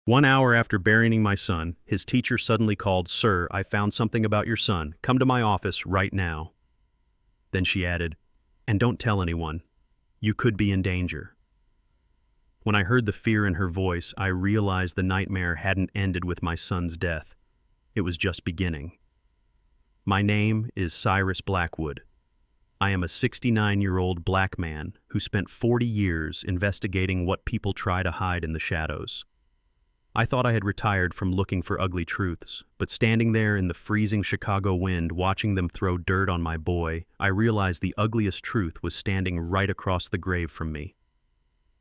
1 hour after burying my son, his teacher suddenly called, "Sir, I found something about your son. Come to my office right now." Then she added, "And don't tell anyone. You could be in danger." When I heard the fear in her voice, I realized the nightmare hadn't ended with my son's death. It was just beginning. My name is Cyrus Blackwood. I am a 69-year-old black man who spent 40 years investigating what people try to hide in the shadows. I thought I had retired from looking for ugly truths, but standing there in the freezing Chicago wind watching them throw dirt on my boy, I realized the ugliest truth was standing right across the grave from me.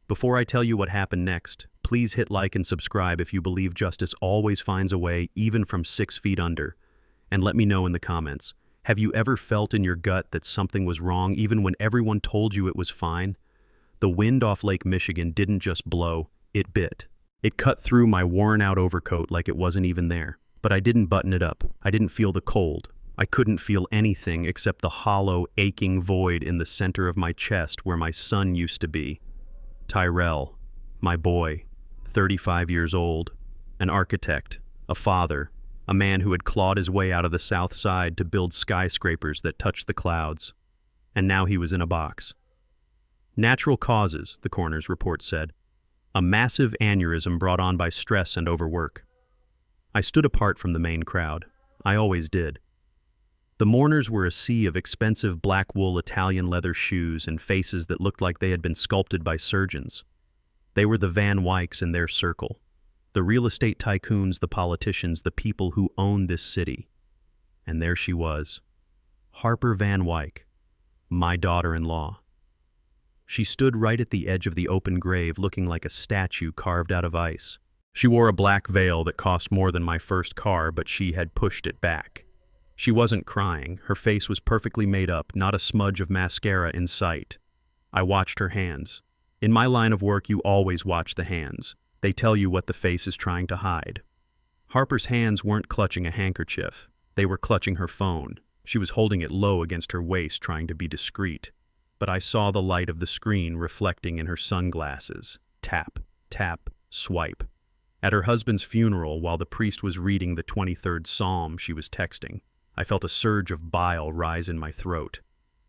Before I tell you what happened next, please hit like and subscribe if you believe justice always finds a way, even from 6 feet under. And let me know in the comments, have you ever felt in your gut that something was wrong even when everyone told you it was fine? The wind off Lake Michigan didn't just blow, it bit. It cut through my worn-out overcoat like it wasn't even there. But I didn't button it up. I didn't feel the cold. I couldn't feel anything except the hollow, aching void in the center of my chest where my son used to be. Tyrell, my boy, 35 years old, an architect, a father, a man who had clawed his way out of the South Side to build skyscrapers that touched the clouds. And now he was in a box. Natural causes, the coroner's report said. A massive aneurysm brought on by stress and overwork. I stood apart from the main crowd. I always did. The mourners were a sea of expensive black wool Italian leather shoes and faces that looked like they had been sculpted by surgeons. They were the Van Wycks in their circle. The real estate tycoons, the politicians, the people who owned this city. And there she was. Harper Van Wyck, my daughter-in-law. She stood right at the edge of the open grave looking like a statue carved out of ice. She wore a black veil that cost more than my first car, but she had pushed it back. She wasn't crying. Her face was perfectly made up, not a smudge of mascara in sight. I watched her hands. In my line of work, you always watch the hands. They tell you what the face is trying to hide. Harper's hands weren't clutching a handkerchief. They were clutching her phone. She was holding it low against her waist, trying to be discreet. But I saw the light of the screen reflecting in her sunglasses. Tap, tap, swipe. At her husband's funeral, while the priest was reading the 23rd Psalm, she was texting. I felt a surge of bile rise in my throat.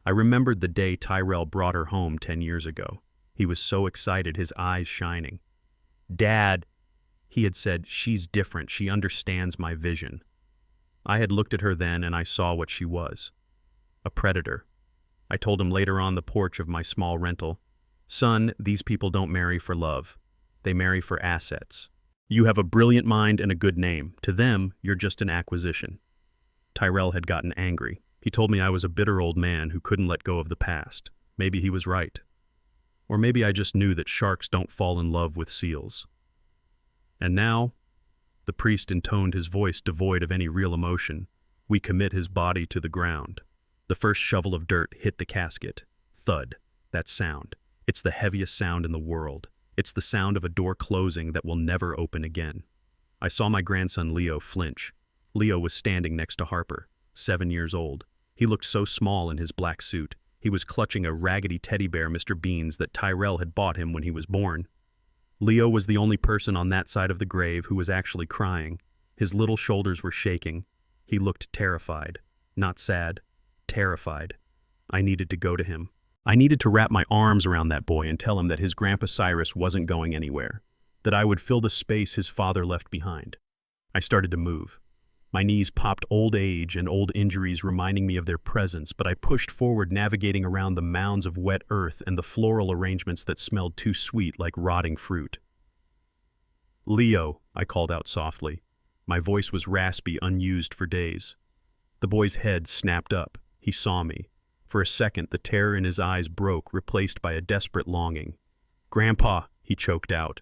I remembered the day Tyrell brought her home 10 years ago. He was so excited, his eyes shining. "Dad," he had said, "she's different. She understands my vision." I had looked at her then and I saw what she was. A predator. I told him later on the porch of my small rental, "Son, these people don't marry for love. They marry for assets. You have a brilliant mind and a good name. To them, you're just an acquisition." Tyrell had gotten angry. He told me I was a bitter old man who couldn't let go of the past. Maybe he was right. Or maybe I just knew that sharks don't fall in love with seals. And now, the priest intoned his voice devoid of any real emotion, "We commit his body to the ground." The first shovel of dirt hit the casket. Thud. That sound. It's the heaviest sound in the world. It's the sound of a door closing that will never open again. I saw my grandson Leo flinch. Leo was standing next to Harper, 7 years old. He looked so small in his black suit. He was clutching a raggedy teddy bear, Mr. Beans, that Tyrell had bought him when he was born. Leo was the only person on that side of the grave who was actually crying. His little shoulders were shaking. He looked terrified. Not sad. Terrified. I needed to go to him. I needed to wrap my arms around that boy and tell him that his Grandpa Cyrus wasn't going anywhere, that I would fill the space his father left behind. I started to move. My knees popped, old age and old injuries reminding me of their presence, but I pushed forward, navigating around the mounds of wet earth and the floral arrangements that smelled too sweet like rotting fruit. "Leo," I called out softly. My voice was raspy, unused for days. The boy's head snapped up. He saw me. For a second, the terror in his eyes broke, replaced by a desperate longing. "Grandpa," he choked out.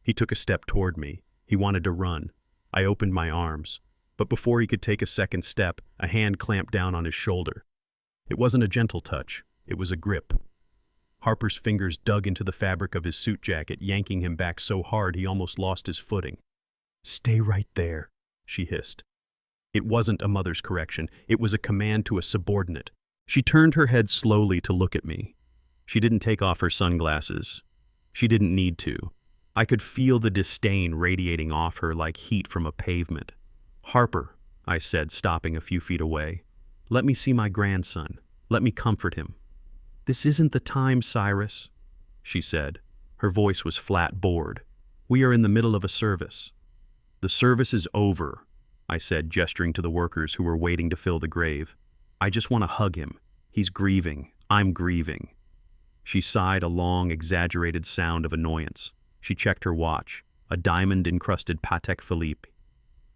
He took a step toward me. He wanted to run. I opened my arms. But before he could take a second step, a hand clamped down on his shoulder. It wasn't a gentle touch. It was a grip. Harper's fingers dug into the fabric of his suit jacket, yanking him back so hard he almost lost his footing. "Stay right there," she hissed. It wasn't a mother's correction. It was a command to a subordinate. She turned her head slowly to look at me. She didn't take off her sunglasses. She didn't need to. I could feel the disdain radiating off her like heat from a pavement. "Harper," I said, stopping a few feet away. "Let me see my grandson. Let me comfort him." "This isn't the time, Cyrus," she said. Her voice was flat, bored. "We are in the middle of a service." "The service is over," I said, gesturing to the workers who were waiting to fill the grave. "I just want to hug him. He's grieving. I'm grieving." She sighed, a long, exaggerated sound of annoyance. She checked her watch, a diamond-encrusted Patek Philippe.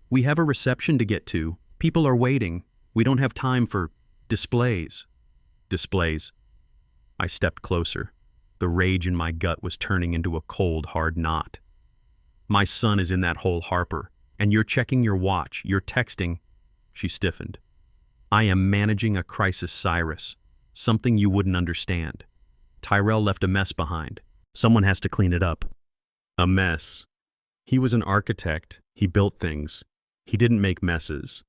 "We have a reception to get to. People are waiting. We don't have time for displays." "Displays?" I stepped closer. The rage in my gut was turning into a cold, hard knot. "My son is in that hole, Harper, and you're checking your watch, you're texting." She stiffened. "I am managing a crisis, Cyrus. Something you wouldn't understand. Tyrell left a mess behind. Someone has to clean it up." A mess. He was an architect. He built things. He didn't make messes.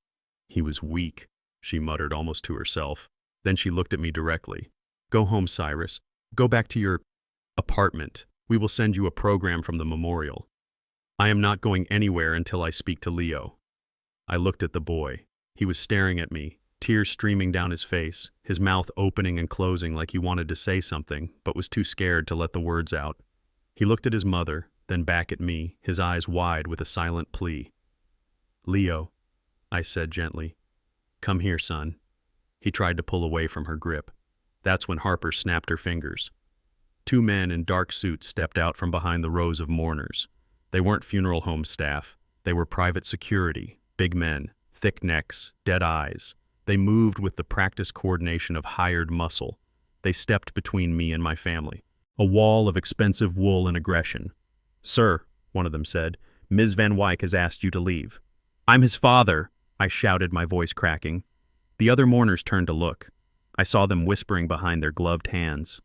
He was weak, she muttered almost to herself. Then she looked at me directly. "Go home, Cyrus. Go back to your apartment. We will send you a program from the memorial. I am not going anywhere until I speak to Leo." I looked at the boy. He was staring at me, tears streaming down his face, his mouth opening and closing like he wanted to say something, but was too scared to let the words out. He looked at his mother, then back at me, his eyes wide with a silent plea. "Leo," I said gently. "Come here, son." He tried to pull away from her grip. That's when Harper snapped her fingers. Two men in dark suits stepped out from behind the rows of mourners. They weren't funeral home staff. They were private security, big men, thick necks, dead eyes. They moved with the practiced coordination of hired muscle. They stepped between me and my family. A wall of expensive wool and aggression. "Sir," one of them said, "Ms. Van Wyck has asked you to leave." "I'm his father," I shouted, my voice cracking. The other mourners turned to look. I saw them whispering behind their gloved hands.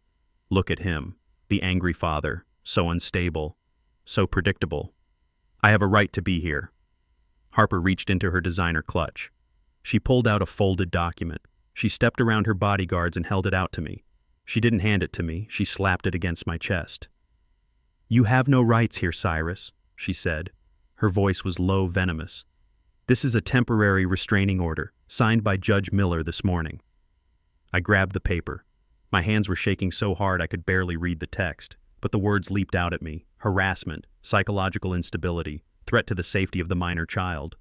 Look at him, the angry father, so unstable, so predictable. I have a right to be here. Harper reached into her designer clutch. She pulled out a folded document. She stepped around her bodyguards and held it out to me. She didn't hand it to me. She slapped it against my chest. "You have no rights here, Cyrus," she said. Her voice was low, venomous. "This is a temporary restraining order, signed by Judge Miller this morning." I grabbed the paper. My hands were shaking so hard I could barely read the text, but the words leaped out at me. Harassment, psychological instability, threat to the safety of the minor child.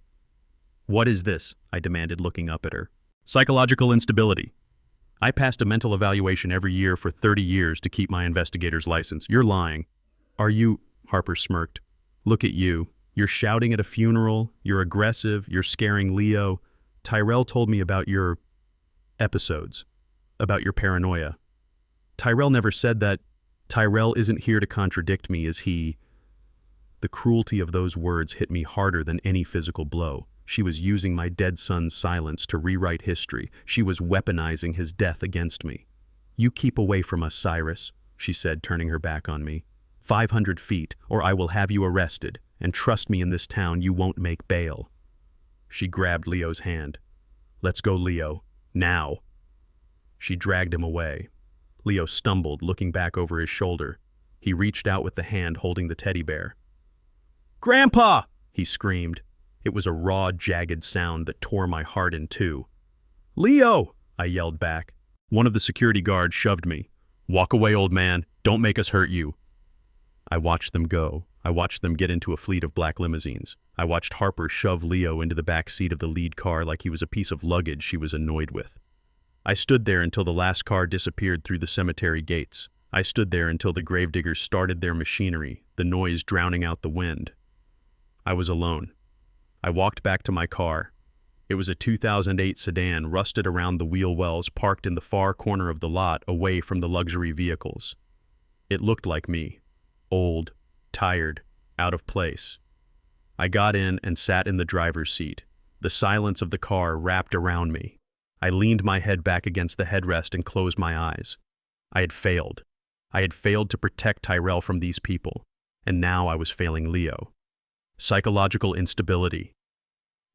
"What is this?" I demanded, looking up at her. "Psychological instability. I passed a mental evaluation every year for 30 years to keep my investigator's license. You're lying." "Are you?" Harper smirked. "Look at you. You're shouting at a funeral. You're aggressive. You're scaring Leo. Tyrell told me about your episodes, about your paranoia." "Tyrell never said that." "Tyrell isn't here to contradict me, is he?" The cruelty of those words hit me harder than any physical blow. She was using my dead son's silence to rewrite history. She was weaponizing his death against me. "You keep away from us, Cyrus," she said, turning her back on me. 500 feet, or I will have you arrested, and trust me, in this town you won't make bail." She grabbed Leo's hand. "Let's go, Leo. Now." She dragged him away. Leo stumbled, looking back over his shoulder. He reached out with the hand holding the teddy bear. "Grandpa!" he screamed. It was a raw, jagged sound that tore my heart in two. "Leo!" I yelled back. One of the security guards shoved me. "Walk away, old man. Don't make us hurt you." I watched them go. I watched them get into a fleet of black limousines. I watched Harper shove Leo into the back seat of the lead car like he was a piece of luggage she was annoyed with. I stood there until the last car disappeared through the cemetery gates. I stood there until the gravediggers started their machinery, the noise drowning out the wind. I was alone. I walked back to my car. It was a 2008 sedan, rusted around the wheel wells, parked in the far corner of the lot, away from the luxury vehicles. It looked like me. Old, tired, out of place. I got in and sat in the driver's seat. The silence of the car wrapped around me. I leaned my head back against the headrest and closed my eyes. I had failed. I had failed to protect Tyrell from these people, and now I was failing Leo. Psychological instability.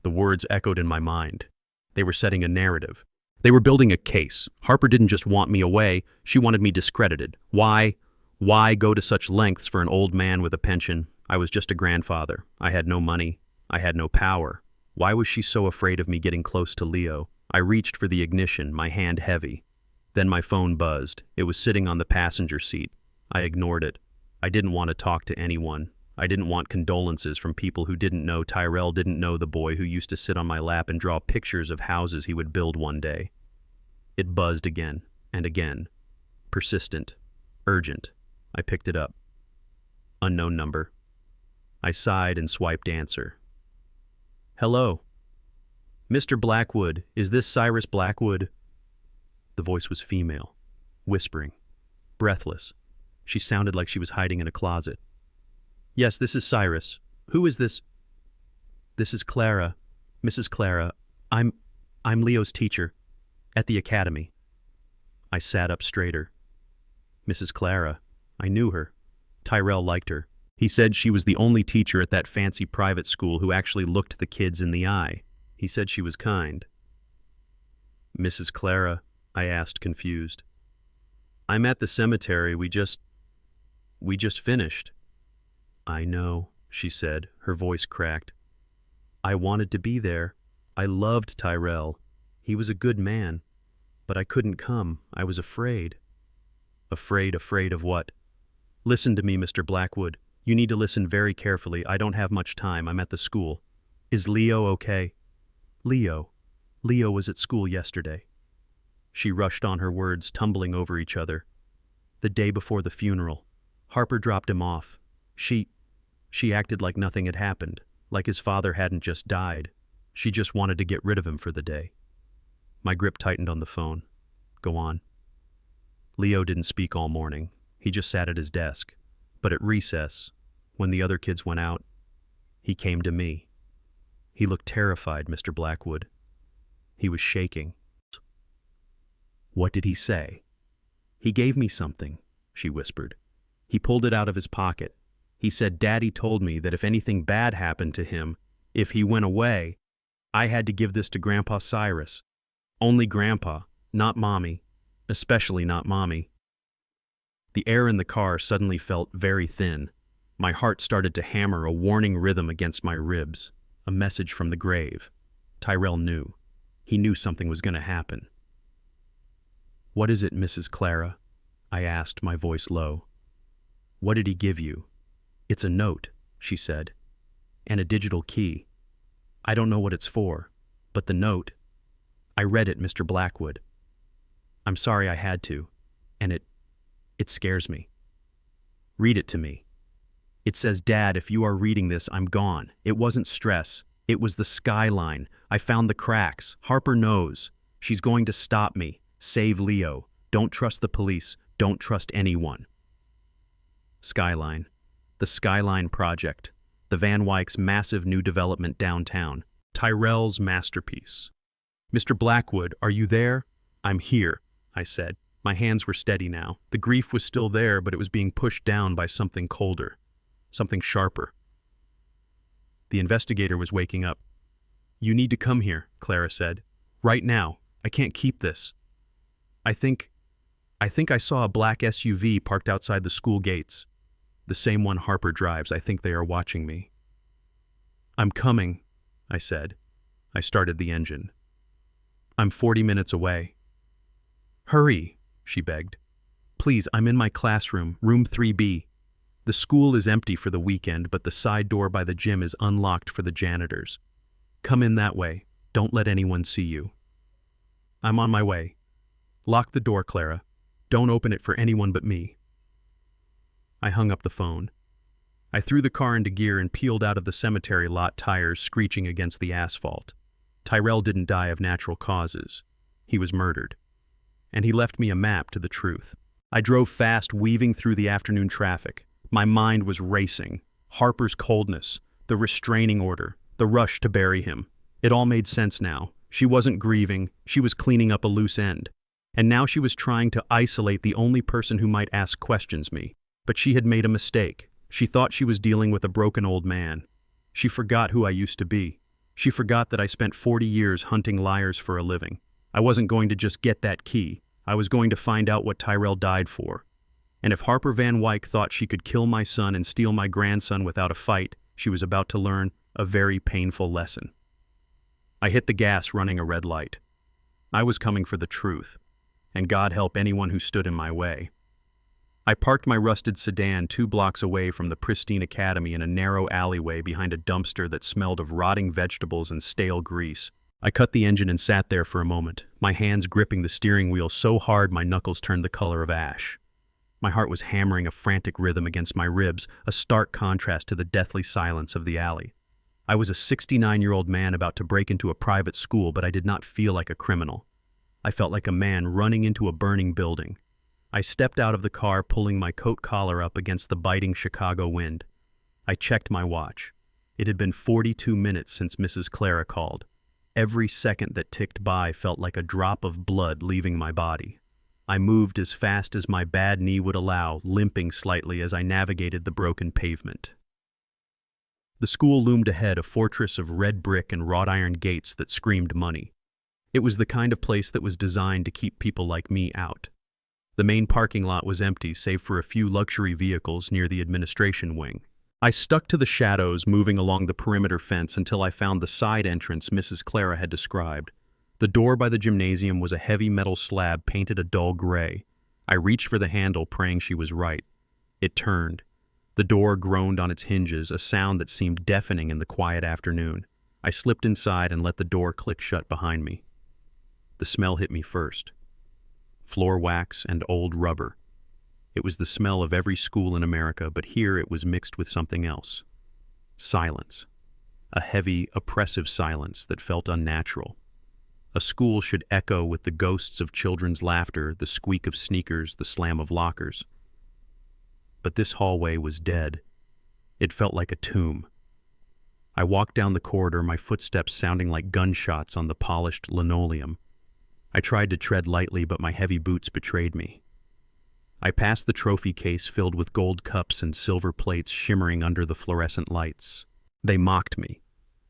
The words echoed in my mind. They were setting a narrative. They were building a case. Harper didn't just want me away, she wanted me discredited. Why Why go to such lengths for an old man with a pension? I was just a grandfather. I had no money. I had no power. Why was she so afraid of me getting close to Leo? I reached for the ignition, my hand heavy. Then my phone buzzed. It was sitting on the passenger seat. I ignored it. I didn't want to talk to anyone. I didn't want condolences from people who didn't know Tyrell didn't know the boy who used to sit on my lap and draw pictures of houses he would build one day. It buzzed again and again. Persistent. Urgent. I picked it up. Unknown number. I sighed and swiped answer. Hello. Mr. Blackwood, is this Cyrus Blackwood? The voice was female, whispering, breathless. She sounded like she was hiding in a closet. Yes, this is Cyrus. Who is this? This is Clara. Mrs. Clara. I'm Leo's teacher. At the academy. I sat up straighter. Mrs. Clara. I knew her. Tyrell liked her. He said she was the only teacher at that fancy private school who actually looked the kids in the eye. He said she was kind. Mrs. Clara, I asked, confused. I'm at the cemetery. We just finished. I know, she said, her voice cracked. I wanted to be there. I loved Tyrell. He was a good man. But I couldn't come. I was afraid. Afraid of what? Listen to me, Mr. Blackwood. You need to listen very carefully. I don't have much time. I'm at the school. Is Leo okay? Leo was at school yesterday. She rushed on her words, tumbling over each other. The day before the funeral. Harper dropped him off. She acted like nothing had happened, like his father hadn't just died. She just wanted to get rid of him for the day. My grip tightened on the phone. Go on. Leo didn't speak all morning. He just sat at his desk. But at recess, when the other kids went out, he came to me. He looked terrified, Mr. Blackwood. He was shaking. What did he say? He gave me something, she whispered. He pulled it out of his pocket. He said Daddy told me that if anything bad happened to him, if he went away, I had to give this to Grandpa Cyrus. Only Grandpa, not Mommy, especially not Mommy. The air in the car suddenly felt very thin. My heart started to hammer a warning rhythm against my ribs. A message from the grave. Tyrell knew. He knew something was going to happen. What is it, Mrs. Clara? I asked, my voice low. What did he give you? It's a note, she said, and a digital key. I don't know what it's for, but the note. I read it, Mr. Blackwood. I'm sorry I had to, and it scares me. Read it to me. It says, Dad, if you are reading this, I'm gone. It wasn't stress. It was the skyline. I found the cracks. Harper knows. She's going to stop me. Save Leo. Don't trust the police. Don't trust anyone. Skyline. The Skyline Project. The Van Wyck's massive new development downtown. Tyrell's masterpiece. Mr. Blackwood, are you there? I'm here, I said. My hands were steady now. The grief was still there, but it was being pushed down by something colder. Something sharper. The investigator was waking up. You need to come here, Clara said. Right now. I can't keep this. I think I saw a black SUV parked outside the school gates. The same one Harper drives. I think they are watching me. I'm coming, I said. I started the engine. I'm 40 minutes away. Hurry, she begged. Please, I'm in my classroom, room 3B. The school is empty for the weekend, but the side door by the gym is unlocked for the janitors. Come in that way. Don't let anyone see you. I'm on my way. Lock the door, Clara. Don't open it for anyone but me. I hung up the phone. I threw the car into gear and peeled out of the cemetery lot, tires screeching against the asphalt. Tyrell didn't die of natural causes. He was murdered. And he left me a map to the truth. I drove fast, weaving through the afternoon traffic. My mind was racing. Harper's coldness, the restraining order, the rush to bury him. It all made sense now. She wasn't grieving, she was cleaning up a loose end. And now she was trying to isolate the only person who might ask questions me. But she had made a mistake. She thought she was dealing with a broken old man. She forgot who I used to be. She forgot that I spent 40 years hunting liars for a living. I wasn't going to just get that key. I was going to find out what Tyrell died for. And if Harper Van Wyck thought she could kill my son and steal my grandson without a fight, she was about to learn a very painful lesson. I hit the gas running a red light. I was coming for the truth, and God help anyone who stood in my way. I parked my rusted sedan 2 blocks away from the pristine academy in a narrow alleyway behind a dumpster that smelled of rotting vegetables and stale grease. I cut the engine and sat there for a moment, my hands gripping the steering wheel so hard my knuckles turned the color of ash. My heart was hammering a frantic rhythm against my ribs, a stark contrast to the deathly silence of the alley. I was a 69-year-old man about to break into a private school, but I did not feel like a criminal. I felt like a man running into a burning building. I stepped out of the car, pulling my coat collar up against the biting Chicago wind. I checked my watch. It had been 42 minutes since Mrs. Clara called. Every second that ticked by felt like a drop of blood leaving my body. I moved as fast as my bad knee would allow, limping slightly as I navigated the broken pavement. The school loomed ahead, a fortress of red brick and wrought iron gates that screamed money. It was the kind of place that was designed to keep people like me out. The main parking lot was empty, save for a few luxury vehicles near the administration wing. I stuck to the shadows, moving along the perimeter fence until I found the side entrance Mrs. Clara had described. The door by the gymnasium was a heavy metal slab painted a dull gray. I reached for the handle, praying she was right. It turned. The door groaned on its hinges, a sound that seemed deafening in the quiet afternoon. I slipped inside and let the door click shut behind me. The smell hit me first. Floor wax and old rubber. It was the smell of every school in America, but here it was mixed with something else. Silence. A heavy, oppressive silence that felt unnatural. A school should echo with the ghosts of children's laughter, the squeak of sneakers, the slam of lockers. But this hallway was dead. It felt like a tomb. I walked down the corridor, my footsteps sounding like gunshots on the polished linoleum. I tried to tread lightly, but my heavy boots betrayed me. I passed the trophy case filled with gold cups and silver plates shimmering under the fluorescent lights. They mocked me.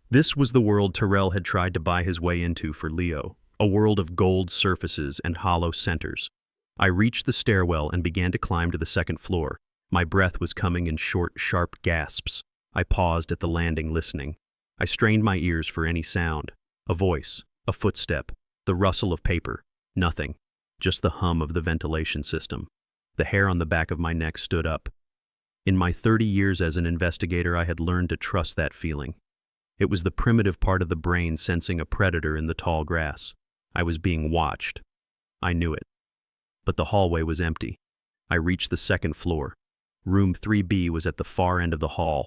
This was the world Terrell had tried to buy his way into for Leo, a world of gold surfaces and hollow centers. I reached the stairwell and began to climb to the second floor. My breath was coming in short, sharp gasps. I paused at the landing, listening. I strained my ears for any sound. A voice, a footstep, the rustle of paper. Nothing. Just the hum of the ventilation system. The hair on the back of my neck stood up. In my 30 years as an investigator, I had learned to trust that feeling. It was the primitive part of the brain sensing a predator in the tall grass. I was being watched. I knew it. But the hallway was empty. I reached the second floor. Room 3B was at the far end of the hall.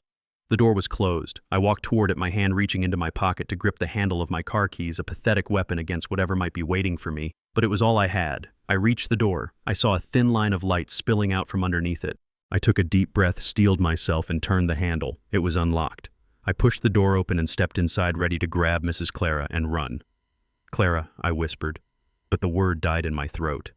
The door was closed. I walked toward it, my hand reaching into my pocket to grip the handle of my car keys, a pathetic weapon against whatever might be waiting for me. But it was all I had. I reached the door. I saw a thin line of light spilling out from underneath it. I took a deep breath, steeled myself, and turned the handle. It was unlocked. I pushed the door open and stepped inside, ready to grab Mrs. Clara and run. "Clara," I whispered, but the word died in my throat.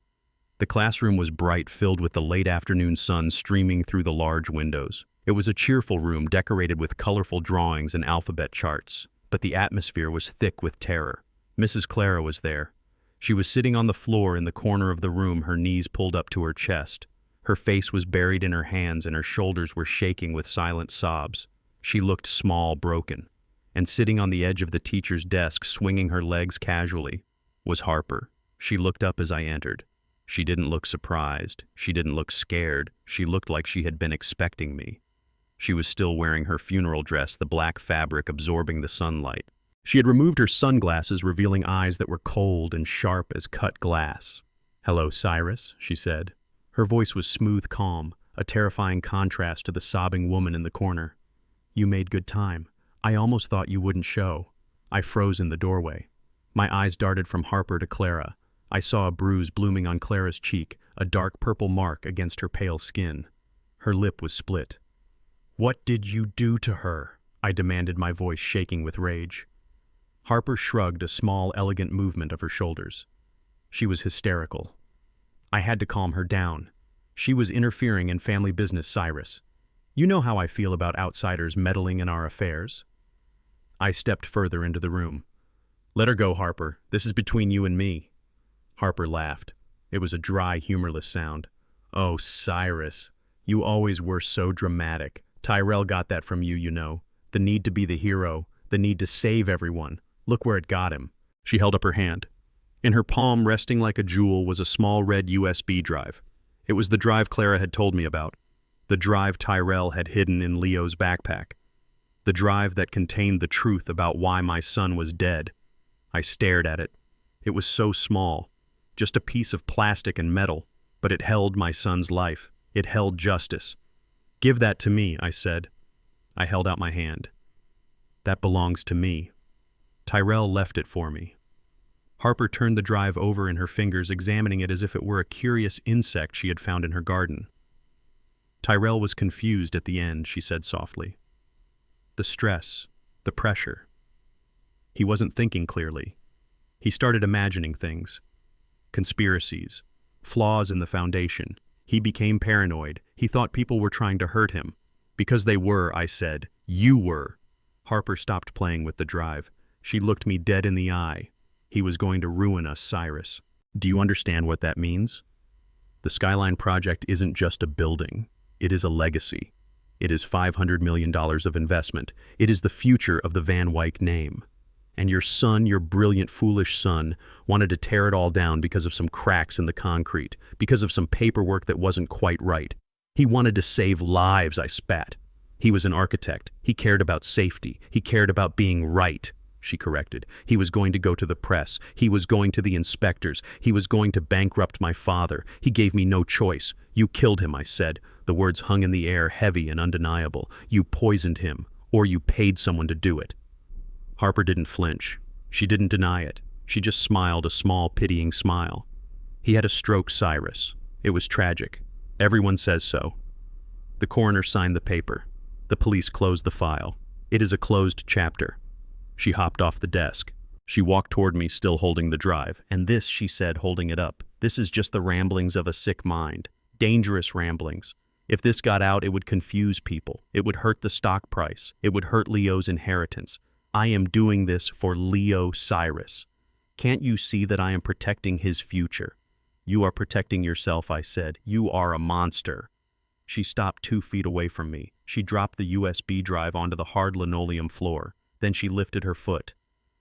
The classroom was bright, filled with the late afternoon sun streaming through the large windows. It was a cheerful room decorated with colorful drawings and alphabet charts, but the atmosphere was thick with terror. Mrs. Clara was there. She was sitting on the floor in the corner of the room, her knees pulled up to her chest. Her face was buried in her hands and her shoulders were shaking with silent sobs. She looked small, broken, and sitting on the edge of the teacher's desk, swinging her legs casually, was Harper. She looked up as I entered. She didn't look surprised. She didn't look scared. She looked like she had been expecting me. She was still wearing her funeral dress, the black fabric absorbing the sunlight. She had removed her sunglasses, revealing eyes that were cold and sharp as cut glass. "Hello, Cyrus," she said. Her voice was smooth calm, a terrifying contrast to the sobbing woman in the corner. "You made good time. I almost thought you wouldn't show." I froze in the doorway. My eyes darted from Harper to Clara. I saw a bruise blooming on Clara's cheek, a dark purple mark against her pale skin. Her lip was split. "What did you do to her?" I demanded, my voice shaking with rage. Harper shrugged, a small, elegant movement of her shoulders. She was hysterical. I had to calm her down. She was interfering in family business, Cyrus. You know how I feel about outsiders meddling in our affairs. I stepped further into the room. "Let her go, Harper. This is between you and me." Harper laughed. It was a dry, humorless sound. Oh, Cyrus, you always were so dramatic. Tyrell got that from you, you know. The need to be the hero, the need to save everyone. Look where it got him. She held up her hand. In her palm, resting like a jewel, was a small red USB drive. It was the drive Clara had told me about. The drive Tyrell had hidden in Leo's backpack. The drive that contained the truth about why my son was dead. I stared at it. It was so small, just a piece of plastic and metal, but it held my son's life. It held justice. "Give that to me," I said. I held out my hand. "That belongs to me." Tyrell left it for me. Harper turned the drive over in her fingers, examining it as if it were a curious insect she had found in her garden. Tyrell was confused at the end, she said softly. The stress, the pressure. He wasn't thinking clearly. He started imagining things. Conspiracies, flaws in the foundation. He became paranoid. He thought people were trying to hurt him. Because they were, I said. You were. Harper stopped playing with the drive. She looked me dead in the eye. He was going to ruin us, Cyrus. Do you understand what that means? The Skyline project isn't just a building. It is a legacy. It is $500 million of investment. It is the future of the Van Wyck name. And your son, your brilliant, foolish son, wanted to tear it all down because of some cracks in the concrete, because of some paperwork that wasn't quite right. He wanted to save lives, I spat. He was an architect. He cared about safety. He cared about being right, she corrected. He was going to go to the press. He was going to the inspectors. He was going to bankrupt my father. He gave me no choice. You killed him, I said. The words hung in the air, heavy and undeniable. You poisoned him, or you paid someone to do it. Harper didn't flinch. She didn't deny it. She just smiled a small, pitying smile. He had a stroke, Cyrus. It was tragic. Everyone says so. The coroner signed the paper. The police closed the file. It is a closed chapter. She hopped off the desk. She walked toward me, still holding the drive. And this, she said, holding it up, this is just the ramblings of a sick mind. Dangerous ramblings. If this got out, it would confuse people. It would hurt the stock price. It would hurt Leo's inheritance. I am doing this for Leo Cyrus. Can't you see that I am protecting his future? You are protecting yourself, I said. You are a monster. She stopped 2 feet away from me. She dropped the USB drive onto the hard linoleum floor. Then she lifted her foot.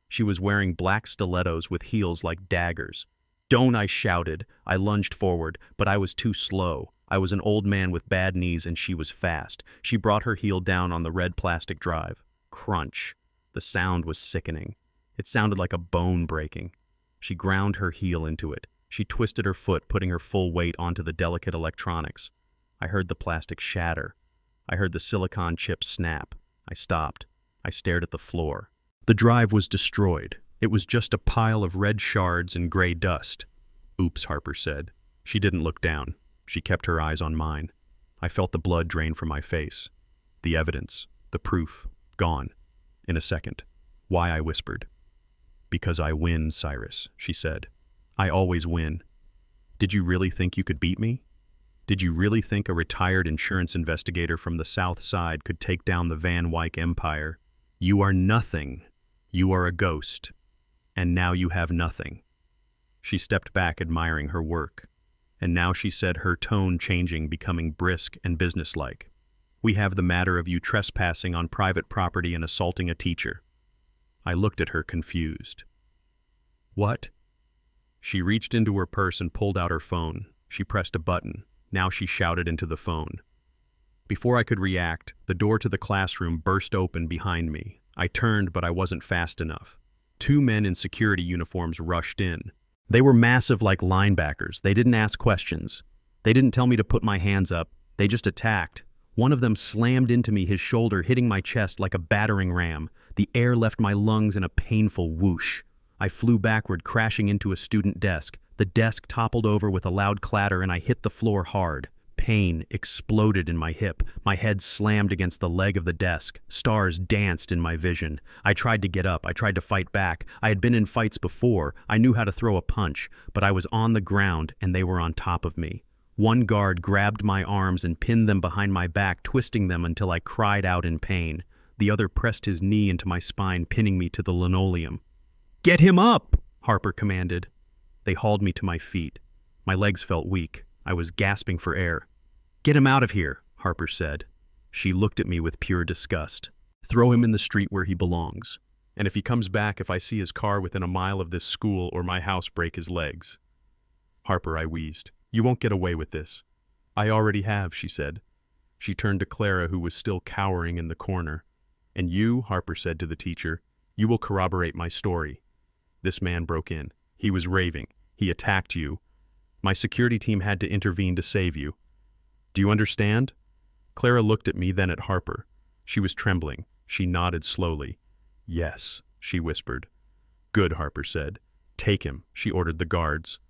She was wearing black stilettos with heels like daggers. Don't, I shouted. I lunged forward, but I was too slow. I was an old man with bad knees and she was fast. She brought her heel down on the red plastic drive. Crunch. The sound was sickening. It sounded like a bone breaking. She ground her heel into it. She twisted her foot, putting her full weight onto the delicate electronics. I heard the plastic shatter. I heard the silicon chip snap. I stopped. I stared at the floor. The drive was destroyed. It was just a pile of red shards and gray dust. Oops, Harper said. She didn't look down. She kept her eyes on mine. I felt the blood drain from my face. The evidence, the proof, gone. In a second. Why, I whispered. Because I win, Cyrus, she said. I always win. Did you really think you could beat me? Did you really think a retired insurance investigator from the South Side could take down the Van Wyck empire? You are nothing. You are a ghost. And now you have nothing. She stepped back, admiring her work. And now she said, her tone changing, becoming brisk and businesslike. We have the matter of you trespassing on private property and assaulting a teacher. I looked at her, confused. What? She reached into her purse and pulled out her phone. She pressed a button. Now she shouted into the phone. Before I could react, the door to the classroom burst open behind me. I turned, but I wasn't fast enough. 2 men in security uniforms rushed in. They were massive like linebackers. They didn't ask questions. They didn't tell me to put my hands up. They just attacked. One of them slammed into me, his shoulder hitting my chest like a battering ram. The air left my lungs in a painful whoosh. I flew backward, crashing into a student desk. The desk toppled over with a loud clatter and I hit the floor hard. Pain exploded in my hip. My head slammed against the leg of the desk. Stars danced in my vision. I tried to get up. I tried to fight back. I had been in fights before. I knew how to throw a punch, but I was on the ground and they were on top of me. One guard grabbed my arms and pinned them behind my back, twisting them until I cried out in pain. The other pressed his knee into my spine, pinning me to the linoleum. "Get him up!" Harper commanded. They hauled me to my feet. My legs felt weak. I was gasping for air. "Get him out of here," Harper said. She looked at me with pure disgust. "Throw him in the street where he belongs. And if he comes back, if I see his car within a mile of this school or my house, break his legs." "Harper," I wheezed, "you won't get away with this." "I already have," she said. She turned to Clara, who was still cowering in the corner. "And you," Harper said to the teacher, "you will corroborate my story." This man broke in. "He was raving. He attacked you. My security team had to intervene to save you. Do you understand?" Clara looked at me, then at Harper. She was trembling. She nodded slowly. "Yes," she whispered. "Good," Harper said. "Take him," she ordered the guards.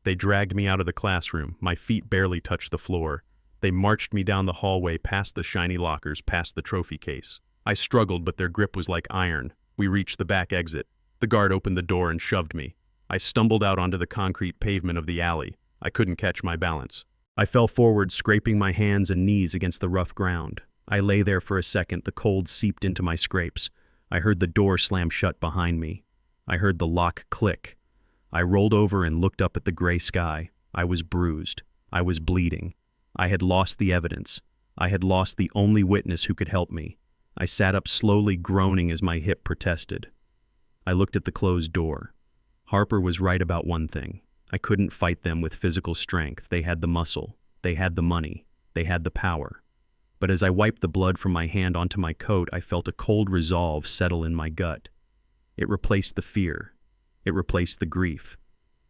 They dragged me out of the classroom. My feet barely touched the floor. They marched me down the hallway, past the shiny lockers, past the trophy case. I struggled, but their grip was like iron. We reached the back exit. The guard opened the door and shoved me. I stumbled out onto the concrete pavement of the alley. I couldn't catch my balance. I fell forward, scraping my hands and knees against the rough ground. I lay there for a second, the cold seeped into my scrapes. I heard the door slam shut behind me. I heard the lock click. I rolled over and looked up at the gray sky. I was bruised. I was bleeding. I had lost the evidence. I had lost the only witness who could help me. I sat up slowly, groaning as my hip protested. I looked at the closed door. Harper was right about one thing. I couldn't fight them with physical strength. They had the muscle. They had the money. They had the power. But as I wiped the blood from my hand onto my coat, I felt a cold resolve settle in my gut. It replaced the fear. It replaced the grief.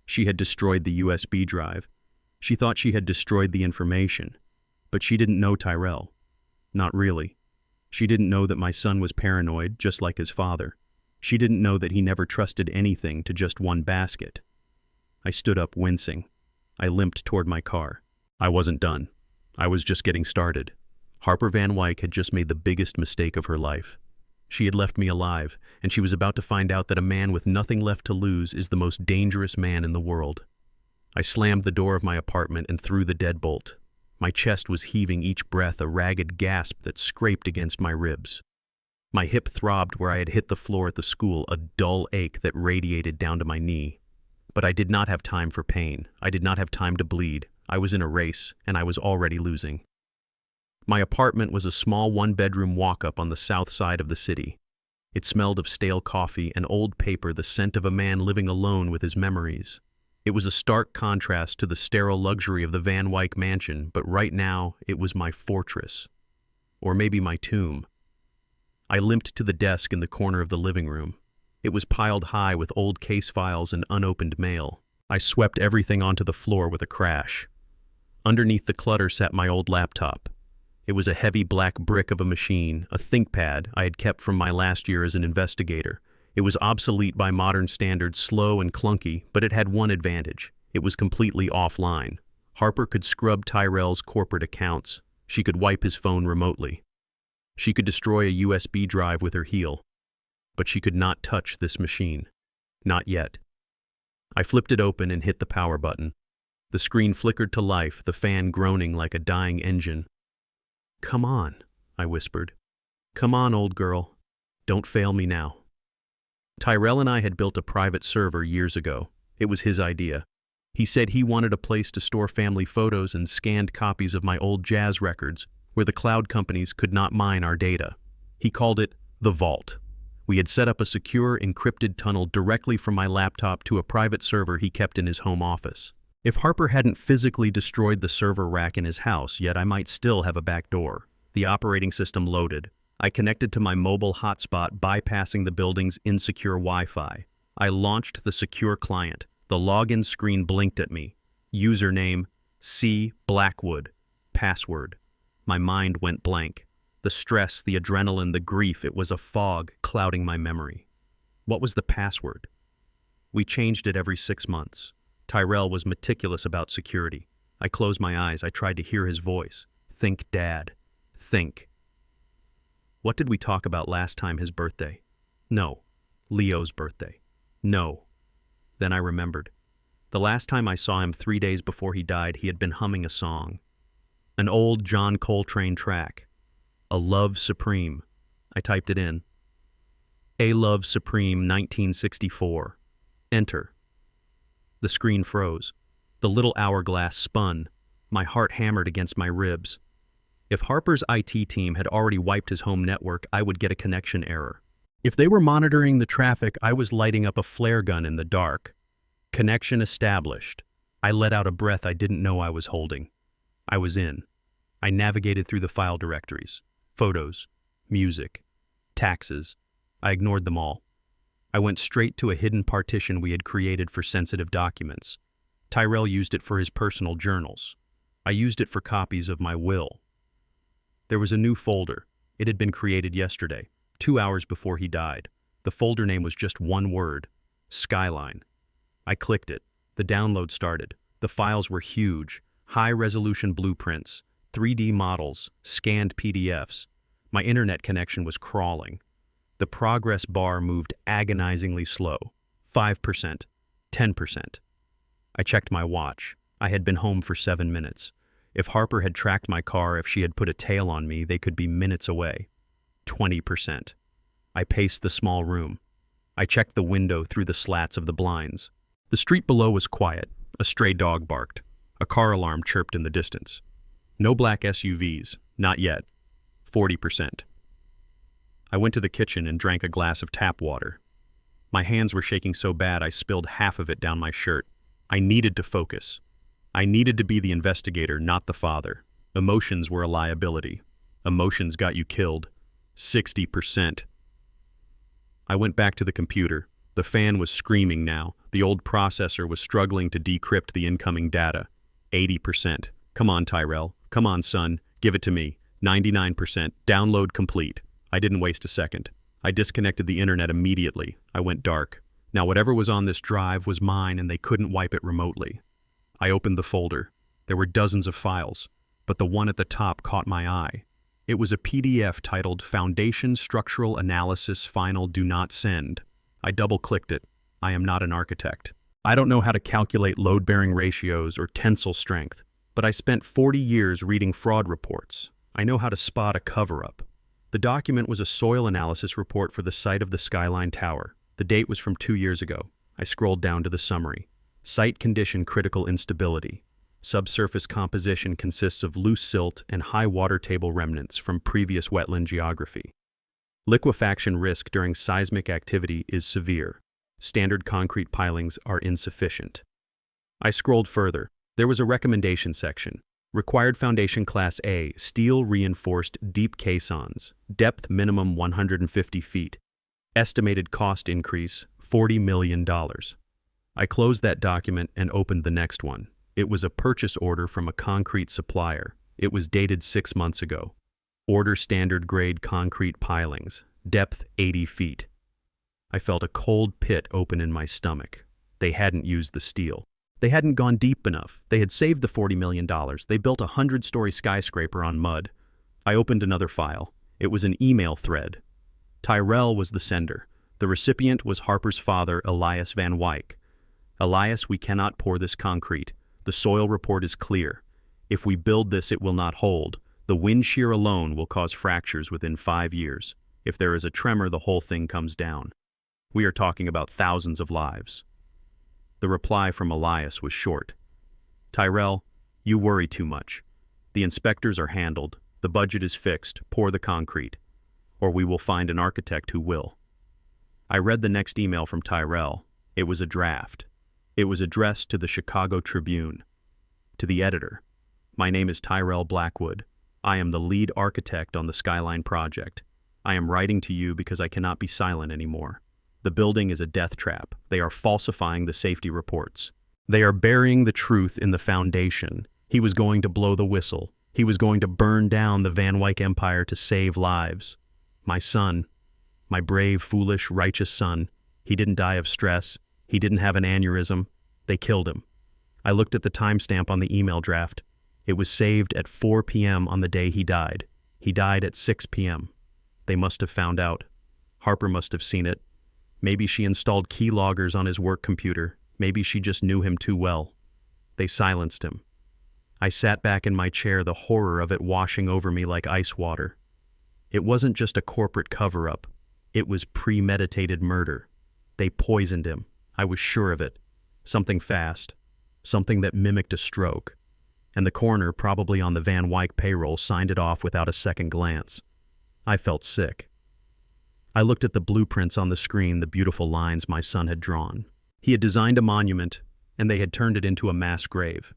She had destroyed the USB drive. She thought she had destroyed the information. But she didn't know Tyrell. Not really. She didn't know that my son was paranoid, just like his father. She didn't know that he never trusted anything to just one basket. I stood up, wincing. I limped toward my car. I wasn't done. I was just getting started. Harper Van Wyck had just made the biggest mistake of her life. She had left me alive, and she was about to find out that a man with nothing left to lose is the most dangerous man in the world. I slammed the door of my apartment and threw the deadbolt. My chest was heaving each breath, a ragged gasp that scraped against my ribs. My hip throbbed where I had hit the floor at the school, a dull ache that radiated down to my knee. But I did not have time for pain. I did not have time to bleed. I was in a race, and I was already losing. My apartment was a small one-bedroom walk-up on the south side of the city. It smelled of stale coffee and old paper, the scent of a man living alone with his memories. It was a stark contrast to the sterile luxury of the Van Wyck mansion, but right now it was my fortress. Or maybe my tomb. I limped to the desk in the corner of the living room. It was piled high with old case files and unopened mail. I swept everything onto the floor with a crash. Underneath the clutter sat my old laptop. It was a heavy black brick of a machine, a ThinkPad I had kept from my last year as an investigator. It was obsolete by modern standards, slow and clunky, but it had one advantage. It was completely offline. Harper could scrub Tyrell's corporate accounts. She could wipe his phone remotely. She could destroy a USB drive with her heel. But she could not touch this machine. Not yet. I flipped it open and hit the power button. The screen flickered to life, the fan groaning like a dying engine. "Come on," I whispered. "Come on, old girl. Don't fail me now." Tyrell and I had built a private server years ago. It was his idea. He said he wanted a place to store family photos and scanned copies of my old jazz records where the cloud companies could not mine our data. He called it the Vault. We had set up a secure, encrypted tunnel directly from my laptop to a private server he kept in his home office. If Harper hadn't physically destroyed the server rack in his house, yet I might still have a back door. The operating system loaded. I connected to my mobile hotspot, bypassing the building's insecure Wi-Fi. I launched the secure client. The login screen blinked at me. Username, C. Blackwood. Password. My mind went blank. The stress, the adrenaline, the grief, it was a fog clouding my memory. What was the password? We changed it every 6 months. Tyrell was meticulous about security. I closed my eyes. I tried to hear his voice. Think, Dad. Think. What did we talk about last time? His birthday? No. Leo's birthday? No. Then I remembered. The last time I saw him 3 days before he died, he had been humming a song. An old John Coltrane track. A Love Supreme. I typed it in. A Love Supreme, 1964. Enter. The screen froze. The little hourglass spun. My heart hammered against my ribs. If Harper's IT team had already wiped his home network, I would get a connection error. If they were monitoring the traffic, I was lighting up a flare gun in the dark. Connection established. I let out a breath I didn't know I was holding. I was in. I navigated through the file directories. Photos, music, taxes. I ignored them all. I went straight to a hidden partition we had created for sensitive documents. Tyrell used it for his personal journals. I used it for copies of my will. There was a new folder. It had been created yesterday, 2 hours before he died. The folder name was just one word: Skyline. I clicked it. The download started. The files were huge, high-resolution blueprints, 3D models, scanned PDFs. My internet connection was crawling. The progress bar moved agonizingly slow. 5%, 10%. I checked my watch. I had been home for 7 minutes. If Harper had tracked my car, if she had put a tail on me, they could be minutes away. 20%. I paced the small room. I checked the window through the slats of the blinds. The street below was quiet. A stray dog barked. A car alarm chirped in the distance. No black SUVs. Not yet. 40%. I went to the kitchen and drank a glass of tap water. My hands were shaking so bad I spilled half of it down my shirt. I needed to focus. I needed to be the investigator, not the father. Emotions were a liability. Emotions got you killed. 60%. I went back to the computer. The fan was screaming now. The old processor was struggling to decrypt the incoming data. 80%. Come on, Tyrell. Come on, son. Give it to me. 99%. Download complete. I didn't waste a second. I disconnected the internet immediately. I went dark. Now whatever was on this drive was mine and they couldn't wipe it remotely. I opened the folder. There were dozens of files, but the one at the top caught my eye. It was a PDF titled Foundation Structural Analysis Final Do Not Send. I double-clicked it. I am not an architect. I don't know how to calculate load-bearing ratios or tensile strength, but I spent 40 years reading fraud reports. I know how to spot a cover-up. The document was a soil analysis report for the site of the Skyline Tower. The date was from 2 years ago. I scrolled down to the summary. Site condition critical instability. Subsurface composition consists of loose silt and high water table remnants from previous wetland geography. Liquefaction risk during seismic activity is severe. Standard concrete pilings are insufficient. I scrolled further. There was a recommendation section. Required foundation class A, steel reinforced deep caissons. Depth minimum 150 feet. Estimated cost increase, $40 million. I closed that document and opened the next one. It was a purchase order from a concrete supplier. It was dated 6 months ago. Order standard grade concrete pilings. Depth 80 feet. I felt a cold pit open in my stomach. They hadn't used the steel. They hadn't gone deep enough. They had saved the $40 million. They built a 100-story skyscraper on mud. I opened another file. It was an email thread. Tyrell was the sender. The recipient was Harper's father, Elias Van Wyck. Elias, we cannot pour this concrete. The soil report is clear. If we build this, it will not hold. The wind shear alone will cause fractures within 5 years. If there is a tremor, the whole thing comes down. We are talking about thousands of lives. The reply from Elias was short. Tyrell, you worry too much. The inspectors are handled. The budget is fixed. Pour the concrete. Or we will find an architect who will. I read the next email from Tyrell. It was a draft. It was addressed to the Chicago Tribune. To the editor, my name is Tyrell Blackwood. I am the lead architect on the Skyline project. I am writing to you because I cannot be silent anymore. The building is a death trap. They are falsifying the safety reports. They are burying the truth in the foundation. He was going to blow the whistle. He was going to burn down the Van Wyck empire to save lives. My son, my brave, foolish, righteous son, he didn't die of stress. He didn't have an aneurysm. They killed him. I looked at the timestamp on the email draft. It was saved at 4 p.m. on the day he died. He died at 6 p.m. They must have found out. Harper must have seen it. Maybe she installed keyloggers on his work computer. Maybe she just knew him too well. They silenced him. I sat back in my chair, the horror of it washing over me like ice water. It wasn't just a corporate cover-up. It was premeditated murder. They poisoned him. I was sure of it. Something fast. Something that mimicked a stroke. and the coroner, probably on the Van Wyck payroll, signed it off without a second glance. I felt sick. I looked at the blueprints on the screen, the beautiful lines my son had drawn. He had designed a monument, and they had turned it into a mass grave.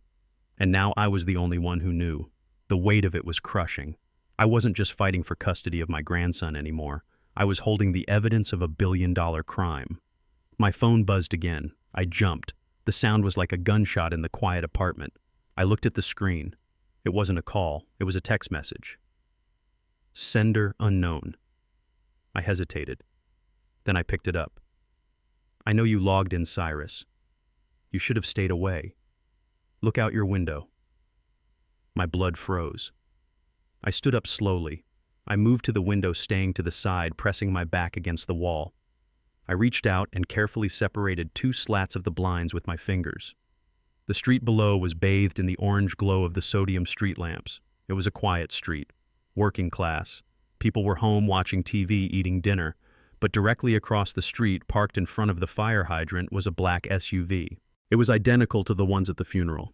And now I was the only one who knew. The weight of it was crushing. I wasn't just fighting for custody of my grandson anymore. I was holding the evidence of a billion-dollar crime. My phone buzzed again. I jumped. The sound was like a gunshot in the quiet apartment. I looked at the screen. It wasn't a call. It was a text message. Sender unknown. I hesitated. Then I picked it up. I know you logged in, Cyrus. You should have stayed away. Look out your window. My blood froze. I stood up slowly. I moved to the window, staying to the side, pressing my back against the wall. I reached out and carefully separated 2 slats of the blinds with my fingers. The street below was bathed in the orange glow of the sodium street lamps. It was a quiet street, working class. People were home watching TV, eating dinner, but directly across the street, parked in front of the fire hydrant, was a black SUV. It was identical to the ones at the funeral.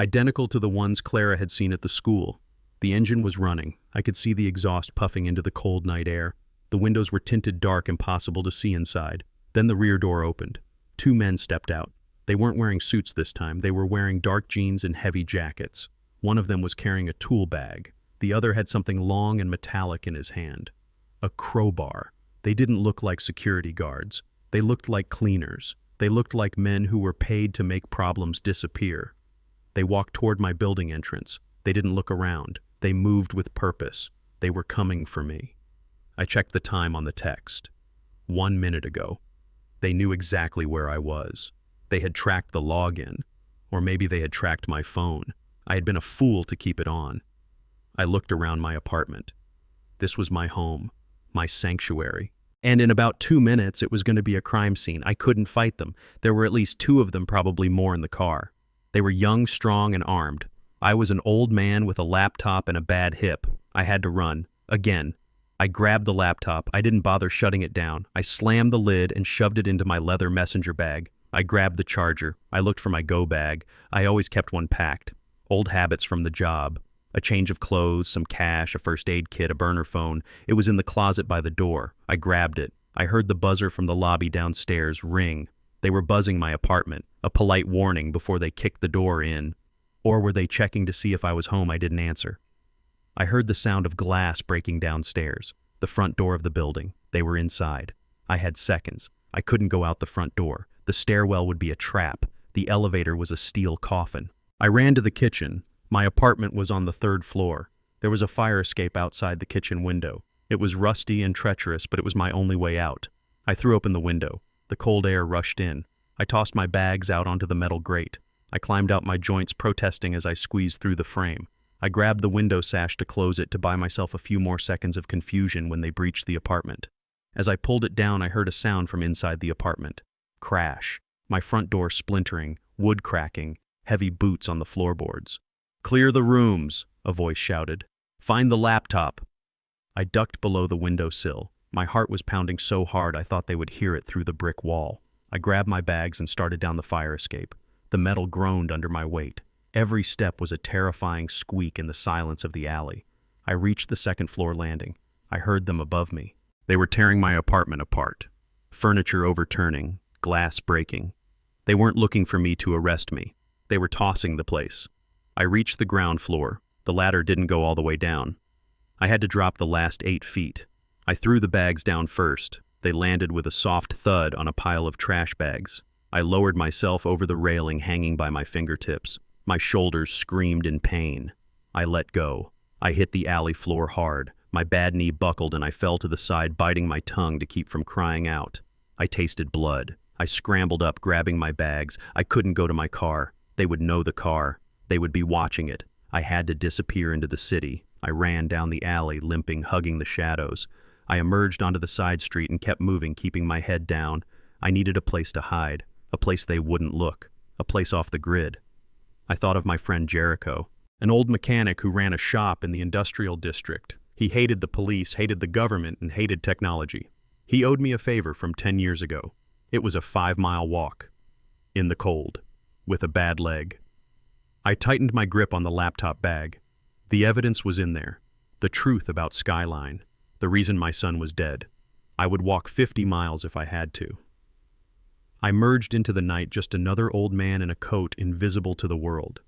Identical to the ones Clara had seen at the school. The engine was running. I could see the exhaust puffing into the cold night air. The windows were tinted dark, impossible to see inside. Then the rear door opened. 2 men stepped out. They weren't wearing suits this time. They were wearing dark jeans and heavy jackets. One of them was carrying a tool bag. The other had something long and metallic in his hand. A crowbar. They didn't look like security guards. They looked like cleaners. They looked like men who were paid to make problems disappear. They walked toward my building entrance. They didn't look around. They moved with purpose. They were coming for me. I checked the time on the text. 1 minute ago. They knew exactly where I was. They had tracked the login. Or maybe they had tracked my phone. I had been a fool to keep it on. I looked around my apartment. This was my home, my sanctuary. And in about 2 minutes, it was going to be a crime scene. I couldn't fight them. There were at least 2 of them, probably more, in the car. They were young, strong, and armed. I was an old man with a laptop and a bad hip. I had to run. Again. I grabbed the laptop. I didn't bother shutting it down. I slammed the lid and shoved it into my leather messenger bag. I grabbed the charger. I looked for my go bag. I always kept one packed. Old habits from the job. A change of clothes, some cash, a first aid kit, a burner phone. It was in the closet by the door. I grabbed it. I heard the buzzer from the lobby downstairs ring. They were buzzing my apartment, a polite warning before they kicked the door in. Or were they checking to see if I was home? I didn't answer. I heard the sound of glass breaking downstairs, the front door of the building. They were inside. I had seconds. I couldn't go out the front door. The stairwell would be a trap. The elevator was a steel coffin. I ran to the kitchen. My apartment was on the 3rd floor. There was a fire escape outside the kitchen window. It was rusty and treacherous, but it was my only way out. I threw open the window. The cold air rushed in. I tossed my bags out onto the metal grate. I climbed out my joints, protesting as I squeezed through the frame. I grabbed the window sash to close it, to buy myself a few more seconds of confusion when they breached the apartment. As I pulled it down, I heard a sound from inside the apartment. Crash. My front door splintering, wood cracking, heavy boots on the floorboards. "Clear the rooms," a voice shouted. "Find the laptop." I ducked below the windowsill. My heart was pounding so hard I thought they would hear it through the brick wall. I grabbed my bags and started down the fire escape. The metal groaned under my weight. Every step was a terrifying squeak in the silence of the alley. I reached the 2nd floor landing. I heard them above me. They were tearing my apartment apart. Furniture overturning, glass breaking. They weren't looking for me to arrest me. They were tossing the place. I reached the ground floor. The ladder didn't go all the way down. I had to drop the last 8 feet. I threw the bags down first. They landed with a soft thud on a pile of trash bags. I lowered myself over the railing hanging by my fingertips. My shoulders screamed in pain. I let go. I hit the alley floor hard. My bad knee buckled and I fell to the side, biting my tongue to keep from crying out. I tasted blood. I scrambled up, grabbing my bags. I couldn't go to my car. They would know the car. They would be watching it. I had to disappear into the city. I ran down the alley, limping, hugging the shadows. I emerged onto the side street and kept moving, keeping my head down. I needed a place to hide, a place they wouldn't look, a place off the grid. I thought of my friend Jericho, an old mechanic who ran a shop in the industrial district. He hated the police, hated the government, and hated technology. He owed me a favor from 10 years ago. It was a 5-mile walk, in the cold, with a bad leg. I tightened my grip on the laptop bag. The evidence was in there. The truth about Skyline. The reason my son was dead. I would walk 50 miles if I had to. I merged into the night, just another old man in a coat invisible to the world.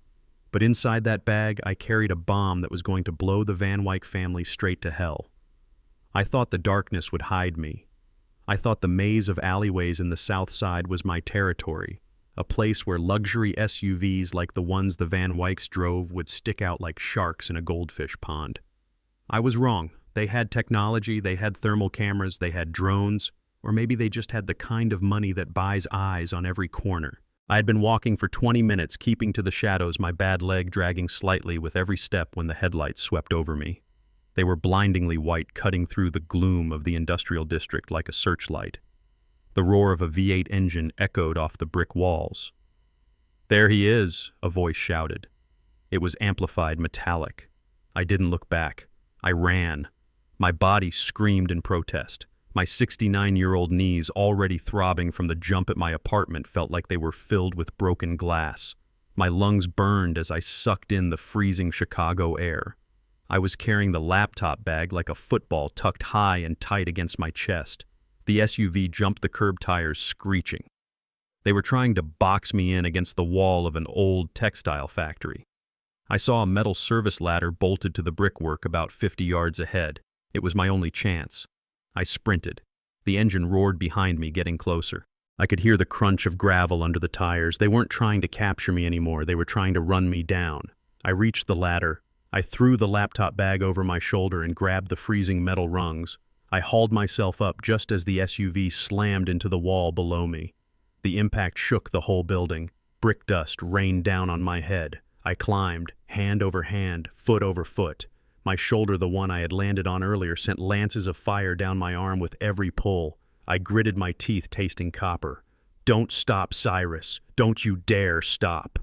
But inside that bag, I carried a bomb that was going to blow the Van Wyck family straight to hell. I thought the darkness would hide me. I thought the maze of alleyways in the South Side was my territory, a place where luxury SUVs like the ones the Van Wycks drove would stick out like sharks in a goldfish pond. I was wrong. They had technology, they had thermal cameras, they had drones, or maybe they just had the kind of money that buys eyes on every corner. I had been walking for 20 minutes, keeping to the shadows, my bad leg dragging slightly with every step when the headlights swept over me. They were blindingly white, cutting through the gloom of the industrial district like a searchlight. The roar of a V8 engine echoed off the brick walls. "There he is," a voice shouted. It was amplified, metallic. I didn't look back. I ran. My body screamed in protest. My 69-year-old knees, already throbbing from the jump at my apartment, felt like they were filled with broken glass. My lungs burned as I sucked in the freezing Chicago air. I was carrying the laptop bag like a football tucked high and tight against my chest. The SUV jumped the curb tires, screeching. They were trying to box me in against the wall of an old textile factory. I saw a metal service ladder bolted to the brickwork about 50 yards ahead. It was my only chance. I sprinted. The engine roared behind me, getting closer. I could hear the crunch of gravel under the tires. They weren't trying to capture me anymore. They were trying to run me down. I reached the ladder. I threw the laptop bag over my shoulder and grabbed the freezing metal rungs. I hauled myself up just as the SUV slammed into the wall below me. The impact shook the whole building. Brick dust rained down on my head. I climbed, hand over hand, foot over foot. My shoulder, the one I had landed on earlier, sent lances of fire down my arm with every pull. I gritted my teeth, tasting copper. "Don't stop, Cyrus. Don't you dare stop."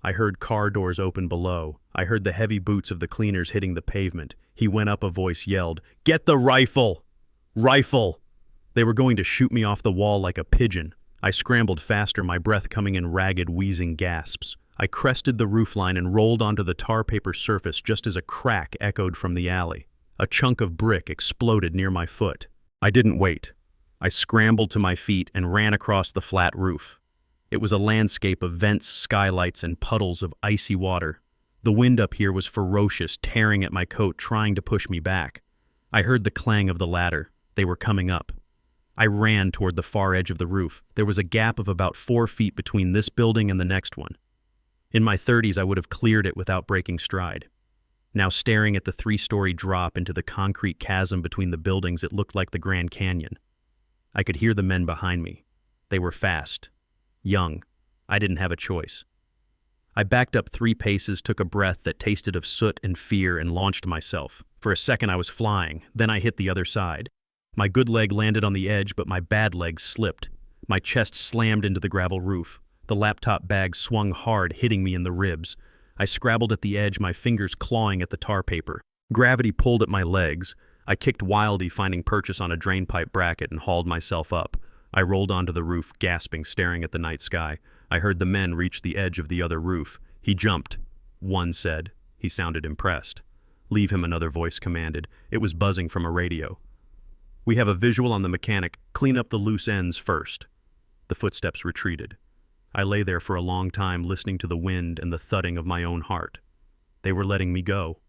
I heard car doors open below. I heard the heavy boots of the cleaners hitting the pavement. He went up, a voice yelled, "Get the rifle! Rifle!" They were going to shoot me off the wall like a pigeon. I scrambled faster, my breath coming in ragged, wheezing gasps. I crested the roofline and rolled onto the tar paper surface just as a crack echoed from the alley. A chunk of brick exploded near my foot. I didn't wait. I scrambled to my feet and ran across the flat roof. It was a landscape of vents, skylights, and puddles of icy water. The wind up here was ferocious, tearing at my coat, trying to push me back. I heard the clang of the ladder. They were coming up. I ran toward the far edge of the roof. There was a gap of about 4 feet between this building and the next one. In my 30s, I would have cleared it without breaking stride. Now, staring at the 3-story drop into the concrete chasm between the buildings, it looked like the Grand Canyon. I could hear the men behind me. They were fast, young. I didn't have a choice. I backed up 3 paces, took a breath that tasted of soot and fear, and launched myself. For a second, I was flying. Then I hit the other side. My good leg landed on the edge, but my bad leg slipped. My chest slammed into the gravel roof. The laptop bag swung hard, hitting me in the ribs. I scrabbled at the edge, my fingers clawing at the tar paper. Gravity pulled at my legs. I kicked wildly, finding purchase on a drainpipe bracket, and hauled myself up. I rolled onto the roof, gasping, staring at the night sky. I heard the men reach the edge of the other roof. "He jumped," one said. He sounded impressed. "Leave him," another voice commanded. It was buzzing from a radio. "We have a visual on the mechanic. Clean up the loose ends first." The footsteps retreated. I lay there for a long time, listening to the wind and the thudding of my own heart. They were letting me go.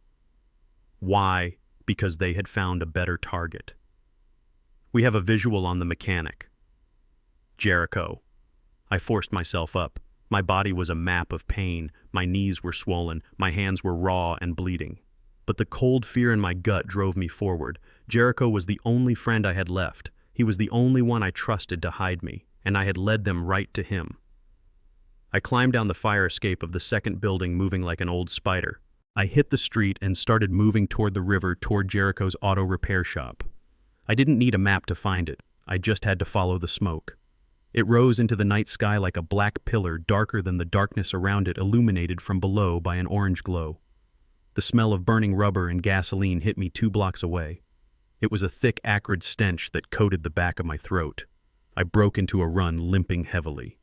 Why? Because they had found a better target. "We have a visual on the mechanic." Jericho. I forced myself up. My body was a map of pain. My knees were swollen. My hands were raw and bleeding. But the cold fear in my gut drove me forward. Jericho was the only friend I had left. He was the only one I trusted to hide me, and I had led them right to him. I climbed down the fire escape of the second building, moving like an old spider. I hit the street and started moving toward the river, toward Jericho's auto repair shop. I didn't need a map to find it. I just had to follow the smoke. It rose into the night sky like a black pillar, darker than the darkness around it, illuminated from below by an orange glow. The smell of burning rubber and gasoline hit me 2 blocks away. It was a thick, acrid stench that coated the back of my throat. I broke into a run, limping heavily.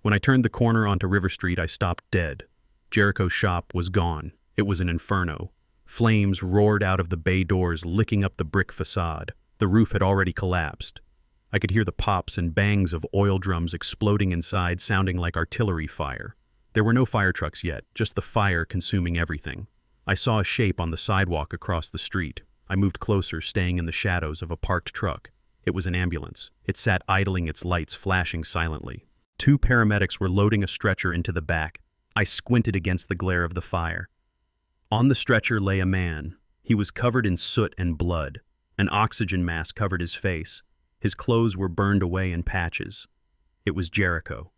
When I turned the corner onto River Street, I stopped dead. Jericho's shop was gone. It was an inferno. Flames roared out of the bay doors, licking up the brick facade. The roof had already collapsed. I could hear the pops and bangs of oil drums exploding inside, sounding like artillery fire. There were no fire trucks yet, just the fire consuming everything. I saw a shape on the sidewalk across the street. I moved closer, staying in the shadows of a parked truck. It was an ambulance. It sat idling, its lights flashing silently. 2 paramedics were loading a stretcher into the back. I squinted against the glare of the fire. On the stretcher lay a man. He was covered in soot and blood. An oxygen mask covered his face. His clothes were burned away in patches. It was Jericho.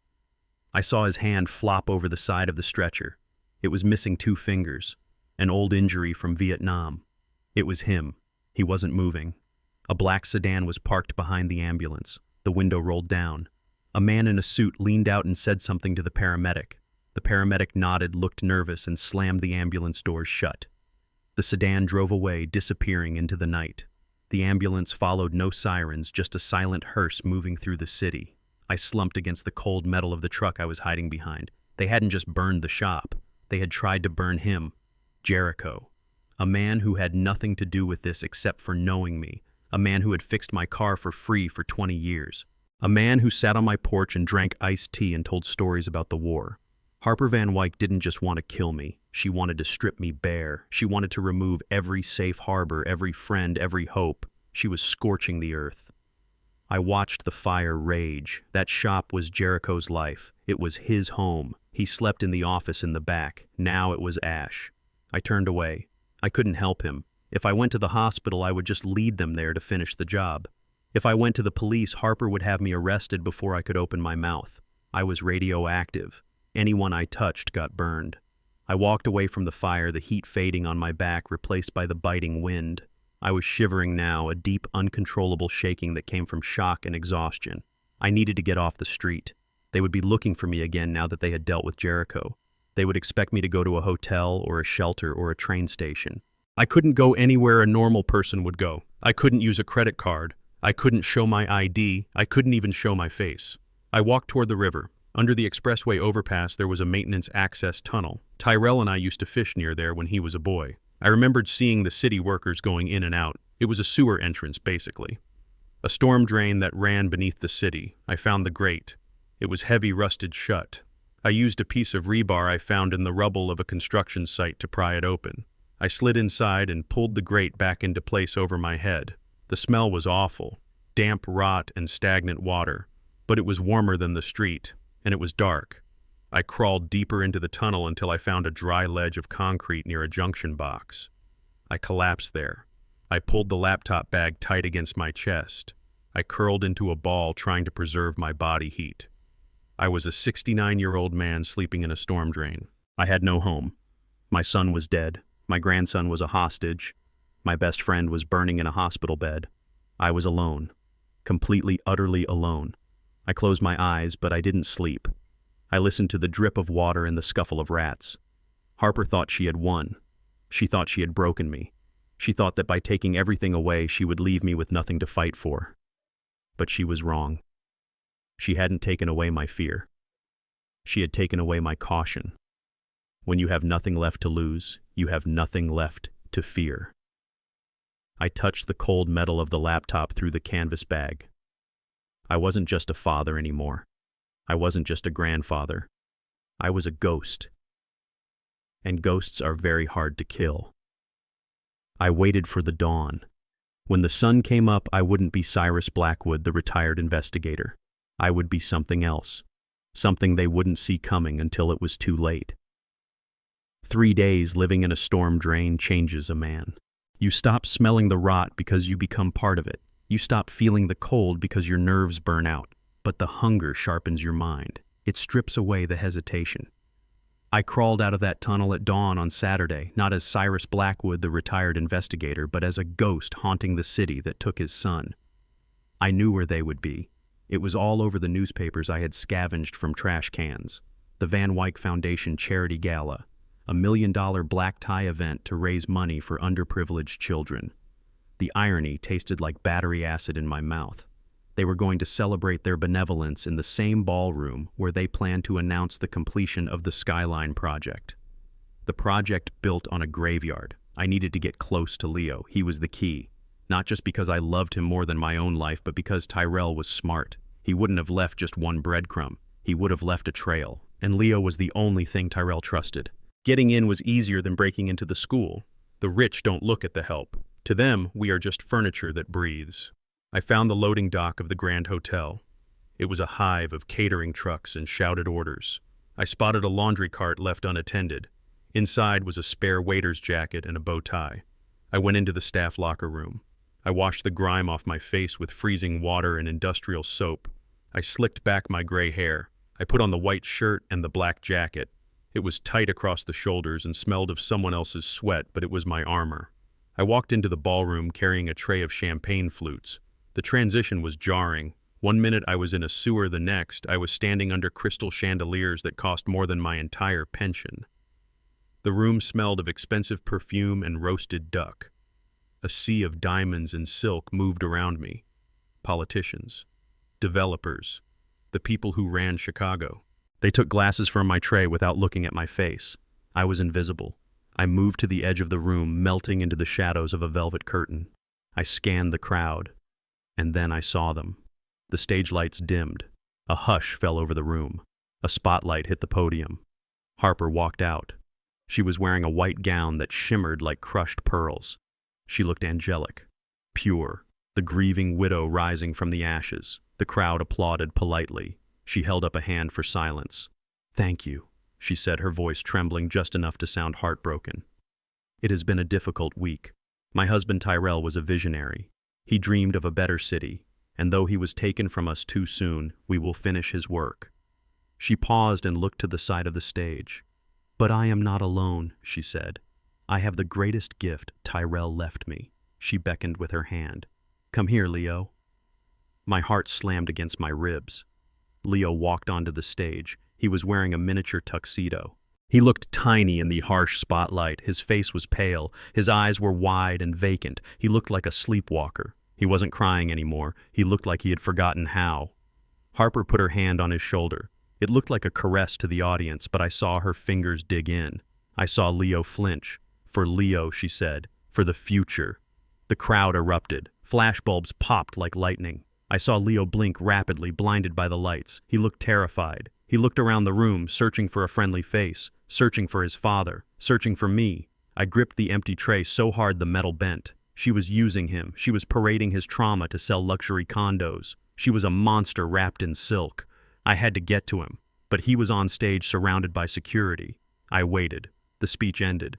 I saw his hand flop over the side of the stretcher. It was missing 2 fingers, an old injury from Vietnam. It was him. He wasn't moving. A black sedan was parked behind the ambulance. The window rolled down. A man in a suit leaned out and said something to the paramedic. The paramedic nodded, looked nervous, and slammed the ambulance doors shut. The sedan drove away, disappearing into the night. The ambulance followed, no sirens, just a silent hearse moving through the city. I slumped against the cold metal of the truck I was hiding behind. They hadn't just burned the shop. They had tried to burn him, Jericho. A man who had nothing to do with this except for knowing me. A man who had fixed my car for free for 20 years. A man who sat on my porch and drank iced tea and told stories about the war. Harper Van Wyck didn't just want to kill me. She wanted to strip me bare. She wanted to remove every safe harbor, every friend, every hope. She was scorching the earth. I watched the fire rage. That shop was Jericho's life. It was his home. He slept in the office in the back. Now it was ash. I turned away. I couldn't help him. If I went to the hospital, I would just lead them there to finish the job. If I went to the police, Harper would have me arrested before I could open my mouth. I was radioactive. Anyone I touched got burned. I walked away from the fire, the heat fading on my back, replaced by the biting wind. I was shivering now, a deep, uncontrollable shaking that came from shock and exhaustion. I needed to get off the street. They would be looking for me again now that they had dealt with Jericho. They would expect me to go to a hotel or a shelter or a train station. I couldn't go anywhere a normal person would go. I couldn't use a credit card. I couldn't show my ID. I couldn't even show my face. I walked toward the river. Under the expressway overpass, there was a maintenance access tunnel. Tyrell and I used to fish near there when he was a boy. I remembered seeing the city workers going in and out. It was a sewer entrance, basically. A storm drain that ran beneath the city. I found the grate. It was heavy, rusted shut. I used a piece of rebar I found in the rubble of a construction site to pry it open. I slid inside and pulled the grate back into place over my head. The smell was awful. Damp rot and stagnant water. But it was warmer than the street. And it was dark. I crawled deeper into the tunnel until I found a dry ledge of concrete near a junction box. I collapsed there. I pulled the laptop bag tight against my chest. I curled into a ball, trying to preserve my body heat. I was a 69-year-old man sleeping in a storm drain. I had no home. My son was dead. My grandson was a hostage. My best friend was burning in a hospital bed. I was alone. Completely, utterly alone. I closed my eyes, but I didn't sleep. I listened to the drip of water and the scuffle of rats. Harper thought she had won. She thought she had broken me. She thought that by taking everything away, she would leave me with nothing to fight for. But she was wrong. She hadn't taken away my fear. She had taken away my caution. When you have nothing left to lose, you have nothing left to fear. I touched the cold metal of the laptop through the canvas bag. I wasn't just a father anymore. I wasn't just a grandfather. I was a ghost. And ghosts are very hard to kill. I waited for the dawn. When the sun came up, I wouldn't be Cyrus Blackwood, the retired investigator. I would be something else. Something they wouldn't see coming until it was too late. 3 days living in a storm drain changes a man. You stop smelling the rot because you become part of it. You stop feeling the cold because your nerves burn out. But the hunger sharpens your mind. It strips away the hesitation. I crawled out of that tunnel at dawn on Saturday, not as Cyrus Blackwood, the retired investigator, but as a ghost haunting the city that took his son. I knew where they would be. It was all over the newspapers I had scavenged from trash cans. The Van Wyck Foundation Charity Gala, a $1 million black tie event to raise money for underprivileged children. The irony tasted like battery acid in my mouth. They were going to celebrate their benevolence in the same ballroom where they planned to announce the completion of the Skyline project. The project built on a graveyard. I needed to get close to Leo. He was the key. Not just because I loved him more than my own life, but because Tyrell was smart. He wouldn't have left just one breadcrumb. He would have left a trail. And Leo was the only thing Tyrell trusted. Getting in was easier than breaking into the school. The rich don't look at the help. To them, we are just furniture that breathes. I found the loading dock of the Grand Hotel. It was a hive of catering trucks and shouted orders. I spotted a laundry cart left unattended. Inside was a spare waiter's jacket and a bow tie. I went into the staff locker room. I washed the grime off my face with freezing water and industrial soap. I slicked back my gray hair. I put on the white shirt and the black jacket. It was tight across the shoulders and smelled of someone else's sweat, but it was my armor. I walked into the ballroom carrying a tray of champagne flutes. The transition was jarring. One minute I was in a sewer, the next I was standing under crystal chandeliers that cost more than my entire pension. The room smelled of expensive perfume and roasted duck. A sea of diamonds and silk moved around me. Politicians, developers, the people who ran Chicago. They took glasses from my tray without looking at my face. I was invisible. I moved to the edge of the room, melting into the shadows of a velvet curtain. I scanned the crowd, and then I saw them. The stage lights dimmed. A hush fell over the room. A spotlight hit the podium. Harper walked out. She was wearing a white gown that shimmered like crushed pearls. She looked angelic, pure, the grieving widow rising from the ashes. The crowd applauded politely. She held up a hand for silence. "Thank you," she said, her voice trembling just enough to sound heartbroken. "It has been a difficult week. My husband Tyrell was a visionary. He dreamed of a better city, and though he was taken from us too soon, we will finish his work." She paused and looked to the side of the stage. "But I am not alone," she said. "I have the greatest gift Tyrell left me." She beckoned with her hand. "Come here, Leo." My heart slammed against my ribs. Leo walked onto the stage. He was wearing a miniature tuxedo. He looked tiny in the harsh spotlight. His face was pale. His eyes were wide and vacant. He looked like a sleepwalker. He wasn't crying anymore. He looked like he had forgotten how. Harper put her hand on his shoulder. It looked like a caress to the audience, but I saw her fingers dig in. I saw Leo flinch. "For Leo," she said. "For the future." The crowd erupted. Flashbulbs popped like lightning. I saw Leo blink rapidly, blinded by the lights. He looked terrified. He looked around the room, searching for a friendly face, searching for his father, searching for me. I gripped the empty tray so hard the metal bent. She was using him. She was parading his trauma to sell luxury condos. She was a monster wrapped in silk. I had to get to him, but he was on stage surrounded by security. I waited. The speech ended.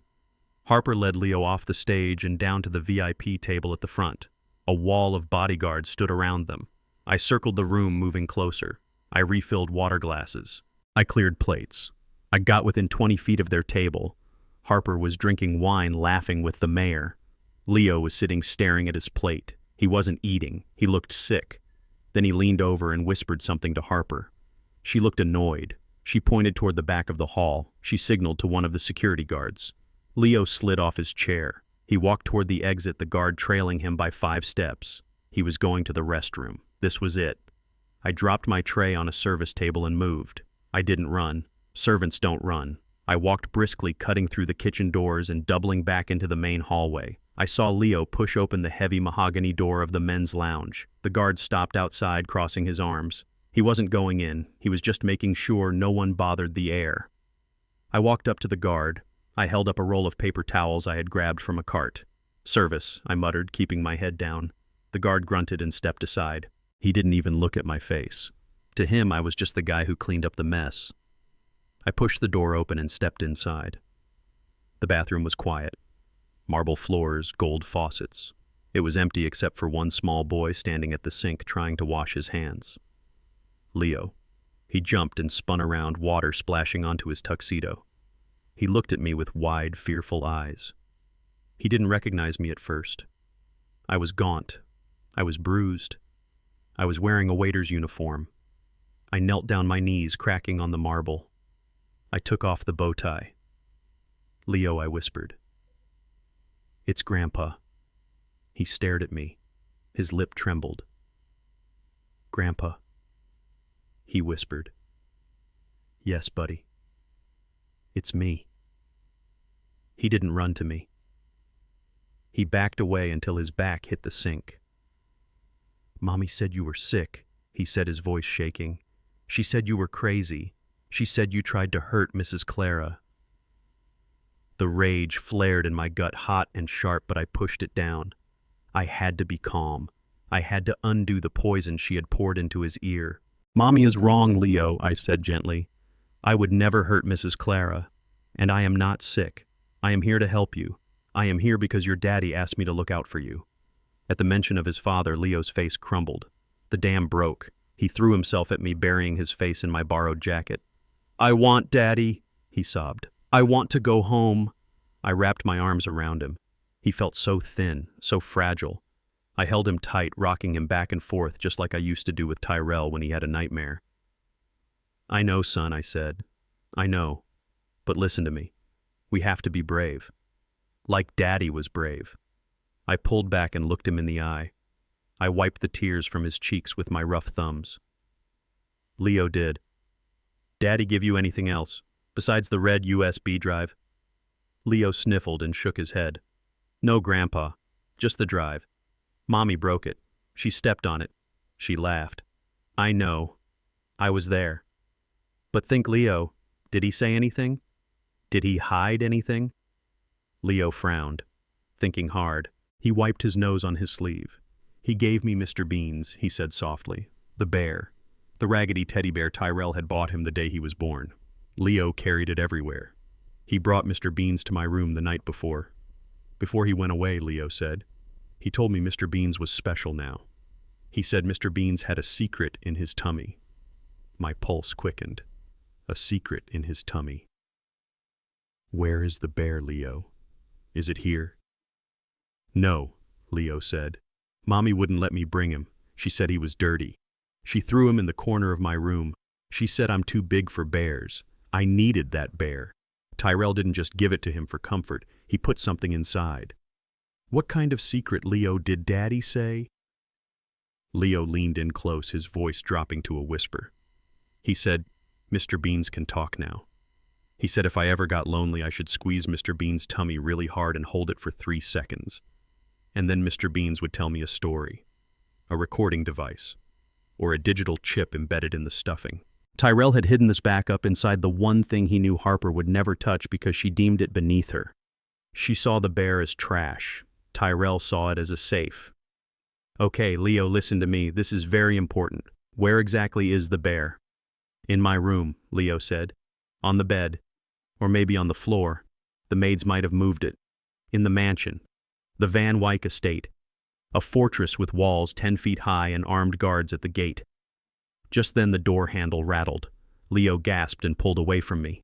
Harper led Leo off the stage and down to the VIP table at the front. A wall of bodyguards stood around them. I circled the room, moving closer. I refilled water glasses. I cleared plates. I got within 20 feet of their table. Harper was drinking wine, laughing with the mayor. Leo was sitting staring at his plate. He wasn't eating. He looked sick. Then he leaned over and whispered something to Harper. She looked annoyed. She pointed toward the back of the hall. She signaled to one of the security guards. Leo slid off his chair. He walked toward the exit, the guard trailing him by 5 steps. He was going to the restroom. This was it. I dropped my tray on a service table and moved. I didn't run. Servants don't run. I walked briskly, cutting through the kitchen doors and doubling back into the main hallway. I saw Leo push open the heavy mahogany door of the men's lounge. The guard stopped outside, crossing his arms. He wasn't going in. He was just making sure no one bothered the air. I walked up to the guard. I held up a roll of paper towels I had grabbed from a cart. "Service," I muttered, keeping my head down. The guard grunted and stepped aside. He didn't even look at my face. To him, I was just the guy who cleaned up the mess. I pushed the door open and stepped inside. The bathroom was quiet. Marble floors, gold faucets. It was empty except for one small boy standing at the sink trying to wash his hands. Leo. He jumped and spun around, water splashing onto his tuxedo. He looked at me with wide, fearful eyes. He didn't recognize me at first. I was gaunt. I was bruised. I was wearing a waiter's uniform. I knelt down, my knees cracking on the marble. I took off the bow tie. "Leo," I whispered. "It's Grandpa." He stared at me. His lip trembled. "Grandpa," he whispered. "Yes, buddy. It's me." He didn't run to me. He backed away until his back hit the sink. "Mommy said you were sick," he said, his voice shaking. "She said you were crazy. She said you tried to hurt Mrs. Clara." The rage flared in my gut, hot and sharp, but I pushed it down. I had to be calm. I had to undo the poison she had poured into his ear. "Mommy is wrong, Leo," I said gently. "I would never hurt Mrs. Clara. And I am not sick. I am here to help you. I am here because your daddy asked me to look out for you." At the mention of his father, Leo's face crumbled. The dam broke. He threw himself at me, burying his face in my borrowed jacket. "I want Daddy," he sobbed. "I want to go home." I wrapped my arms around him. He felt so thin, so fragile. I held him tight, rocking him back and forth just like I used to do with Tyrell when he had a nightmare. "I know, son," I said. "I know. But listen to me. We have to be brave. Like Daddy was brave." I pulled back and looked him in the eye. I wiped the tears from his cheeks with my rough thumbs. Leo did. "Daddy give you anything else, besides the red USB drive?" Leo sniffled and shook his head. "No, Grandpa. Just the drive. Mommy broke it. She stepped on it." She laughed. "I know. I was there." "But think, Leo, did he say anything? Did he hide anything?" Leo frowned, thinking hard. He wiped his nose on his sleeve. "He gave me Mr. Beans," he said softly. "The bear. The raggedy teddy bear Tyrell had bought him the day he was born. Leo carried it everywhere. He brought Mr. Beans to my room the night before. Before he went away, Leo said. He told me Mr. Beans was special now. He said Mr. Beans had a secret in his tummy." My pulse quickened. A secret in his tummy. "Where is the bear, Leo? Is it here?" "No," Leo said. "Mommy wouldn't let me bring him. She said he was dirty. She threw him in the corner of my room. She said I'm too big for bears. I needed that bear. Tyrell didn't just give it to him for comfort. He put something inside." "What kind of secret, Leo, did Daddy say?" Leo leaned in close, his voice dropping to a whisper. He said, "Mr. Beans can talk now." He said if I ever got lonely, I should squeeze Mr. Beans' tummy really hard and hold it for 3 seconds. And then Mr. Beans would tell me a story, a recording device, or a digital chip embedded in the stuffing. Tyrell had hidden this backup inside the one thing he knew Harper would never touch because she deemed it beneath her. She saw the bear as trash. Tyrell saw it as a safe. "Okay, Leo, listen to me. This is very important. Where exactly is the bear?" "In my room," Leo said. "On the bed. Or maybe on the floor. The maids might have moved it. In the mansion. The Van Wyck estate. A fortress with walls 10 feet high and armed guards at the gate." Just then the door handle rattled. Leo gasped and pulled away from me.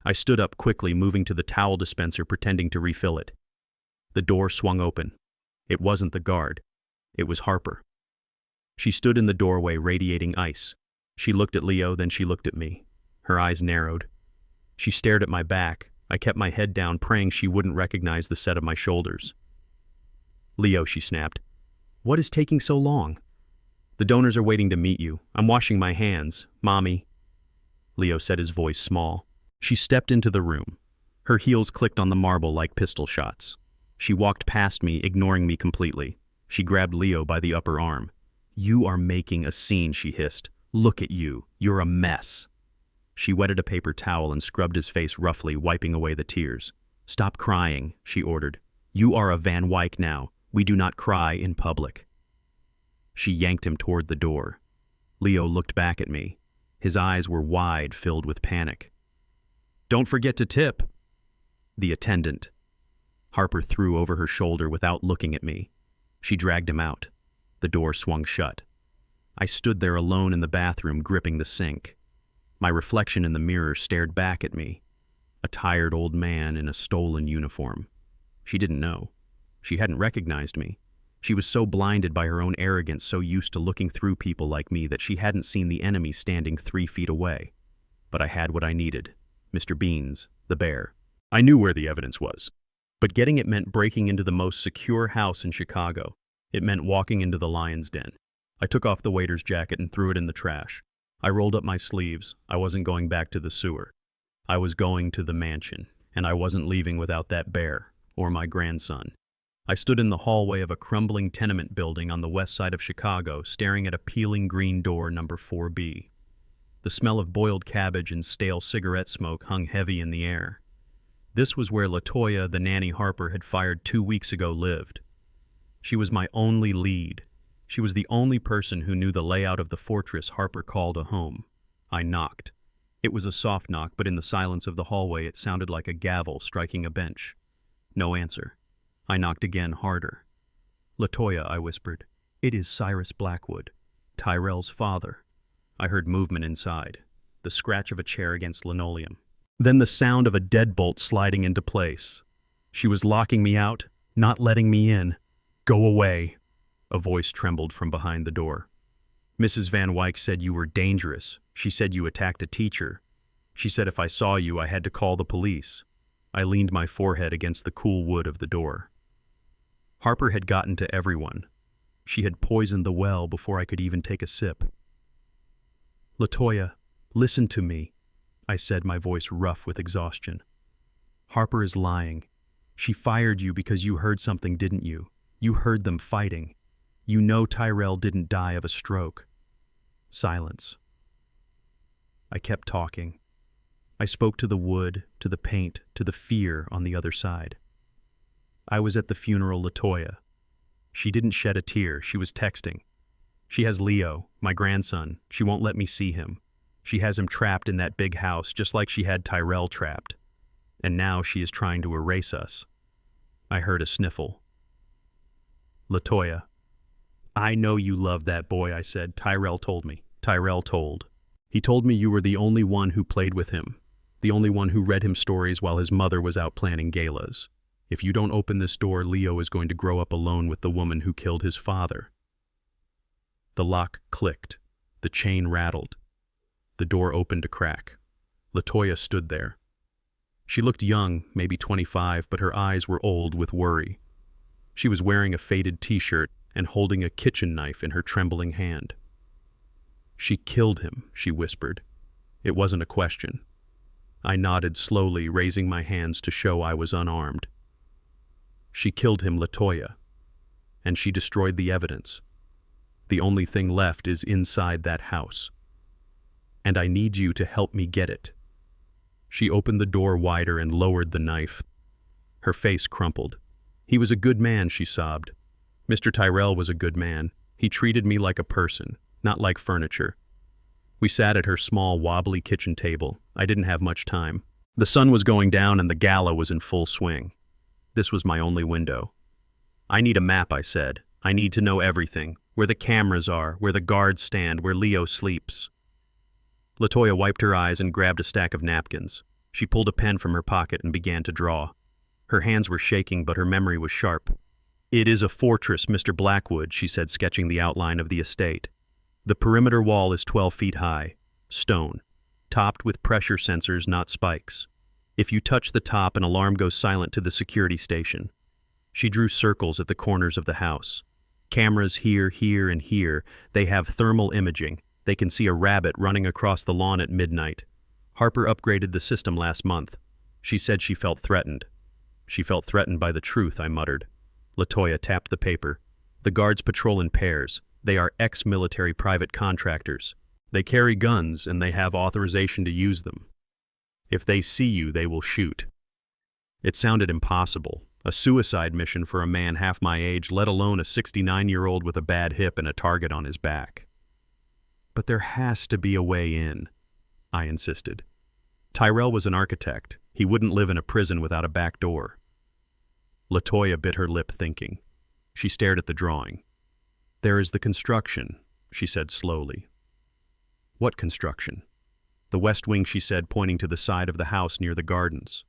I stood up quickly, moving to the towel dispenser, pretending to refill it. The door swung open. It wasn't the guard. It was Harper. She stood in the doorway, radiating ice. She looked at Leo, then she looked at me. Her eyes narrowed. She stared at my back. I kept my head down, praying she wouldn't recognize the set of my shoulders. "Leo," she snapped. "What is taking so long?" "The donors are waiting to meet you. I'm washing my hands. Mommy." Leo said, his voice small. She stepped into the room. Her heels clicked on the marble like pistol shots. She walked past me, ignoring me completely. She grabbed Leo by the upper arm. "You are making a scene," she hissed. "Look at you. You're a mess." She wetted a paper towel and scrubbed his face roughly, wiping away the tears. "Stop crying," she ordered. "You are a Van Wyck now. We do not cry in public." She yanked him toward the door. Leo looked back at me. His eyes were wide, filled with panic. "Don't forget to tip." "The attendant." Harper threw over her shoulder without looking at me. She dragged him out. The door swung shut. I stood there alone in the bathroom, gripping the sink. My reflection in the mirror stared back at me. A tired old man in a stolen uniform. She didn't know. She hadn't recognized me. She was so blinded by her own arrogance, so used to looking through people like me, that she hadn't seen the enemy standing 3 feet away. But I had what I needed. Mr. Beans, the bear. I knew where the evidence was. But getting it meant breaking into the most secure house in Chicago. It meant walking into the lion's den. I took off the waiter's jacket and threw it in the trash. I rolled up my sleeves. I wasn't going back to the sewer. I was going to the mansion, and I wasn't leaving without that bear, or my grandson. I stood in the hallway of a crumbling tenement building on the west side of Chicago, staring at a peeling green door number 4B. The smell of boiled cabbage and stale cigarette smoke hung heavy in the air. This was where LaToya, the nanny Harper had fired 2 weeks ago, lived. She was my only lead. She was the only person who knew the layout of the fortress Harper called a home. I knocked. It was a soft knock, but in the silence of the hallway it sounded like a gavel striking a bench. No answer. I knocked again, harder. "LaToya," I whispered. "It is Cyrus Blackwood, Tyrell's father." I heard movement inside, the scratch of a chair against linoleum. Then the sound of a deadbolt sliding into place. She was locking me out, not letting me in. "Go away," a voice trembled from behind the door. "Mrs. Van Wyck said you were dangerous. She said you attacked a teacher. She said if I saw you, I had to call the police." I leaned my forehead against the cool wood of the door. Harper had gotten to everyone. She had poisoned the well before I could even take a sip. "LaToya, listen to me," I said, my voice rough with exhaustion. "Harper is lying. She fired you because you heard something, didn't you? You heard them fighting. You know Tyrell didn't die of a stroke." Silence. I kept talking. I spoke to the wood, to the paint, to the fear on the other side. I was at the funeral LaToya. She didn't shed a tear. She was texting. She has Leo, my grandson. She won't let me see him. She has him trapped in that big house, just like she had Tyrell trapped. And now she is trying to erase us. I heard a sniffle. "LaToya, I know you love that boy," I said. "Tyrell told me." Tyrell told. "He told me you were the only one who played with him, the only one who read him stories while his mother was out planning galas. If you don't open this door, Leo is going to grow up alone with the woman who killed his father." The lock clicked. The chain rattled. The door opened a crack. LaToya stood there. She looked young, maybe 25, but her eyes were old with worry. She was wearing a faded t-shirt and holding a kitchen knife in her trembling hand. "She killed him," she whispered. It wasn't a question. I nodded slowly, raising my hands to show I was unarmed. "She killed him, LaToya, and she destroyed the evidence. The only thing left is inside that house. And I need you to help me get it." She opened the door wider and lowered the knife. Her face crumpled. "He was a good man," she sobbed. "Mr. Tyrell was a good man. He treated me like a person, not like furniture." We sat at her small, wobbly kitchen table. I didn't have much time. The sun was going down and the gala was in full swing. This was my only window. "I need a map," I said. "I need to know everything. Where the cameras are, where the guards stand, where Leo sleeps." LaToya wiped her eyes and grabbed a stack of napkins. She pulled a pen from her pocket and began to draw. Her hands were shaking, but her memory was sharp. "It is a fortress, Mr. Blackwood," she said, sketching the outline of the estate. "The perimeter wall is 12 feet high, stone, topped with pressure sensors, not spikes. If you touch the top, an alarm goes silent to the security station." She drew circles at the corners of the house. "Cameras here, here, and here. They have thermal imaging. They can see a rabbit running across the lawn at midnight. Harper upgraded the system last month. She said she felt threatened." "She felt threatened by the truth," I muttered. LaToya tapped the paper. "The guards patrol in pairs. They are ex-military private contractors. They carry guns and they have authorization to use them. If they see you, they will shoot." It sounded impossible. A suicide mission for a man half my age, let alone a 69-year-old with a bad hip and a target on his back. "But there has to be a way in," I insisted. "Tyrell was an architect. He wouldn't live in a prison without a back door." LaToya bit her lip, thinking. She stared at the drawing. "There is the construction," she said slowly. "What construction?" "The west wing," she said, pointing to the side of the house near the gardens.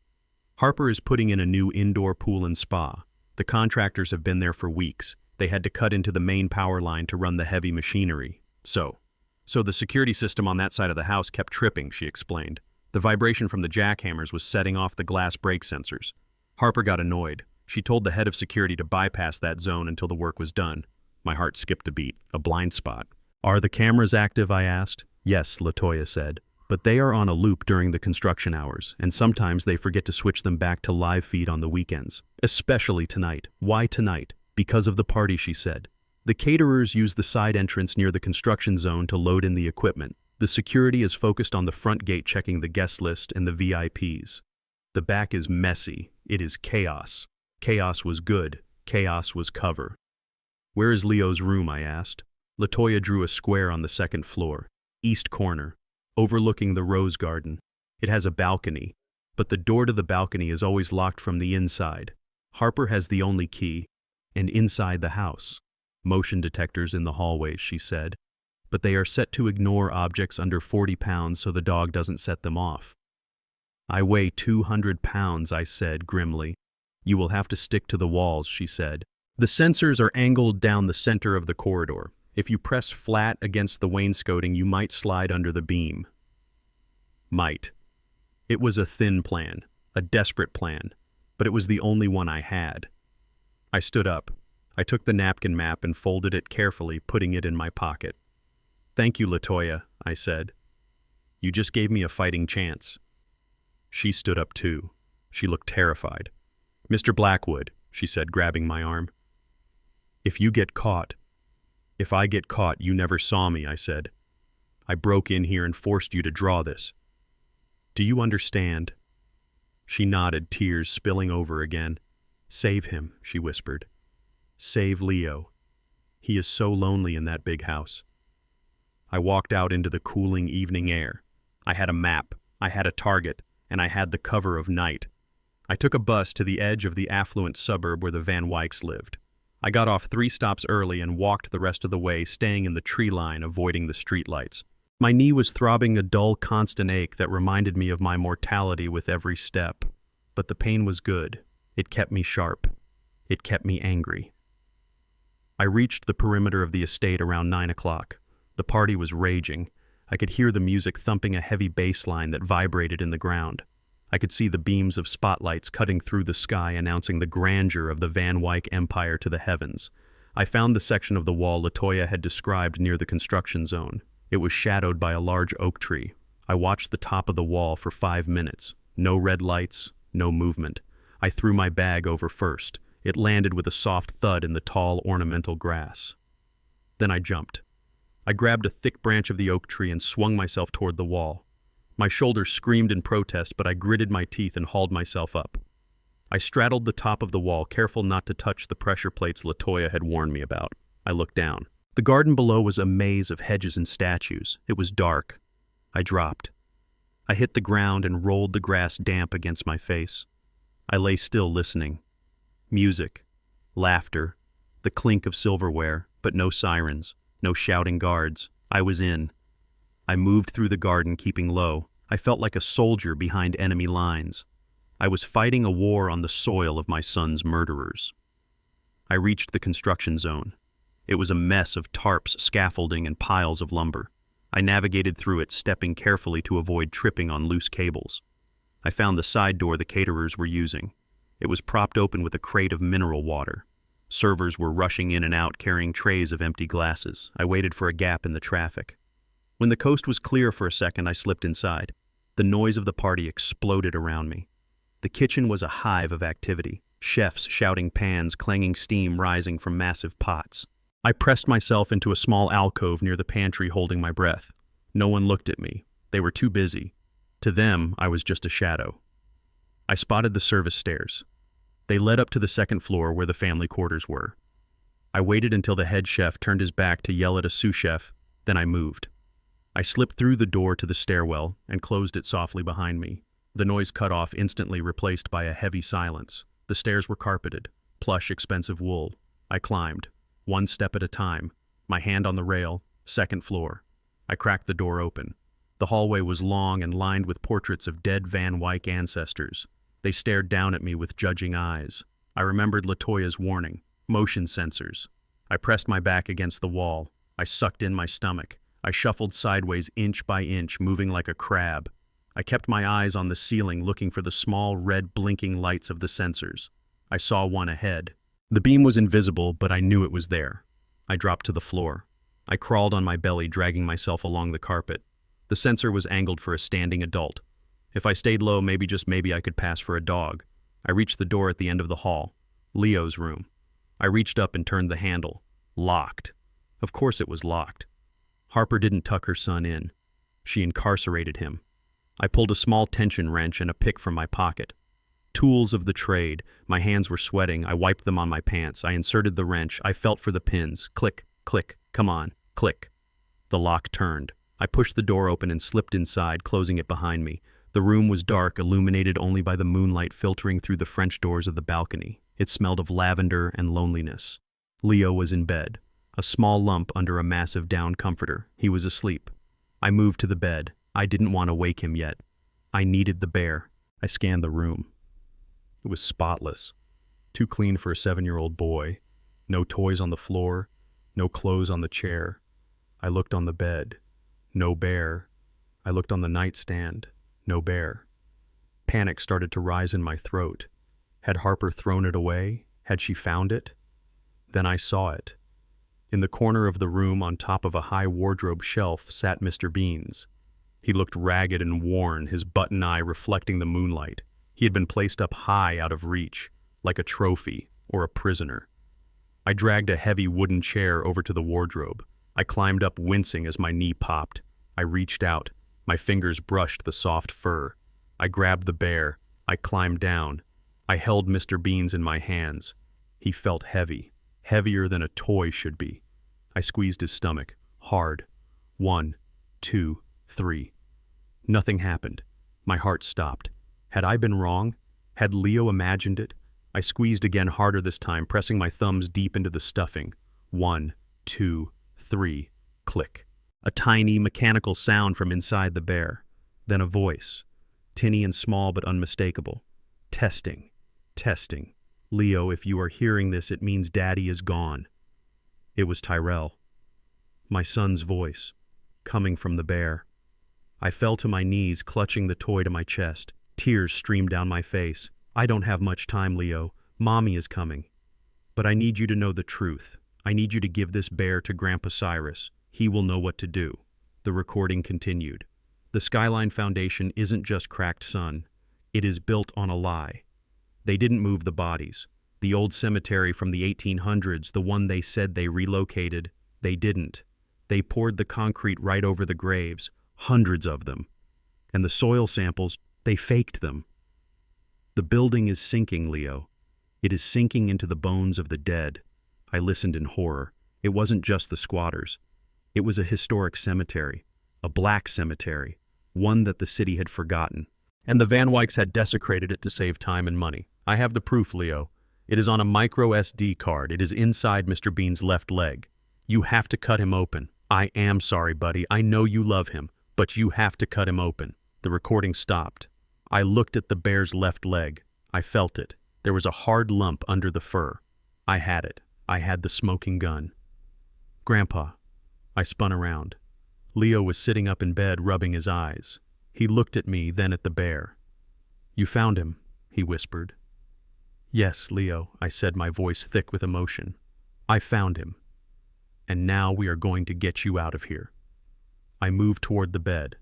"Harper is putting in a new indoor pool and spa. The contractors have been there for weeks. They had to cut into the main power line to run the heavy machinery. So the security system on that side of the house kept tripping," she explained. "The vibration from the jackhammers was setting off the glass brake sensors. Harper got annoyed. She told the head of security to bypass that zone until the work was done." My heart skipped a beat. A blind spot. "Are the cameras active?" I asked. "Yes," LaToya said. but they are on a loop during the construction hours, and sometimes they forget to switch them back to live feed on the weekends. Especially tonight. Why tonight? Because of the party, she said. The caterers use the side entrance near the construction zone to load in the equipment. The security is focused on the front gate checking the guest list and the VIPs. The back is messy. It is chaos. Chaos was good. Chaos was cover. Where is Leo's room? I asked. Latoya drew a square on the second floor, east corner, overlooking the rose garden. It has a balcony, but the door to the balcony is always locked from the inside. Harper has the only key, and inside the house. Motion detectors in the hallways, she said, but they are set to ignore objects under 40 pounds so the dog doesn't set them off. I weigh 200 pounds, I said grimly. You will have to stick to the walls, she said. The sensors are angled down the center of the corridor. If you press flat against the wainscoting, you might slide under the beam. Might. It was a thin plan, a desperate plan, but it was the only one I had. I stood up. I took the napkin map and folded it carefully, putting it in my pocket. Thank you, Latoya, I said. You just gave me a fighting chance. She stood up too. She looked terrified. Mr. Blackwood, she said, grabbing my arm. If I get caught, you never saw me, I said. I broke in here and forced you to draw this. Do you understand? She nodded, tears spilling over again. Save him, she whispered. Save Leo. He is so lonely in that big house. I walked out into the cooling evening air. I had a map, I had a target, and I had the cover of night. I took a bus to the edge of the affluent suburb where the Van Wycks lived. I got off 3 stops early and walked the rest of the way, staying in the tree line, avoiding the streetlights. My knee was throbbing a dull, constant ache that reminded me of my mortality with every step. But the pain was good. It kept me sharp. It kept me angry. I reached the perimeter of the estate around 9 o'clock. The party was raging. I could hear the music thumping a heavy bass line that vibrated in the ground. I could see the beams of spotlights cutting through the sky, announcing the grandeur of the Van Wyck empire to the heavens. I found the section of the wall Latoya had described near the construction zone. It was shadowed by a large oak tree. I watched the top of the wall for 5 minutes. No red lights, no movement. I threw my bag over first. It landed with a soft thud in the tall, ornamental grass. Then I jumped. I grabbed a thick branch of the oak tree and swung myself toward the wall. My shoulders screamed in protest, but I gritted my teeth and hauled myself up. I straddled the top of the wall, careful not to touch the pressure plates Latoya had warned me about. I looked down. The garden below was a maze of hedges and statues. It was dark. I dropped. I hit the ground and rolled the grass damp against my face. I lay still, listening. Music, laughter, the clink of silverware, but no sirens, no shouting guards. I was in. I moved through the garden, keeping low. I felt like a soldier behind enemy lines. I was fighting a war on the soil of my son's murderers. I reached the construction zone. It was a mess of tarps, scaffolding, and piles of lumber. I navigated through it, stepping carefully to avoid tripping on loose cables. I found the side door the caterers were using. It was propped open with a crate of mineral water. Servers were rushing in and out, carrying trays of empty glasses. I waited for a gap in the traffic. When the coast was clear for a second, I slipped inside. The noise of the party exploded around me. The kitchen was a hive of activity. Chefs shouting pans, clanging steam rising from massive pots. I pressed myself into a small alcove near the pantry, holding my breath. No one looked at me. They were too busy. To them, I was just a shadow. I spotted the service stairs. They led up to the second floor where the family quarters were. I waited until the head chef turned his back to yell at a sous chef, then I moved. I slipped through the door to the stairwell and closed it softly behind me. The noise cut off, instantly replaced by a heavy silence. The stairs were carpeted, plush, expensive wool. I climbed, 1 step at a time, my hand on the rail, second floor. I cracked the door open. The hallway was long and lined with portraits of dead Van Wyck ancestors. They stared down at me with judging eyes. I remembered Latoya's warning, motion sensors. I pressed my back against the wall. I sucked in my stomach. I shuffled sideways inch by inch, moving like a crab. I kept my eyes on the ceiling, looking for the small red blinking lights of the sensors. I saw one ahead. The beam was invisible, but I knew it was there. I dropped to the floor. I crawled on my belly, dragging myself along the carpet. The sensor was angled for a standing adult. If I stayed low, maybe, just maybe, I could pass for a dog. I reached the door at the end of the hall. Leo's room. I reached up and turned the handle. Locked. Of course it was locked. Harper didn't tuck her son in. She incarcerated him. I pulled a small tension wrench and a pick from my pocket. Tools of the trade. My hands were sweating. I wiped them on my pants. I inserted the wrench. I felt for the pins. Click, click, come on, click. The lock turned. I pushed the door open and slipped inside, closing it behind me. The room was dark, illuminated only by the moonlight filtering through the French doors of the balcony. It smelled of lavender and loneliness. Leo was in bed, a small lump under a massive down comforter. He was asleep. I moved to the bed. I didn't want to wake him yet. I needed the bear. I scanned the room. It was spotless. Too clean for a 7-year-old boy. No toys on the floor. No clothes on the chair. I looked on the bed. No bear. I looked on the nightstand. No bear. Panic started to rise in my throat. Had Harper thrown it away? Had she found it? Then I saw it. In the corner of the room, on top of a high wardrobe shelf, sat Mr. Beans. He looked ragged and worn, his button eye reflecting the moonlight. He had been placed up high out of reach, like a trophy or a prisoner. I dragged a heavy wooden chair over to the wardrobe. I climbed up, wincing as my knee popped. I reached out. My fingers brushed the soft fur. I grabbed the bear. I climbed down. I held Mr. Beans in my hands. He felt heavy, heavier than a toy should be. I squeezed his stomach, hard. 1, 2, 3. Nothing happened. My heart stopped. Had I been wrong? Had Leo imagined it? I squeezed again, harder this time, pressing my thumbs deep into the stuffing. 1, 2, 3. Click. A tiny, mechanical sound from inside the bear. Then a voice. Tinny and small but unmistakable. Testing. Testing. Leo, if you are hearing this, it means Daddy is gone. It was Tyrell. My son's voice, coming from the bear. I fell to my knees, clutching the toy to my chest. Tears streamed down my face. I don't have much time, Leo. Mommy is coming. But I need you to know the truth. I need you to give this bear to Grandpa Cyrus. He will know what to do. The recording continued. The Skyline Foundation isn't just cracked sun. It is built on a lie. They didn't move the bodies. The old cemetery from the 1800s, the one they said they relocated, they didn't. They poured the concrete right over the graves, hundreds of them. And the soil samples, they faked them. The building is sinking, Leo. It is sinking into the bones of the dead. I listened in horror. It wasn't just the squatters. It was a historic cemetery, a black cemetery, one that the city had forgotten. And the Van Wycks had desecrated it to save time and money. I have the proof, Leo. It is on a micro SD card. It is inside Mr. Bean's left leg. You have to cut him open. I am sorry, buddy. I know you love him, but you have to cut him open. The recording stopped. I looked at the bear's left leg. I felt it. There was a hard lump under the fur. I had it. I had the smoking gun. Grandpa. I spun around. Leo was sitting up in bed, rubbing his eyes. He looked at me, then at the bear. You found him, he whispered. Yes, Leo, I said, my voice thick with emotion. I found him. And now we are going to get you out of here. I moved toward the bed.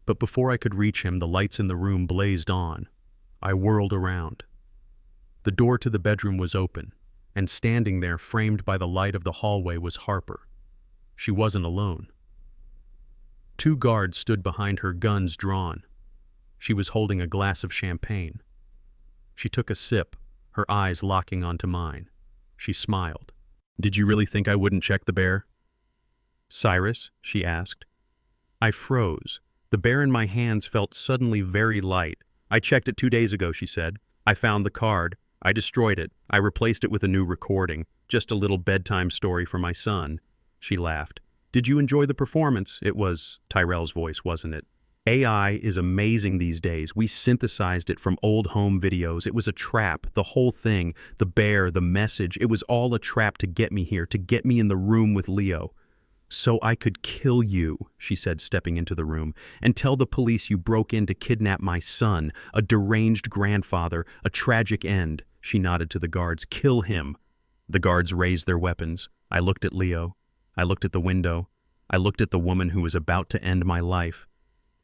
But before I could reach him, the lights in the room blazed on. I whirled around. The door to the bedroom was open, and standing there, framed by the light of the hallway, was Harper. She wasn't alone. 2 guards stood behind her, guns drawn. She was holding a glass of champagne. She took a sip, her eyes locking onto mine. She smiled. Did you really think I wouldn't check the bear? Cyrus, she asked. I froze. The bear in my hands felt suddenly very light. I checked it 2 days ago, she said. I found the card. I destroyed it. I replaced it with a new recording. Just a little bedtime story for my son. She laughed. Did you enjoy the performance? It was Tyrell's voice, wasn't it? AI is amazing these days. We synthesized it from old home videos. It was a trap, the whole thing, the bear, the message. It was all a trap to get me here, to get me in the room with Leo. So I could kill you, she said, stepping into the room, and tell the police you broke in to kidnap my son, a deranged grandfather, a tragic end. She nodded to the guards. Kill him. The guards raised their weapons. I looked at Leo. I looked at the window. I looked at the woman who was about to end my life.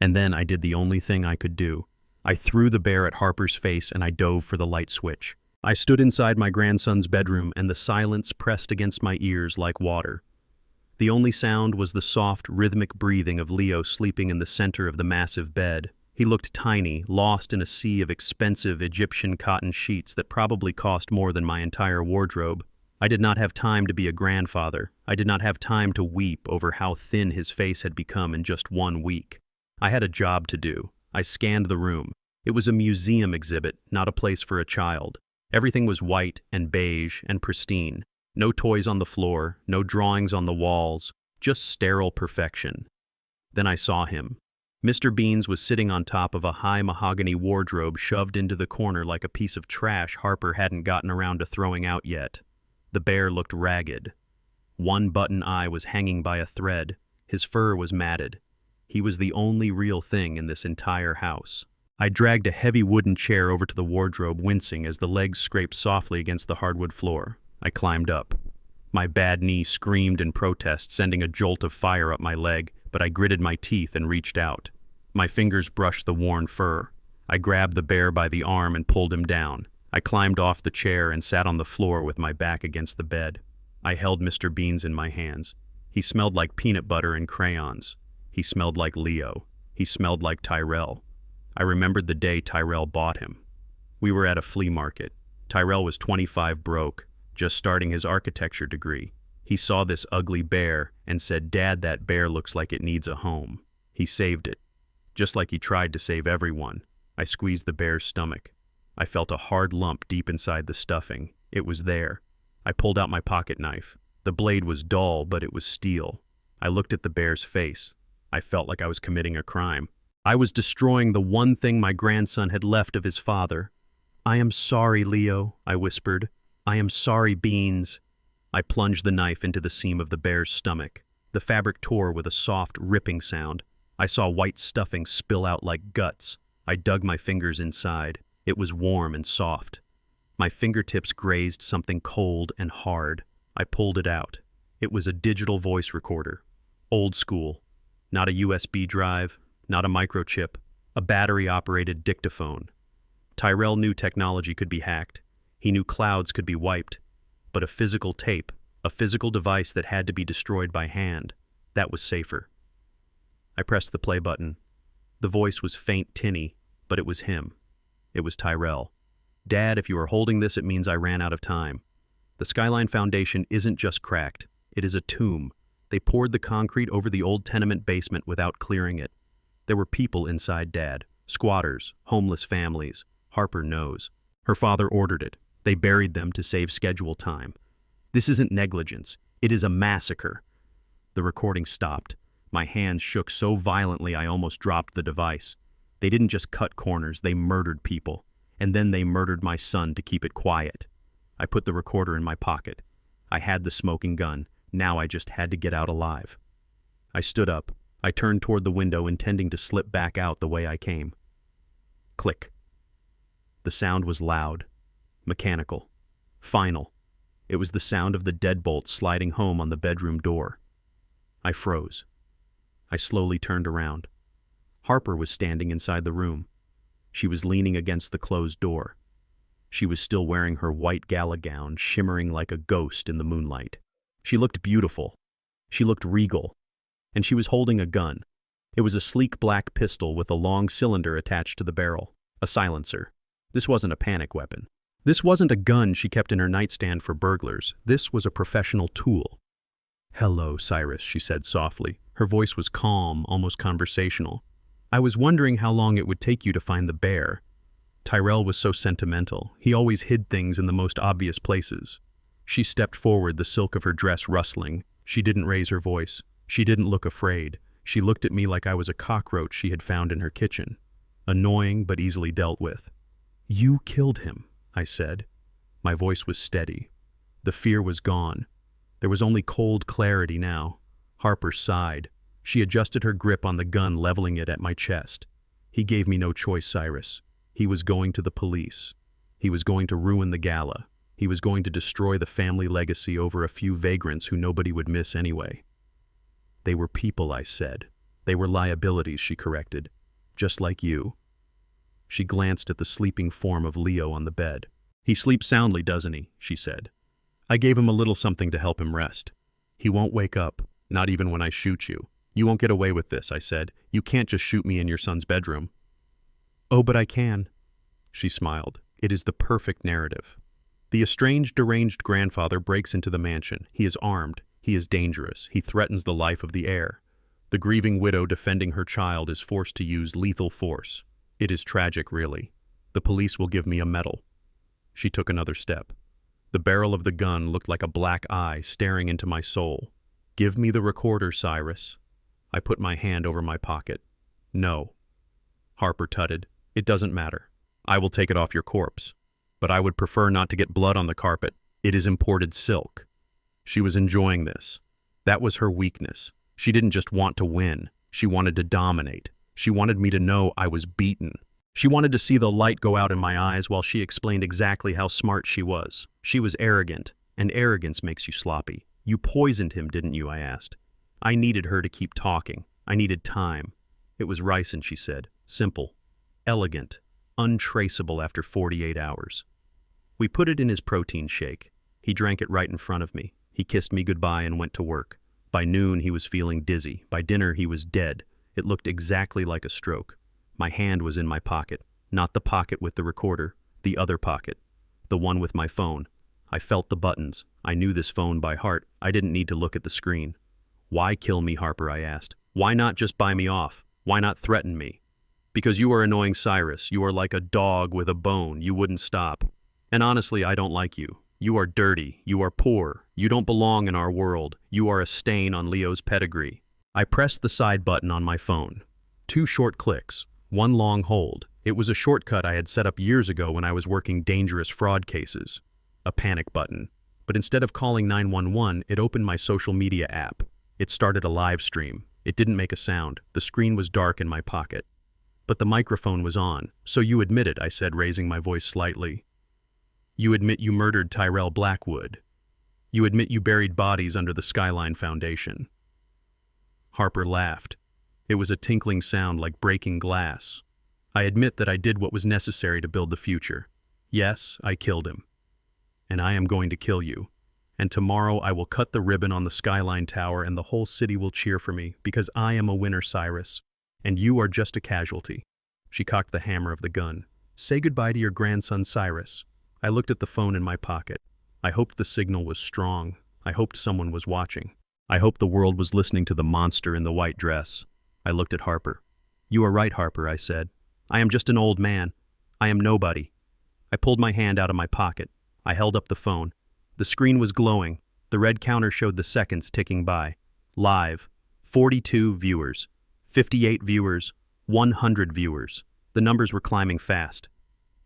And then I did the only thing I could do. I threw the bear at Harper's face and I dove for the light switch. I stood inside my grandson's bedroom and the silence pressed against my ears like water. The only sound was the soft, rhythmic breathing of Leo sleeping in the center of the massive bed. He looked tiny, lost in a sea of expensive Egyptian cotton sheets that probably cost more than my entire wardrobe. I did not have time to be a grandfather. I did not have time to weep over how thin his face had become in just 1 week. I had a job to do. I scanned the room. It was a museum exhibit, not a place for a child. Everything was white and beige and pristine. No toys on the floor, no drawings on the walls, just sterile perfection. Then I saw him. Mr. Beans was sitting on top of a high mahogany wardrobe shoved into the corner like a piece of trash Harper hadn't gotten around to throwing out yet. The bear looked ragged. One button eye was hanging by a thread. His fur was matted. He was the only real thing in this entire house. I dragged a heavy wooden chair over to the wardrobe, wincing as the legs scraped softly against the hardwood floor. I climbed up. My bad knee screamed in protest, sending a jolt of fire up my leg, but I gritted my teeth and reached out. My fingers brushed the worn fur. I grabbed the bear by the arm and pulled him down. I climbed off the chair and sat on the floor with my back against the bed. I held Mr. Beans in my hands. He smelled like peanut butter and crayons. He smelled like Leo. He smelled like Tyrell. I remembered the day Tyrell bought him. We were at a flea market. Tyrell was 25 broke, just starting his architecture degree. He saw this ugly bear and said, "Dad, that bear looks like it needs a home." He saved it, just like he tried to save everyone. I squeezed the bear's stomach. I felt a hard lump deep inside the stuffing. It was there. I pulled out my pocket knife. The blade was dull, but it was steel. I looked at the bear's face. I felt like I was committing a crime. I was destroying the one thing my grandson had left of his father. "I am sorry, Leo," I whispered. "I am sorry, Beans." I plunged the knife into the seam of the bear's stomach. The fabric tore with a soft, ripping sound. I saw white stuffing spill out like guts. I dug my fingers inside. It was warm and soft. My fingertips grazed something cold and hard. I pulled it out. It was a digital voice recorder. Old school. Not a USB drive, not a microchip, a battery-operated dictaphone. Tyrell knew technology could be hacked. He knew clouds could be wiped. But a physical tape, a physical device that had to be destroyed by hand, that was safer. I pressed the play button. The voice was faint, tinny, but it was him. It was Tyrell. "Dad, if you are holding this, it means I ran out of time. The Skyline Foundation isn't just cracked. It is a tomb. They poured the concrete over the old tenement basement without clearing it. There were people inside, Dad. Squatters, homeless families. Harper knows. Her father ordered it. They buried them to save schedule time. This isn't negligence. It is a massacre." The recording stopped. My hands shook so violently I almost dropped the device. They didn't just cut corners, they murdered people. And then they murdered my son to keep it quiet. I put the recorder in my pocket. I had the smoking gun. Now I just had to get out alive. I stood up. I turned toward the window, intending to slip back out the way I came. Click. The sound was loud, mechanical, final. It was the sound of the deadbolt sliding home on the bedroom door. I froze. I slowly turned around. Harper was standing inside the room. She was leaning against the closed door. She was still wearing her white gala gown, shimmering like a ghost in the moonlight. She looked beautiful. She looked regal. And she was holding a gun. It was a sleek black pistol with a long cylinder attached to the barrel. A silencer. This wasn't a panic weapon. This wasn't a gun she kept in her nightstand for burglars. This was a professional tool. "Hello, Cyrus," she said softly. Her voice was calm, almost conversational. "I was wondering how long it would take you to find the bear." Tyrell was so sentimental. He always hid things in the most obvious places. She stepped forward, the silk of her dress rustling. She didn't raise her voice. She didn't look afraid. She looked at me like I was a cockroach she had found in her kitchen. Annoying, but easily dealt with. "You killed him," I said. My voice was steady. The fear was gone. There was only cold clarity now. Harper sighed. She adjusted her grip on the gun, leveling it at my chest. "He gave me no choice, Cyrus. He was going to the police. He was going to ruin the gala. He was going to destroy the family legacy over a few vagrants who nobody would miss anyway." They were people, I said. They were liabilities, she corrected. Just like you. She glanced at the sleeping form of Leo on the bed. He sleeps soundly, doesn't he? She said. I gave him a little something to help him rest. He won't wake up, not even when I shoot you. You won't get away with this, I said. You can't just shoot me in your son's bedroom. Oh, but I can. She smiled. It is the perfect narrative. The estranged, deranged grandfather breaks into the mansion. He is armed. He is dangerous. He threatens the life of the heir. The grieving widow defending her child is forced to use lethal force. It is tragic, really. The police will give me a medal. She took another step. The barrel of the gun looked like a black eye staring into my soul. Give me the recorder, Cyrus. I put my hand over my pocket. No. Harper tutted. It doesn't matter. I will take it off your corpse. But I would prefer not to get blood on the carpet. It is imported silk. She was enjoying this. That was her weakness. She didn't just want to win. She wanted to dominate. She wanted me to know I was beaten. She wanted to see the light go out in my eyes while she explained exactly how smart she was. She was arrogant, and arrogance makes you sloppy. You poisoned him, didn't you? I asked. I needed her to keep talking. I needed time. It was ricin, she said. Simple, elegant, untraceable after 48 hours. We put it in his protein shake. He drank it right in front of me. He kissed me goodbye and went to work. By noon, he was feeling dizzy. By dinner, he was dead. It looked exactly like a stroke. My hand was in my pocket, not the pocket with the recorder, the other pocket, the one with my phone. I felt the buttons. I knew this phone by heart. I didn't need to look at the screen. Why kill me, Harper? I asked. Why not just buy me off? Why not threaten me? Because you are annoying, Cyrus. You are like a dog with a bone. You wouldn't stop. And honestly, I don't like you. You are dirty. You are poor. You don't belong in our world. You are a stain on Leo's pedigree. I pressed the side button on my phone. 2 short clicks. 1 long hold. It was a shortcut I had set up years ago when I was working dangerous fraud cases. A panic button. But instead of calling 911, it opened my social media app. It started a live stream. It didn't make a sound. The screen was dark in my pocket. But the microphone was on. So you admit it, I said, raising my voice slightly. You admit you murdered Tyrell Blackwood. You admit you buried bodies under the Skyline Foundation. Harper laughed. It was a tinkling sound like breaking glass. I admit that I did what was necessary to build the future. Yes, I killed him. And I am going to kill you. And tomorrow I will cut the ribbon on the Skyline Tower and the whole city will cheer for me because I am a winner, Cyrus. And you are just a casualty. She cocked the hammer of the gun. Say goodbye to your grandson, Cyrus. I looked at the phone in my pocket. I hoped the signal was strong. I hoped someone was watching. I hoped the world was listening to the monster in the white dress. I looked at Harper. You are right, Harper, I said. I am just an old man. I am nobody. I pulled my hand out of my pocket. I held up the phone. The screen was glowing. The red counter showed the seconds ticking by. Live. 42 viewers. 58 viewers. 100 viewers. The numbers were climbing fast.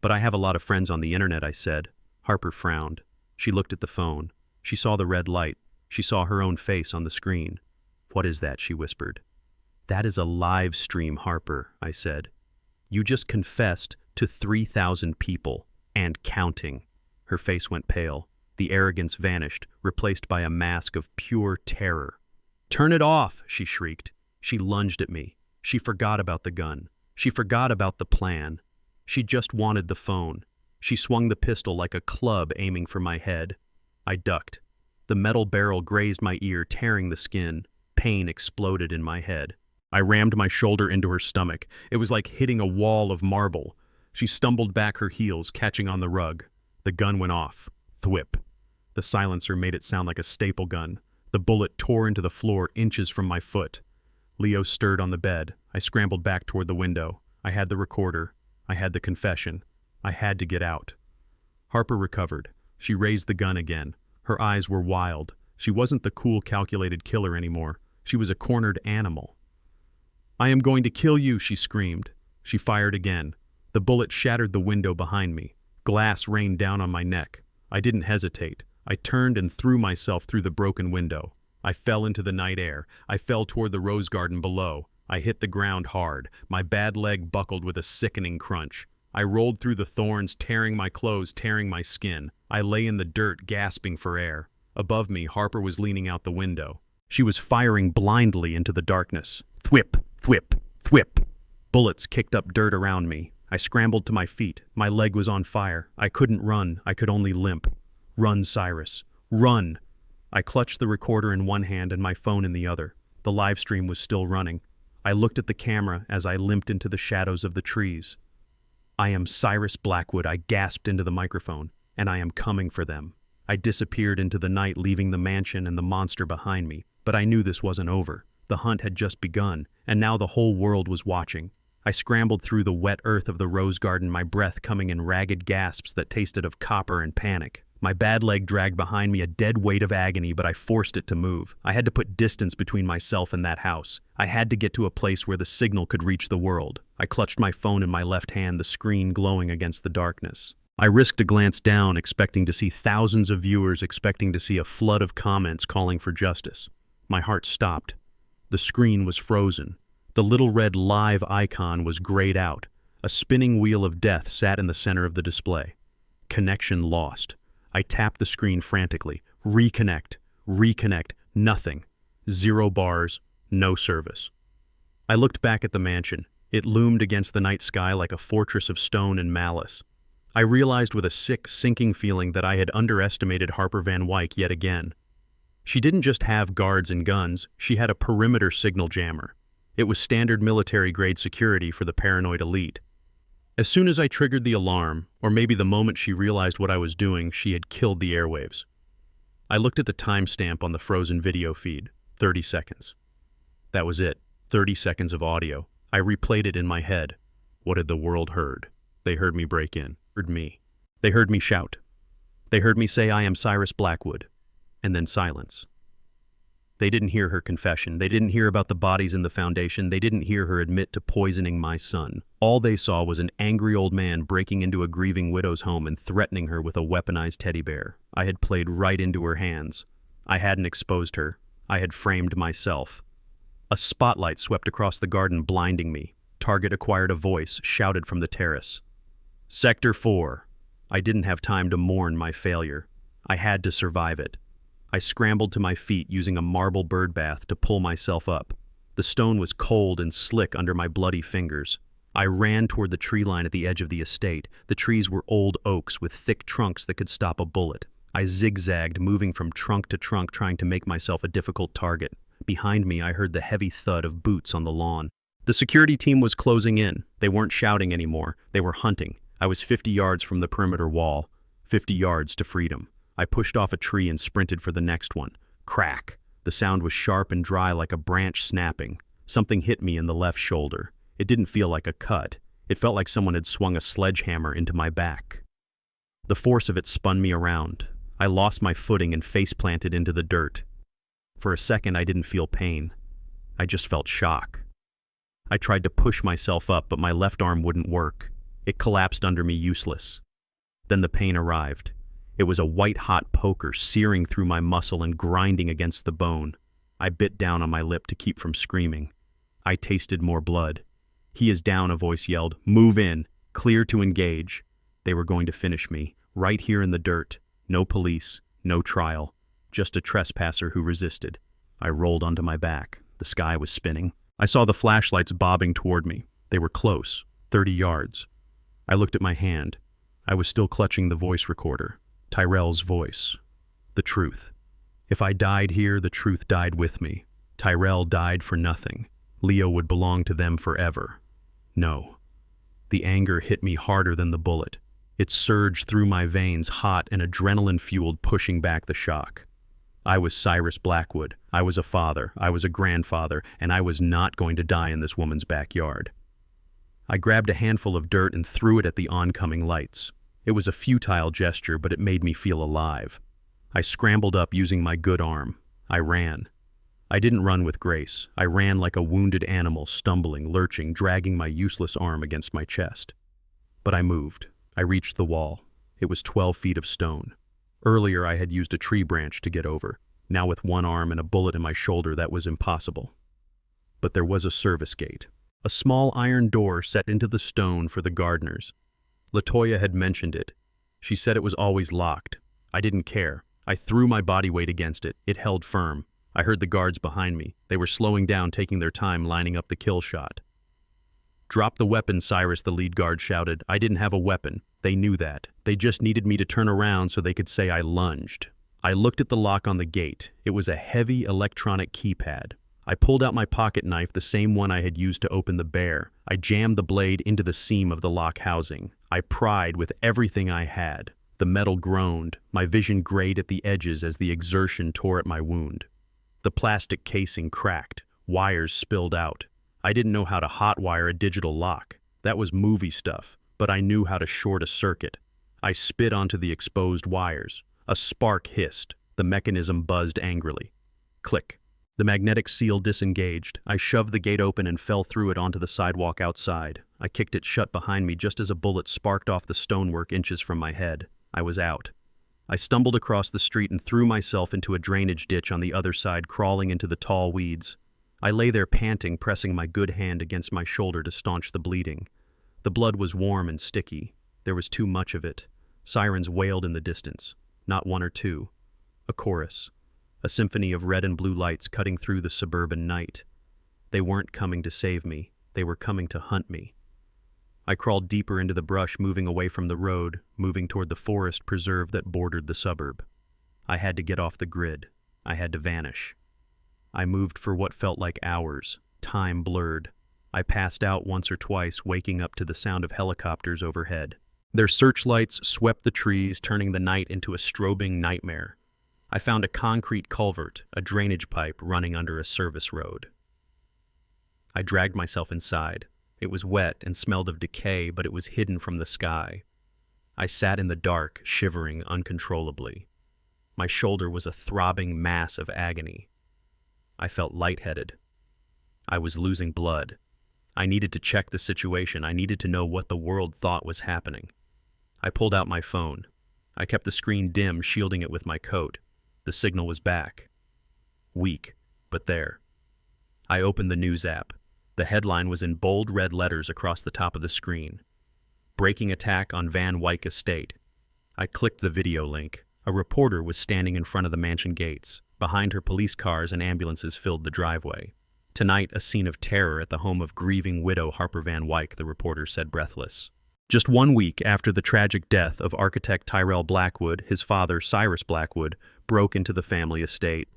But I have a lot of friends on the internet, I said. Harper frowned. She looked at the phone. She saw the red light. She saw her own face on the screen. What is that? She whispered. That is a live stream, Harper, I said. You just confessed to 3,000 people, and counting. Her face went pale. The arrogance vanished, replaced by a mask of pure terror. Turn it off, she shrieked. She lunged at me. She forgot about the gun. She forgot about the plan. She just wanted the phone. She swung the pistol like a club aiming for my head. I ducked. The metal barrel grazed my ear, tearing the skin. Pain exploded in my head. I rammed my shoulder into her stomach. It was like hitting a wall of marble. She stumbled back, her heels catching on the rug. The gun went off. Thwip. The silencer made it sound like a staple gun. The bullet tore into the floor inches from my foot. Leo stirred on the bed. I scrambled back toward the window. I had the recorder. I had the confession. I had to get out. Harper recovered. She raised the gun again. Her eyes were wild. She wasn't the cool, calculated killer anymore. She was a cornered animal. I am going to kill you, she screamed. She fired again. The bullet shattered the window behind me. Glass rained down on my neck. I didn't hesitate. I turned and threw myself through the broken window. I fell into the night air. I fell toward the rose garden below. I hit the ground hard. My bad leg buckled with a sickening crunch. I rolled through the thorns, tearing my clothes, tearing my skin. I lay in the dirt, gasping for air. Above me, Harper was leaning out the window. She was firing blindly into the darkness. Thwip, thwip, thwip. Bullets kicked up dirt around me. I scrambled to my feet. My leg was on fire. I couldn't run. I could only limp. Run, Cyrus. Run! I clutched the recorder in one hand and my phone in the other. The live stream was still running. I looked at the camera as I limped into the shadows of the trees. I am Cyrus Blackwood, I gasped into the microphone, and I am coming for them. I disappeared into the night, leaving the mansion and the monster behind me, but I knew this wasn't over. The hunt had just begun, and now the whole world was watching. I scrambled through the wet earth of the rose garden, my breath coming in ragged gasps that tasted of copper and panic. My bad leg dragged behind me a dead weight of agony, but I forced it to move. I had to put distance between myself and that house. I had to get to a place where the signal could reach the world. I clutched my phone in my left hand, the screen glowing against the darkness. I risked a glance down, expecting to see thousands of viewers, expecting to see a flood of comments calling for justice. My heart stopped. The screen was frozen. The little red live icon was grayed out. A spinning wheel of death sat in the center of the display. Connection lost. I tapped the screen frantically. Reconnect. Reconnect. Nothing. 0 bars. No service. I looked back at the mansion. It loomed against the night sky like a fortress of stone and malice. I realized with a sick, sinking feeling that I had underestimated Harper Van Wyck yet again. She didn't just have guards and guns, she had a perimeter signal jammer. It was standard military-grade security for the paranoid elite. As soon as I triggered the alarm, or maybe the moment she realized what I was doing, she had killed the airwaves. I looked at the timestamp on the frozen video feed, 30 seconds. That was it, 30 seconds of audio. I replayed it in my head. What had the world heard? They heard me break in. Heard me. They heard me shout. They heard me say, I am Cyrus Blackwood. And then silence. They didn't hear her confession. They didn't hear about the bodies in the foundation. They didn't hear her admit to poisoning my son. All they saw was an angry old man breaking into a grieving widow's home and threatening her with a weaponized teddy bear. I had played right into her hands. I hadn't exposed her. I had framed myself. A spotlight swept across the garden, blinding me. Target acquired a voice, shouted from the terrace. Sector 4. I didn't have time to mourn my failure. I had to survive it. I scrambled to my feet using a marble bird bath to pull myself up. The stone was cold and slick under my bloody fingers. I ran toward the tree line at the edge of the estate. The trees were old oaks with thick trunks that could stop a bullet. I zigzagged, moving from trunk to trunk, trying to make myself a difficult target. Behind me, I heard the heavy thud of boots on the lawn. The security team was closing in. They weren't shouting anymore. They were hunting. I was 50 yards from the perimeter wall, 50 yards to freedom. I pushed off a tree and sprinted for the next one. Crack! The sound was sharp and dry like a branch snapping. Something hit me in the left shoulder. It didn't feel like a cut. It felt like someone had swung a sledgehammer into my back. The force of it spun me around. I lost my footing and face-planted into the dirt. For a second, I didn't feel pain. I just felt shock. I tried to push myself up, but my left arm wouldn't work. It collapsed under me, useless. Then the pain arrived. It was a white-hot poker searing through my muscle and grinding against the bone. I bit down on my lip to keep from screaming. I tasted more blood. He is down, a voice yelled. Move in. Clear to engage. They were going to finish me, right here in the dirt. No police, no trial. Just a trespasser who resisted. I rolled onto my back. The sky was spinning. I saw the flashlights bobbing toward me. They were close, 30 yards. I looked at my hand. I was still clutching the voice recorder. Tyrell's voice. The truth. If I died here, the truth died with me. Tyrell died for nothing. Leo would belong to them forever. No. The anger hit me harder than the bullet. It surged through my veins, hot and adrenaline-fueled, pushing back the shock. I was Cyrus Blackwood. I was a father. I was a grandfather, and I was not going to die in this woman's backyard. I grabbed a handful of dirt and threw it at the oncoming lights. It was a futile gesture, but it made me feel alive. I scrambled up using my good arm. I ran. I didn't run with grace. I ran like a wounded animal, stumbling, lurching, dragging my useless arm against my chest. But I moved. I reached the wall. It was 12 feet of stone. Earlier, I had used a tree branch to get over. Now with one arm and a bullet in my shoulder, that was impossible. But there was a service gate. A small iron door set into the stone for the gardeners. LaToya had mentioned it. She said it was always locked. I didn't care. I threw my body weight against it. It held firm. I heard the guards behind me. They were slowing down, taking their time, lining up the kill shot. "Drop the weapon, Cyrus," the lead guard shouted. I didn't have a weapon. They knew that. They just needed me to turn around so they could say I lunged. I looked at the lock on the gate. It was a heavy electronic keypad. I pulled out my pocket knife, the same one I had used to open the bear. I jammed the blade into the seam of the lock housing. I pried with everything I had. The metal groaned. My vision grayed at the edges as the exertion tore at my wound. The plastic casing cracked. Wires spilled out. I didn't know how to hotwire a digital lock. That was movie stuff, but I knew how to short a circuit. I spit onto the exposed wires. A spark hissed. The mechanism buzzed angrily. Click. The magnetic seal disengaged. I shoved the gate open and fell through it onto the sidewalk outside. I kicked it shut behind me just as a bullet sparked off the stonework inches from my head. I was out. I stumbled across the street and threw myself into a drainage ditch on the other side, crawling into the tall weeds. I lay there panting, pressing my good hand against my shoulder to staunch the bleeding. The blood was warm and sticky. There was too much of it. Sirens wailed in the distance. Not one or two. A chorus. A symphony of red and blue lights cutting through the suburban night. They weren't coming to save me. They were coming to hunt me. I crawled deeper into the brush, moving away from the road, moving toward the forest preserve that bordered the suburb. I had to get off the grid. I had to vanish. I moved for what felt like hours. Time blurred. I passed out once or twice, waking up to the sound of helicopters overhead. Their searchlights swept the trees, turning the night into a strobing nightmare. I found a concrete culvert, a drainage pipe running under a service road. I dragged myself inside. It was wet and smelled of decay, but it was hidden from the sky. I sat in the dark, shivering uncontrollably. My shoulder was a throbbing mass of agony. I felt lightheaded. I was losing blood. I needed to check the situation. I needed to know what the world thought was happening. I pulled out my phone. I kept the screen dim, shielding it with my coat. The signal was back. Weak, but there. I opened the news app. The headline was in bold red letters across the top of the screen. Breaking attack on Van Wyck estate. I clicked the video link. A reporter was standing in front of the mansion gates. Behind her, police cars and ambulances filled the driveway. Tonight, a scene of terror at the home of grieving widow Harper Van Wyck, the reporter said, breathless. Just 1 week after the tragic death of architect Tyrell Blackwood, his father, Cyrus Blackwood, broke into the family estate.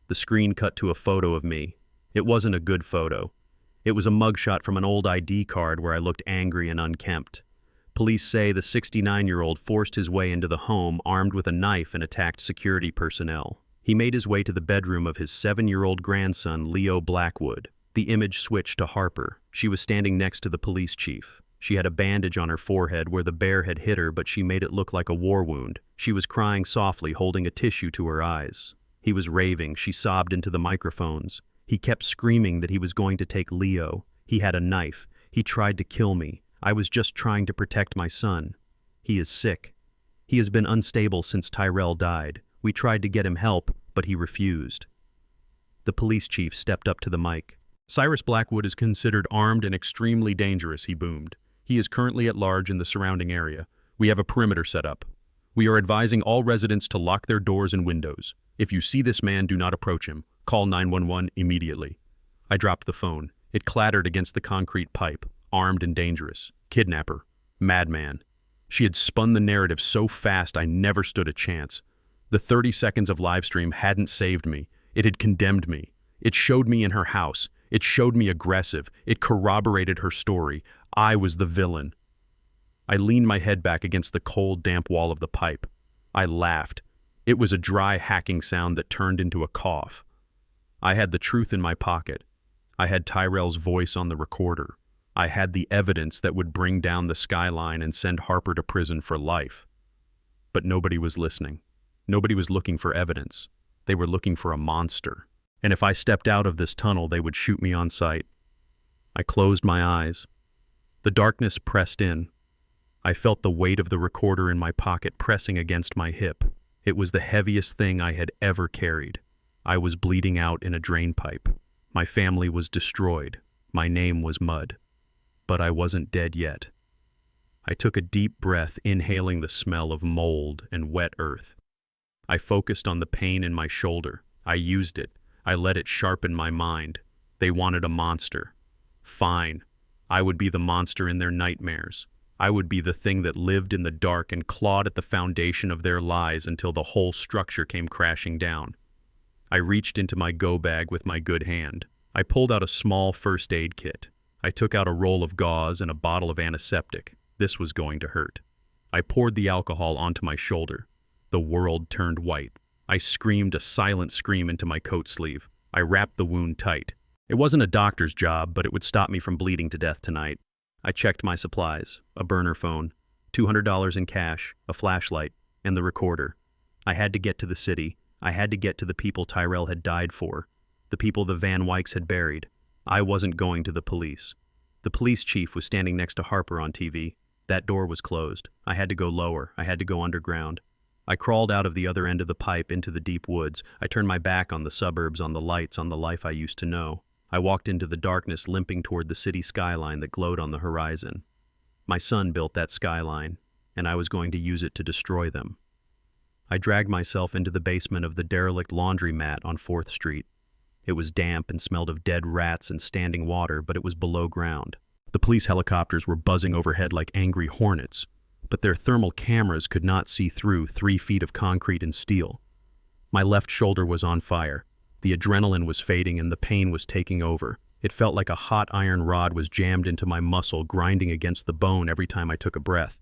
The screen cut to a photo of me. It wasn't a good photo. It was a mugshot from an old ID card where I looked angry and unkempt. Police say the 69-year-old forced his way into the home armed with a knife and attacked security personnel. He made his way to the bedroom of his 7-year-old grandson, Leo Blackwood. The image switched to Harper. She was standing next to the police chief. She had a bandage on her forehead where the bear had hit her, but she made it look like a war wound. She was crying softly, holding a tissue to her eyes. He was raving. She sobbed into the microphones. He kept screaming that he was going to take Leo. He had a knife. He tried to kill me. I was just trying to protect my son. He is sick. He has been unstable since Tyrell died. We tried to get him help, but he refused. The police chief stepped up to the mic. Cyrus Blackwood is considered armed and extremely dangerous, he boomed. He is currently at large in the surrounding area. We have a perimeter set up. We are advising all residents to lock their doors and windows. If you see this man, do not approach him. Call 911 immediately. I dropped the phone. It clattered against the concrete pipe. Armed and dangerous. Kidnapper. Madman. She had spun the narrative so fast I never stood a chance. The 30 seconds of live stream hadn't saved me. It had condemned me. It showed me in her house. It showed me aggressive. It corroborated her story. I was the villain. I leaned my head back against the cold, damp wall of the pipe. I laughed. It was a dry, hacking sound that turned into a cough. I had the truth in my pocket. I had Tyrell's voice on the recorder. I had the evidence that would bring down the skyline and send Harper to prison for life. But nobody was listening. Nobody was looking for evidence. They were looking for a monster. And if I stepped out of this tunnel, they would shoot me on sight. I closed my eyes. The darkness pressed in. I felt the weight of the recorder in my pocket pressing against my hip. It was the heaviest thing I had ever carried. I was bleeding out in a drain pipe. My family was destroyed. My name was mud. But I wasn't dead yet. I took a deep breath, inhaling the smell of mold and wet earth. I focused on the pain in my shoulder. I used it. I let it sharpen my mind. They wanted a monster. Fine. I would be the monster in their nightmares. I would be the thing that lived in the dark and clawed at the foundation of their lies until the whole structure came crashing down. I reached into my go bag with my good hand. I pulled out a small first aid kit. I took out a roll of gauze and a bottle of antiseptic. This was going to hurt. I poured the alcohol onto my shoulder. The world turned white. I screamed a silent scream into my coat sleeve. I wrapped the wound tight. It wasn't a doctor's job, but it would stop me from bleeding to death tonight. I checked my supplies, a burner phone, $200 in cash, a flashlight, and the recorder. I had to get to the city. I had to get to the people Tyrell had died for, the people the Van Wykes had buried. I wasn't going to the police. The police chief was standing next to Harper on TV. That door was closed. I had to go lower. I had to go underground. I crawled out of the other end of the pipe into the deep woods. I turned my back on the suburbs, on the lights, on the life I used to know. I walked into the darkness, limping toward the city skyline that glowed on the horizon. My son built that skyline, and I was going to use it to destroy them. I dragged myself into the basement of the derelict laundromat on 4th Street. It was damp and smelled of dead rats and standing water, but it was below ground. The police helicopters were buzzing overhead like angry hornets, but their thermal cameras could not see through 3 feet of concrete and steel. My left shoulder was on fire. The adrenaline was fading and the pain was taking over. It felt like a hot iron rod was jammed into my muscle, grinding against the bone every time I took a breath.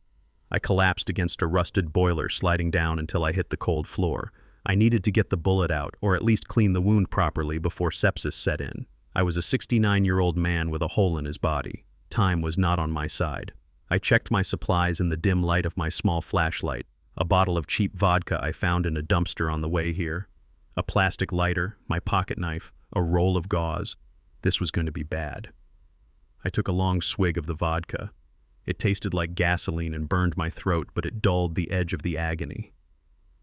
I collapsed against a rusted boiler, sliding down until I hit the cold floor. I needed to get the bullet out, or at least clean the wound properly before sepsis set in. I was a 69-year-old man with a hole in his body. Time was not on my side. I checked my supplies in the dim light of my small flashlight, a bottle of cheap vodka I found in a dumpster on the way here, a plastic lighter, my pocket knife, a roll of gauze. This was going to be bad. I took a long swig of the vodka. It tasted like gasoline and burned my throat, but it dulled the edge of the agony.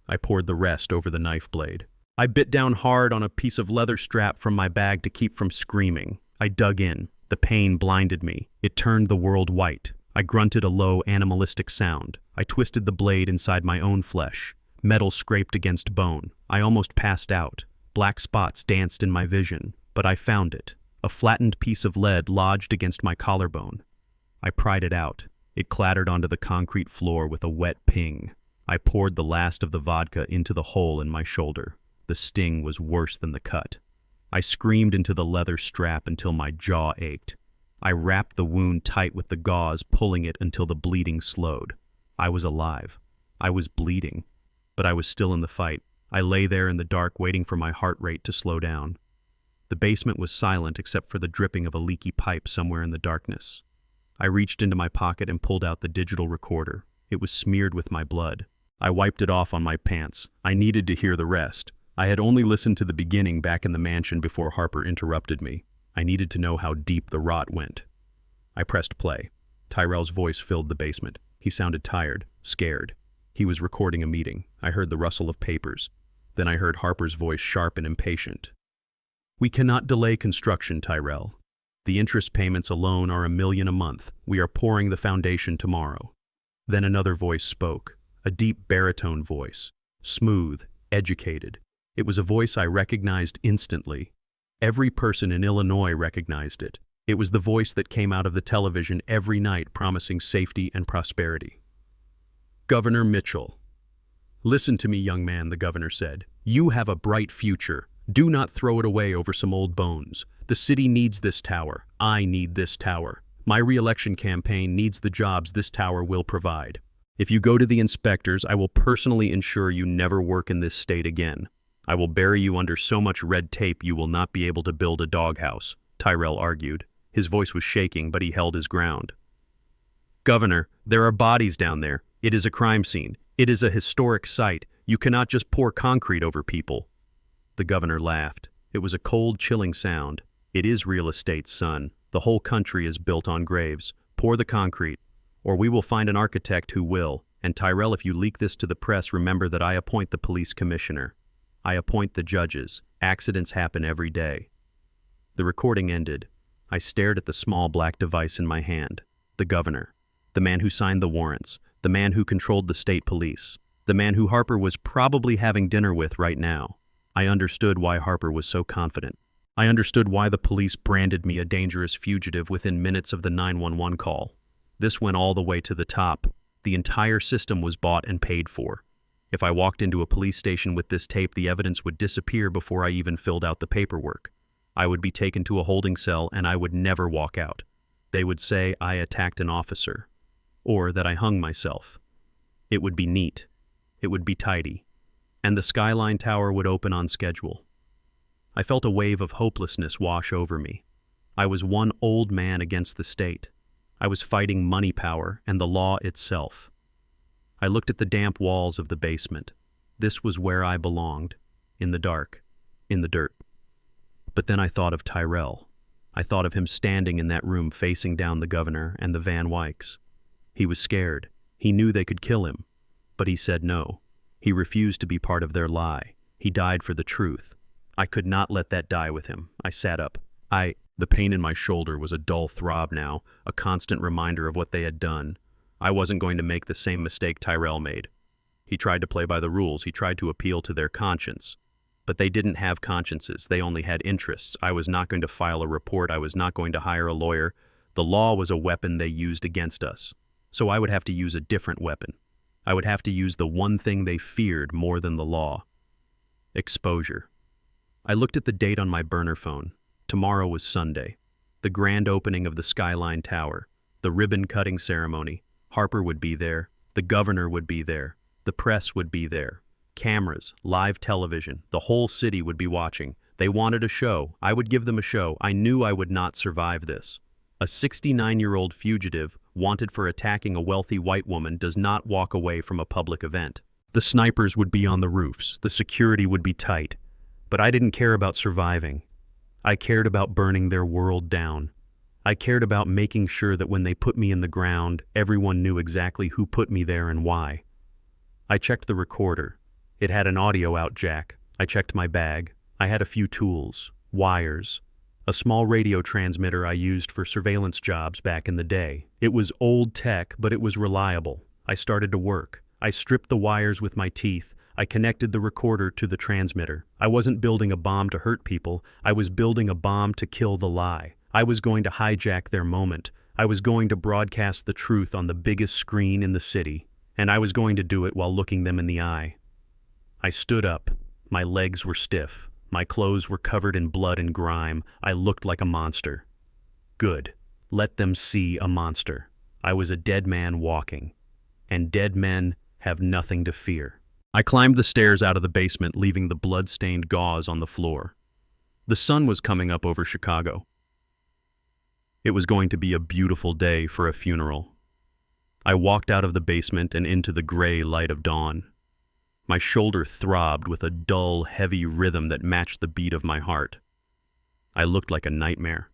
I poured the rest over the knife blade. I bit down hard on a piece of leather strap from my bag to keep from screaming. I dug in. The pain blinded me. It turned the world white. I grunted a low, animalistic sound. I twisted the blade inside my own flesh. Metal scraped against bone. I almost passed out. Black spots danced in my vision, but I found it. A flattened piece of lead lodged against my collarbone. I pried it out. It clattered onto the concrete floor with a wet ping. I poured the last of the vodka into the hole in my shoulder. The sting was worse than the cut. I screamed into the leather strap until my jaw ached. I wrapped the wound tight with the gauze, pulling it until the bleeding slowed. I was alive. I was bleeding, but I was still in the fight. I lay there in the dark, waiting for my heart rate to slow down. The basement was silent except for the dripping of a leaky pipe somewhere in the darkness. I reached into my pocket and pulled out the digital recorder. It was smeared with my blood. I wiped it off on my pants. I needed to hear the rest. I had only listened to the beginning back in the mansion before Harper interrupted me. I needed to know how deep the rot went. I pressed play. Tyrell's voice filled the basement. He sounded tired, scared. He was recording a meeting. I heard the rustle of papers. Then I heard Harper's voice, sharp and impatient. "We cannot delay construction, Tyrell. The interest payments alone are $1 million a month. We are pouring the foundation tomorrow." Then another voice spoke, a deep baritone voice, smooth, educated. It was a voice I recognized instantly. Every person in Illinois recognized it. It was the voice that came out of the television every night promising safety and prosperity. "Governor Mitchell." "Listen to me, young man," the governor said. "You have a bright future. Do not throw it away over some old bones. The city needs this tower. I need this tower. My re-election campaign needs the jobs this tower will provide. If you go to the inspectors, I will personally ensure you never work in this state again. I will bury you under so much red tape you will not be able to build a doghouse," Tyrell argued. His voice was shaking, but he held his ground. "Governor, there are bodies down there. It is a crime scene. It is a historic site. You cannot just pour concrete over people." The governor laughed. It was a cold, chilling sound. "It is real estate, son. The whole country is built on graves. Pour the concrete, or we will find an architect who will. And Tyrell, if you leak this to the press, remember that I appoint the police commissioner. I appoint the judges. Accidents happen every day." The recording ended. I stared at the small black device in my hand. The governor. The man who signed the warrants. The man who controlled the state police. The man who Harper was probably having dinner with right now. I understood why Harper was so confident. I understood why the police branded me a dangerous fugitive within minutes of the 911 call. This went all the way to the top. The entire system was bought and paid for. If I walked into a police station with this tape, the evidence would disappear before I even filled out the paperwork. I would be taken to a holding cell and I would never walk out. They would say I attacked an officer, or that I hung myself. It would be neat. It would be tidy. And the Skyline Tower would open on schedule. I felt a wave of hopelessness wash over me. I was one old man against the state. I was fighting money power and the law itself. I looked at the damp walls of the basement. This was where I belonged, in the dark, in the dirt. But then I thought of Tyrell. I thought of him standing in that room facing down the governor and the Van Wykes. He was scared. He knew they could kill him. But he said no. He refused to be part of their lie. He died for the truth. I could not let that die with him. I sat up. The pain in my shoulder was a dull throb now, a constant reminder of what they had done. I wasn't going to make the same mistake Tyrell made. He tried to play by the rules. He tried to appeal to their conscience. But they didn't have consciences. They only had interests. I was not going to file a report. I was not going to hire a lawyer. The law was a weapon they used against us. So I would have to use a different weapon. I would have to use the one thing they feared more than the law. Exposure. I looked at the date on my burner phone. Tomorrow was Sunday. The grand opening of the Skyline Tower. The ribbon-cutting ceremony. Harper would be there. The governor would be there. The press would be there. Cameras, live television, the whole city would be watching. They wanted a show. I would give them a show. I knew I would not survive this. A 69-year-old fugitive wanted for attacking a wealthy white woman does not walk away from a public event. The snipers would be on the roofs. The security would be tight. But I didn't care about surviving. I cared about burning their world down. I cared about making sure that when they put me in the ground, everyone knew exactly who put me there and why. I checked the recorder. It had an audio out jack. I checked my bag. I had a few tools, wires, a small radio transmitter I used for surveillance jobs back in the day. It was old tech, but it was reliable. I started to work. I stripped the wires with my teeth. I connected the recorder to the transmitter. I wasn't building a bomb to hurt people. I was building a bomb to kill the lie. I was going to hijack their moment. I was going to broadcast the truth on the biggest screen in the city. And I was going to do it while looking them in the eye. I stood up. My legs were stiff. My clothes were covered in blood and grime. I looked like a monster. Good. Let them see a monster. I was a dead man walking. And dead men have nothing to fear. I climbed the stairs out of the basement, leaving the blood-stained gauze on the floor. The sun was coming up over Chicago. It was going to be a beautiful day for a funeral. I walked out of the basement and into the gray light of dawn. My shoulder throbbed with a dull, heavy rhythm that matched the beat of my heart. I looked like a nightmare.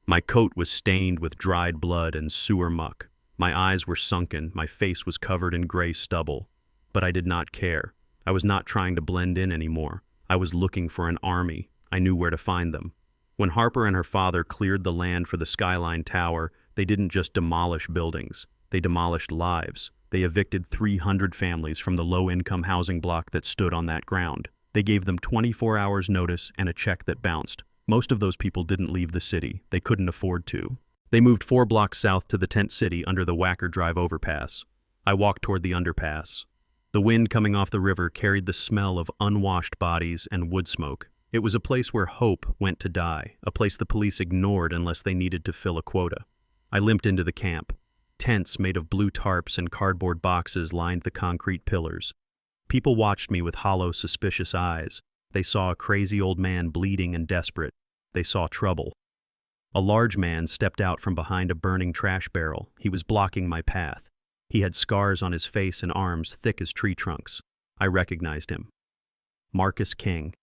My coat was stained with dried blood and sewer muck. My eyes were sunken, my face was covered in gray stubble. But I did not care. I was not trying to blend in anymore. I was looking for an army. I knew where to find them. When Harper and her father cleared the land for the Skyline Tower, they didn't just demolish buildings. They demolished lives. They evicted 300 families from the low-income housing block that stood on that ground. They gave them 24 hours notice and a check that bounced. Most of those people didn't leave the city. They couldn't afford to. They moved 4 blocks south to the tent city under the Wacker Drive overpass. I walked toward the underpass. The wind coming off the river carried the smell of unwashed bodies and wood smoke. It was a place where hope went to die, a place the police ignored unless they needed to fill a quota. I limped into the camp. Tents made of blue tarps and cardboard boxes lined the concrete pillars. People watched me with hollow, suspicious eyes. They saw a crazy old man bleeding and desperate. They saw trouble. A large man stepped out from behind a burning trash barrel. He was blocking my path. He had scars on his face and arms thick as tree trunks. I recognized him. Marcus King.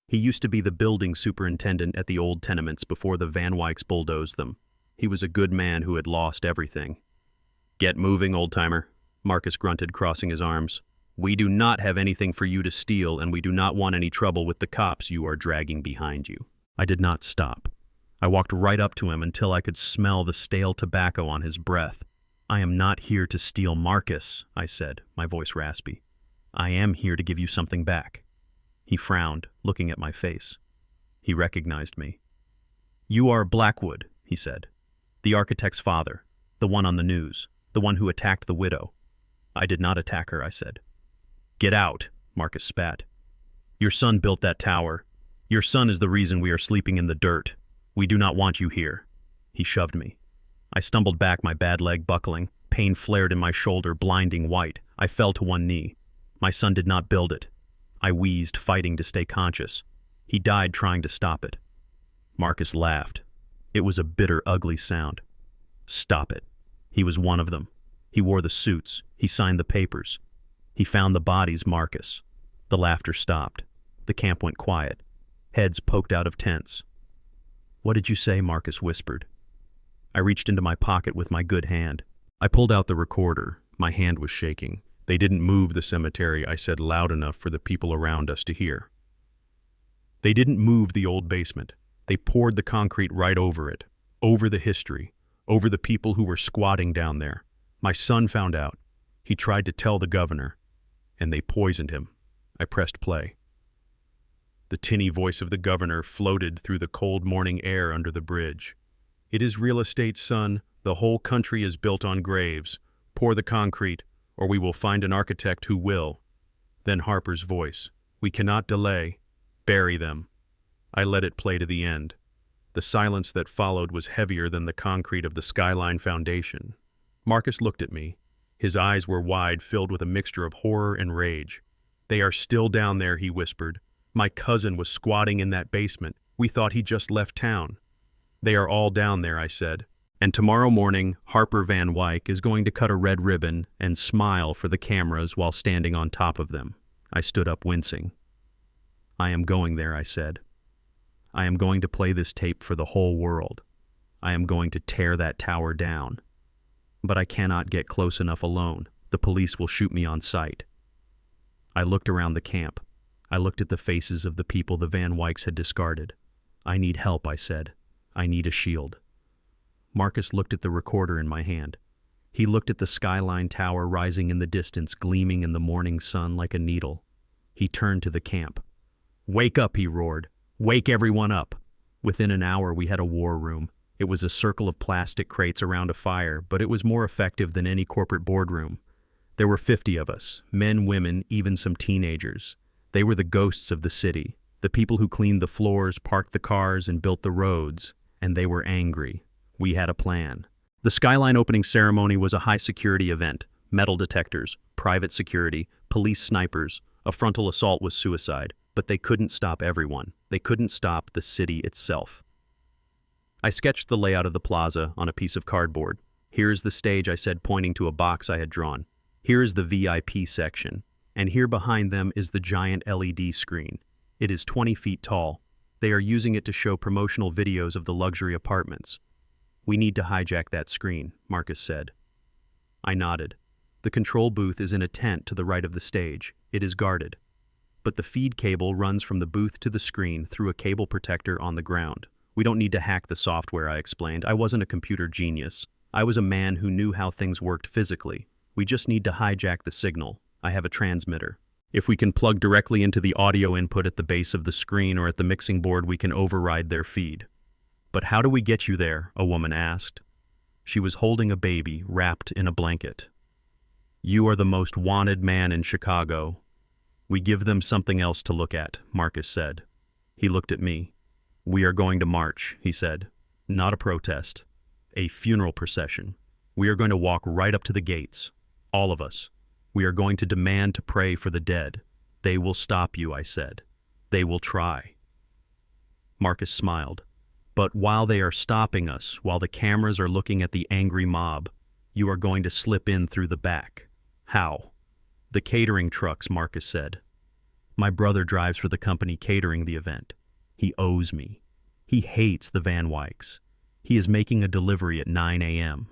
He used to be the building superintendent at the old tenements before the Van Wykes bulldozed them. He was a good man who had lost everything. "Get moving, old-timer," Marcus grunted, crossing his arms. "We do not have anything for you to steal, and we do not want any trouble with the cops you are dragging behind you." I did not stop. I walked right up to him until I could smell the stale tobacco on his breath. "I am not here to steal Marcus," I said, my voice raspy. "I am here to give you something back." He frowned, looking at my face. He recognized me. "You are Blackwood," he said. "The architect's father, the one on the news, the one who attacked the widow." "I did not attack her," I said. "Get out," Marcus spat. "Your son built that tower. Your son is the reason we are sleeping in the dirt. We do not want you here." He shoved me. I stumbled back, my bad leg buckling. Pain flared in my shoulder, blinding white. I fell to one knee. My son did not build it. I wheezed, fighting to stay conscious. He died trying to stop it. Marcus laughed. It was a bitter, ugly sound. Stop it. He was one of them. He wore the suits. He signed the papers. He found the bodies, Marcus. The laughter stopped. The camp went quiet. Heads poked out of tents. "What did you say?" Marcus whispered. I reached into my pocket with my good hand. I pulled out the recorder. My hand was shaking. "They didn't move the cemetery," I said loud enough for the people around us to hear. "They didn't move the old basement. They poured the concrete right over it, over the history, over the people who were squatting down there. My son found out. He tried to tell the governor, and they poisoned him." I pressed play. The tinny voice of the governor floated through the cold morning air under the bridge. "It is real estate, son. The whole country is built on graves. Pour the concrete, or we will find an architect who will." Then Harper's voice. "We cannot delay. Bury them." I let it play to the end. The silence that followed was heavier than the concrete of the Skyline Foundation. Marcus looked at me. His eyes were wide, filled with a mixture of horror and rage. "They are still down there," he whispered. "My cousin was squatting in that basement. We thought he just left town." "They are all down there," I said. "And tomorrow morning, Harper Van Wyck is going to cut a red ribbon and smile for the cameras while standing on top of them." I stood up, wincing. "I am going there," I said. "I am going to play this tape for the whole world. I am going to tear that tower down. But I cannot get close enough alone. The police will shoot me on sight." I looked around the camp. I looked at the faces of the people the Van Wycks had discarded. "I need help," I said. "I need a shield." Marcus looked at the recorder in my hand. He looked at the Skyline Tower rising in the distance, gleaming in the morning sun like a needle. He turned to the camp. "Wake up," he roared. "Wake everyone up." Within an hour, we had a war room. It was a circle of plastic crates around a fire, but it was more effective than any corporate boardroom. There were 50 of us, men, women, even some teenagers. They were the ghosts of the city, the people who cleaned the floors, parked the cars, and built the roads, and they were angry. We had a plan. The Skyline opening ceremony was a high-security event. Metal detectors, private security, police snipers. A frontal assault was suicide, but they couldn't stop everyone. They couldn't stop the city itself. I sketched the layout of the plaza on a piece of cardboard. "Here is the stage," I said, pointing to a box I had drawn. "Here is the VIP section. And here behind them is the giant LED screen. It is 20 feet tall. They are using it to show promotional videos of the luxury apartments." "We need to hijack that screen," Marcus said. I nodded. "The control booth is in a tent to the right of the stage. It is guarded. But the feed cable runs from the booth to the screen through a cable protector on the ground. We don't need to hack the software," I explained. "I wasn't a computer genius. I was a man who knew how things worked physically. We just need to hijack the signal. I have a transmitter. If we can plug directly into the audio input at the base of the screen or at the mixing board, we can override their feed." "But how do we get you there?" a woman asked. She was holding a baby wrapped in a blanket. "You are the most wanted man in Chicago." "We give them something else to look at," Marcus said. He looked at me. "We are going to march," he said. "Not a protest. A funeral procession. We are going to walk right up to the gates. All of us. We are going to demand to pray for the dead. They will stop you," I said. "They will try." Marcus smiled. "But while they are stopping us, while the cameras are looking at the angry mob, you are going to slip in through the back." "How?" "The catering trucks," Marcus said. "My brother drives for the company catering the event. He owes me. He hates the Van Wycks. He is making a delivery at 9 a.m.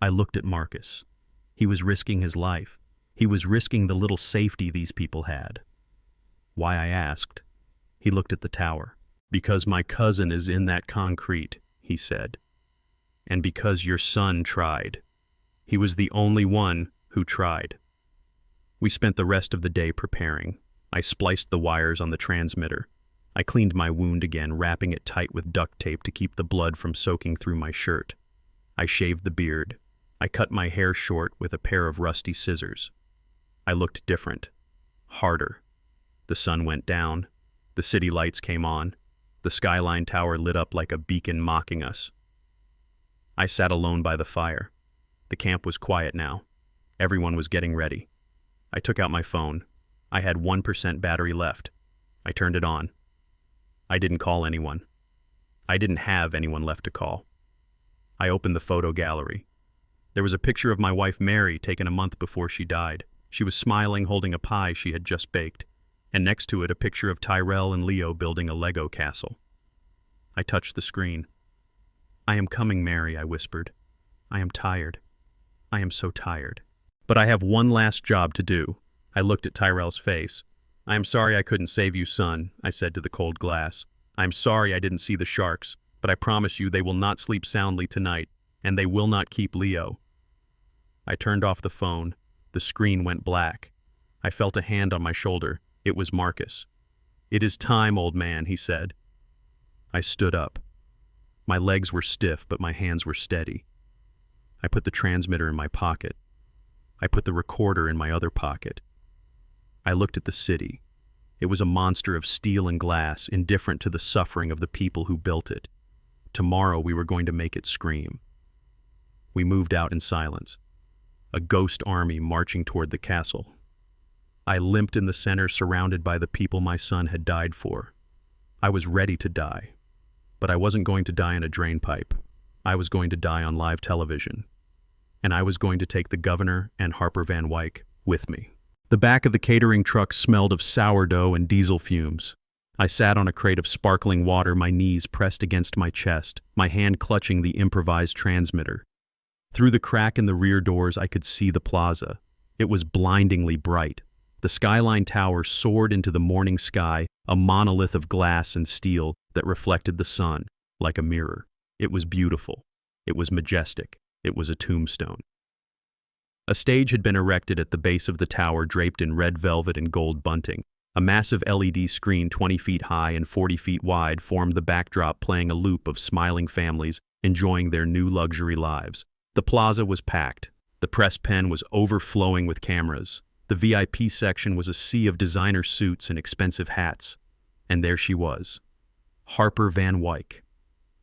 I looked at Marcus. He was risking his life. He was risking the little safety these people had. Why, I asked. He looked at the tower. "Because my cousin is in that concrete," he said. "And because your son tried. He was the only one who tried." We spent the rest of the day preparing. I spliced the wires on the transmitter. I cleaned my wound again, wrapping it tight with duct tape to keep the blood from soaking through my shirt. I shaved the beard. I cut my hair short with a pair of rusty scissors. I looked different, harder. The sun went down. The city lights came on. The skyline tower lit up like a beacon mocking us. I sat alone by the fire. The camp was quiet now. Everyone was getting ready. I took out my phone. I had 1% battery left. I turned it on. I didn't call anyone. I didn't have anyone left to call. I opened the photo gallery. There was a picture of my wife Mary taken a month before she died. She was smiling, holding a pie she had just baked, and next to it a picture of Tyrell and Leo building a Lego castle. I touched the screen. "I am coming, Mary," I whispered. "I am tired. I am so tired. But I have one last job to do." I looked at Tyrell's face. "I am sorry I couldn't save you, son," I said to the cold glass. "I am sorry I didn't see the sharks, but I promise you they will not sleep soundly tonight, and they will not keep Leo." I turned off the phone. The screen went black. I felt a hand on my shoulder. It was Marcus. "It is time, old man," he said. I stood up. My legs were stiff, but my hands were steady. I put the transmitter in my pocket. I put the recorder in my other pocket. I looked at the city. It was a monster of steel and glass, indifferent to the suffering of the people who built it. Tomorrow we were going to make it scream. We moved out in silence. A ghost army marching toward the castle. I limped in the center, surrounded by the people my son had died for. I was ready to die. But I wasn't going to die in a drain pipe. I was going to die on live television. And I was going to take the governor and Harper Van Wyck with me. The back of the catering truck smelled of sourdough and diesel fumes. I sat on a crate of sparkling water, my knees pressed against my chest, my hand clutching the improvised transmitter. Through the crack in the rear doors, I could see the plaza. It was blindingly bright. The skyline tower soared into the morning sky, a monolith of glass and steel that reflected the sun like a mirror. It was beautiful. It was majestic. It was a tombstone. A stage had been erected at the base of the tower, draped in red velvet and gold bunting. A massive LED screen 20 feet high and 40 feet wide formed the backdrop, playing a loop of smiling families enjoying their new luxury lives. The plaza was packed. The press pen was overflowing with cameras. The VIP section was a sea of designer suits and expensive hats. And there she was, Harper Van Wyck.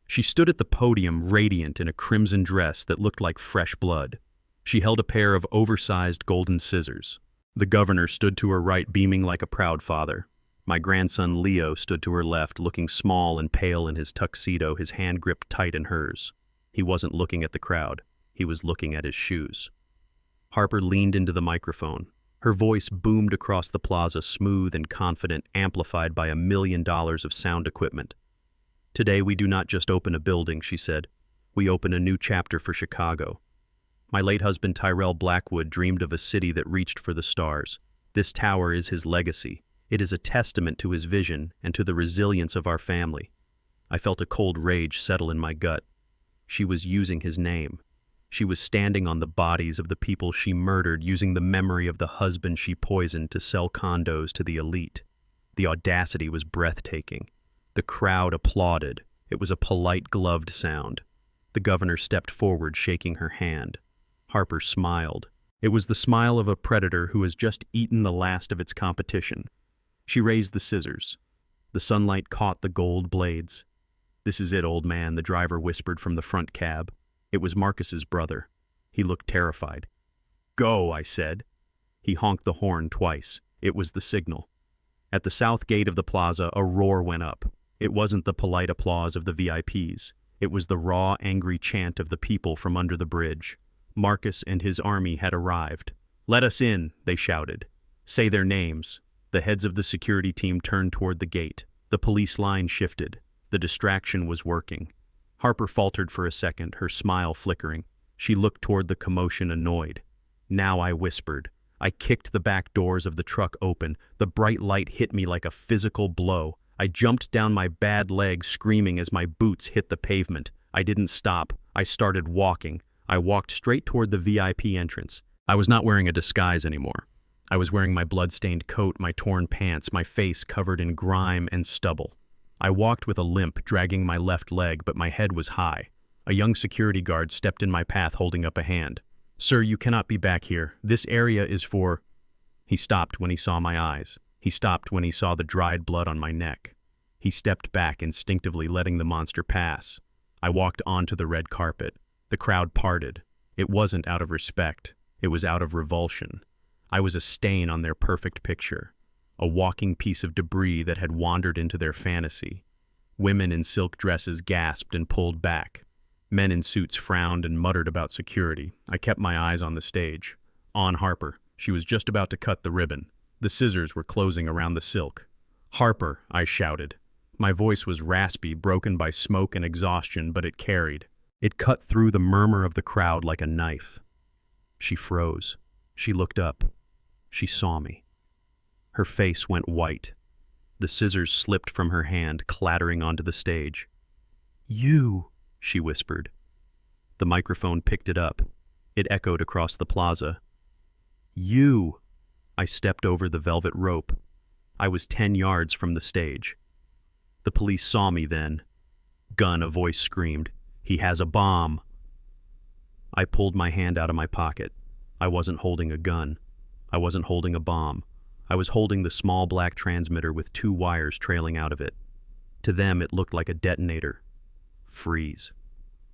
She stood at the podium, radiant in a crimson dress that looked like fresh blood. She held a pair of oversized golden scissors. The governor stood to her right, beaming like a proud father. My grandson Leo stood to her left, looking small and pale in his tuxedo, his hand gripped tight in hers. He wasn't looking at the crowd. He was looking at his shoes. Harper leaned into the microphone. Her voice boomed across the plaza, smooth and confident, amplified by $1 million of sound equipment. "Today we do not just open a building," she said. "We open a new chapter for Chicago. My late husband Tyrell Blackwood dreamed of a city that reached for the stars. This tower is his legacy. It is a testament to his vision and to the resilience of our family." I felt a cold rage settle in my gut. She was using his name. She was standing on the bodies of the people she murdered, using the memory of the husband she poisoned to sell condos to the elite. The audacity was breathtaking. The crowd applauded. It was a polite, gloved sound. The governor stepped forward, shaking her hand. Harper smiled. It was the smile of a predator who has just eaten the last of its competition. She raised the scissors. The sunlight caught the gold blades. "This is it, old man," the driver whispered from the front cab. It was Marcus's brother. He looked terrified. "Go," I said. He honked the horn twice. It was the signal. At the south gate of the plaza, a roar went up. It wasn't the polite applause of the VIPs. It was the raw, angry chant of the people from under the bridge. Marcus and his army had arrived. "Let us in," they shouted. "Say their names." The heads of the security team turned toward the gate. The police line shifted. The distraction was working. Harper faltered for a second, her smile flickering. She looked toward the commotion, annoyed. Now I whispered. I kicked the back doors of the truck open. The bright light hit me like a physical blow. I jumped down my bad leg, screaming as my boots hit the pavement. I didn't stop. I started walking. I walked straight toward the VIP entrance. I was not wearing a disguise anymore. I was wearing my blood-stained coat, my torn pants, my face covered in grime and stubble. I walked with a limp, dragging my left leg, but my head was high. A young security guard stepped in my path, holding up a hand. "Sir, you cannot be back here. This area is for—" He stopped when he saw my eyes. He stopped when he saw the dried blood on my neck. He stepped back, instinctively letting the monster pass. I walked onto the red carpet. The crowd parted. It wasn't out of respect. It was out of revulsion. I was a stain on their perfect picture, a walking piece of debris that had wandered into their fantasy. Women in silk dresses gasped and pulled back. Men in suits frowned and muttered about security. I kept my eyes on the stage. On Harper. She was just about to cut the ribbon. The scissors were closing around the silk. "Harper," I shouted. My voice was raspy, broken by smoke and exhaustion, but it carried. It cut through the murmur of the crowd like a knife. She froze. She looked up. She saw me. Her face went white. The scissors slipped from her hand, clattering onto the stage. "You," she whispered. The microphone picked it up. It echoed across the plaza. "You." I stepped over the velvet rope. I was 10 yards from the stage. The police saw me then. "Gun," a voice screamed. "He has a bomb." I pulled my hand out of my pocket. I wasn't holding a gun. I wasn't holding a bomb. I was holding the small black transmitter with 2 wires trailing out of it. To them, it looked like a detonator. Freeze.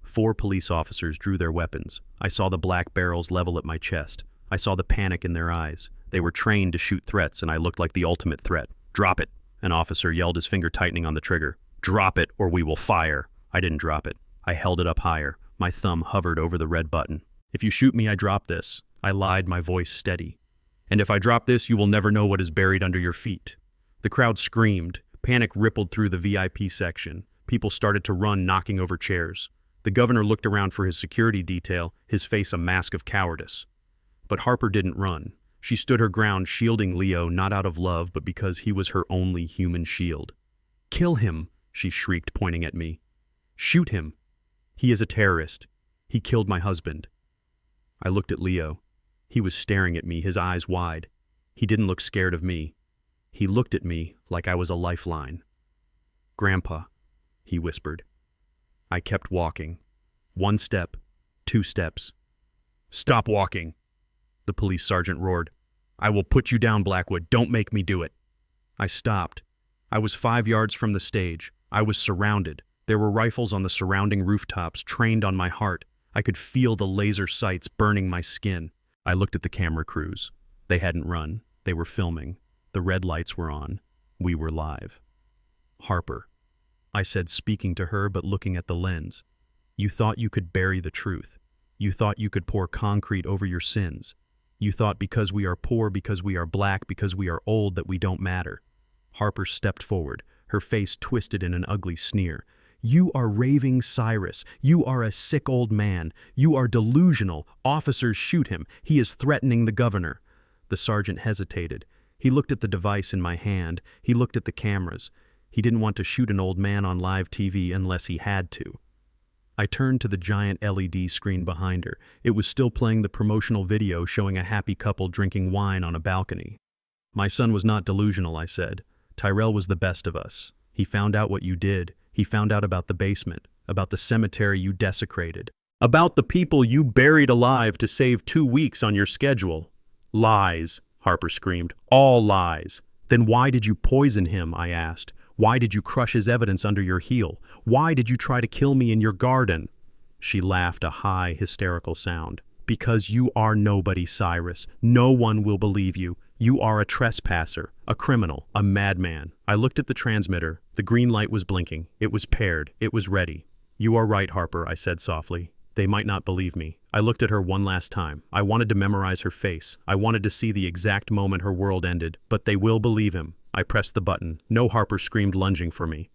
4 police officers drew their weapons. I saw the black barrels level at my chest. I saw the panic in their eyes. They were trained to shoot threats, and I looked like the ultimate threat. "Drop it," an officer yelled, his finger tightening on the trigger. "Drop it, or we will fire." I didn't drop it. I held it up higher. My thumb hovered over the red button. "If you shoot me, I drop this." I lied, my voice steady. "And if I drop this, you will never know what is buried under your feet." The crowd screamed. Panic rippled through the VIP section. People started to run, knocking over chairs. The governor looked around for his security detail, his face a mask of cowardice. But Harper didn't run. She stood her ground, shielding Leo, not out of love, but because he was her only human shield. "Kill him," she shrieked, pointing at me. "Shoot him. He is a terrorist. He killed my husband." I looked at Leo. He was staring at me, his eyes wide. He didn't look scared of me. He looked at me like I was a lifeline. "Grandpa," he whispered. I kept walking. 1 step, 2 steps. "Stop walking," the police sergeant roared. "I will put you down, Blackwood. Don't make me do it." I stopped. I was 5 yards from the stage. I was surrounded. There were rifles on the surrounding rooftops, trained on my heart. I could feel the laser sights burning my skin. I looked at the camera crews. They hadn't run. They were filming. The red lights were on. We were live. "Harper," I said, speaking to her but looking at the lens. "You thought you could bury the truth. You thought you could pour concrete over your sins. You thought because we are poor, because we are black, because we are old, that we don't matter." Harper stepped forward, her face twisted in an ugly sneer. "You are raving Cyrus. You are a sick old man. You are delusional. Officers, shoot him. He is threatening the governor." The sergeant hesitated. He looked at the device in my hand. He looked at the cameras. He didn't want to shoot an old man on live TV unless he had to. I turned to the giant LED screen behind her. It was still playing the promotional video showing a happy couple drinking wine on a balcony. "My son was not delusional," I said. "Tyrell was the best of us. He found out what you did. He found out about the basement, about the cemetery you desecrated, about the people you buried alive to save 2 weeks on your schedule." "Lies," Harper screamed. "All lies." "Then why did you poison him?" I asked. "Why did you crush his evidence under your heel? Why did you try to kill me in your garden?" She laughed, a high, hysterical sound. "Because you are nobody, Cyrus. No one will believe you. You are a trespasser, a criminal, a madman." I looked at the transmitter. The green light was blinking. It was paired. It was ready. "You are right, Harper," I said softly. "They might not believe me." I looked at her one last time. I wanted to memorize her face. I wanted to see the exact moment her world ended. "But they will believe him." I pressed the button. "No," Harper screamed, lunging for me.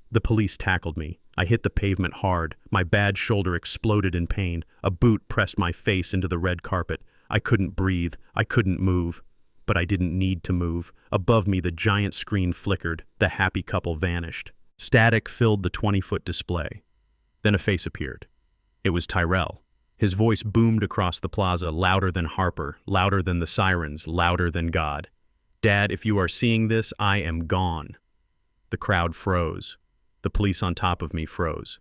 The police tackled me. I hit the pavement hard. My bad shoulder exploded in pain. A boot pressed my face into the red carpet. I couldn't breathe. I couldn't move. But I didn't need to move. Above me, the giant screen flickered. The happy couple vanished. Static filled the 20-foot display. Then a face appeared. It was Tyrell. His voice boomed across the plaza, louder than Harper, louder than the sirens, louder than God. "Dad, if you are seeing this, I am gone." The crowd froze. The police on top of me froze.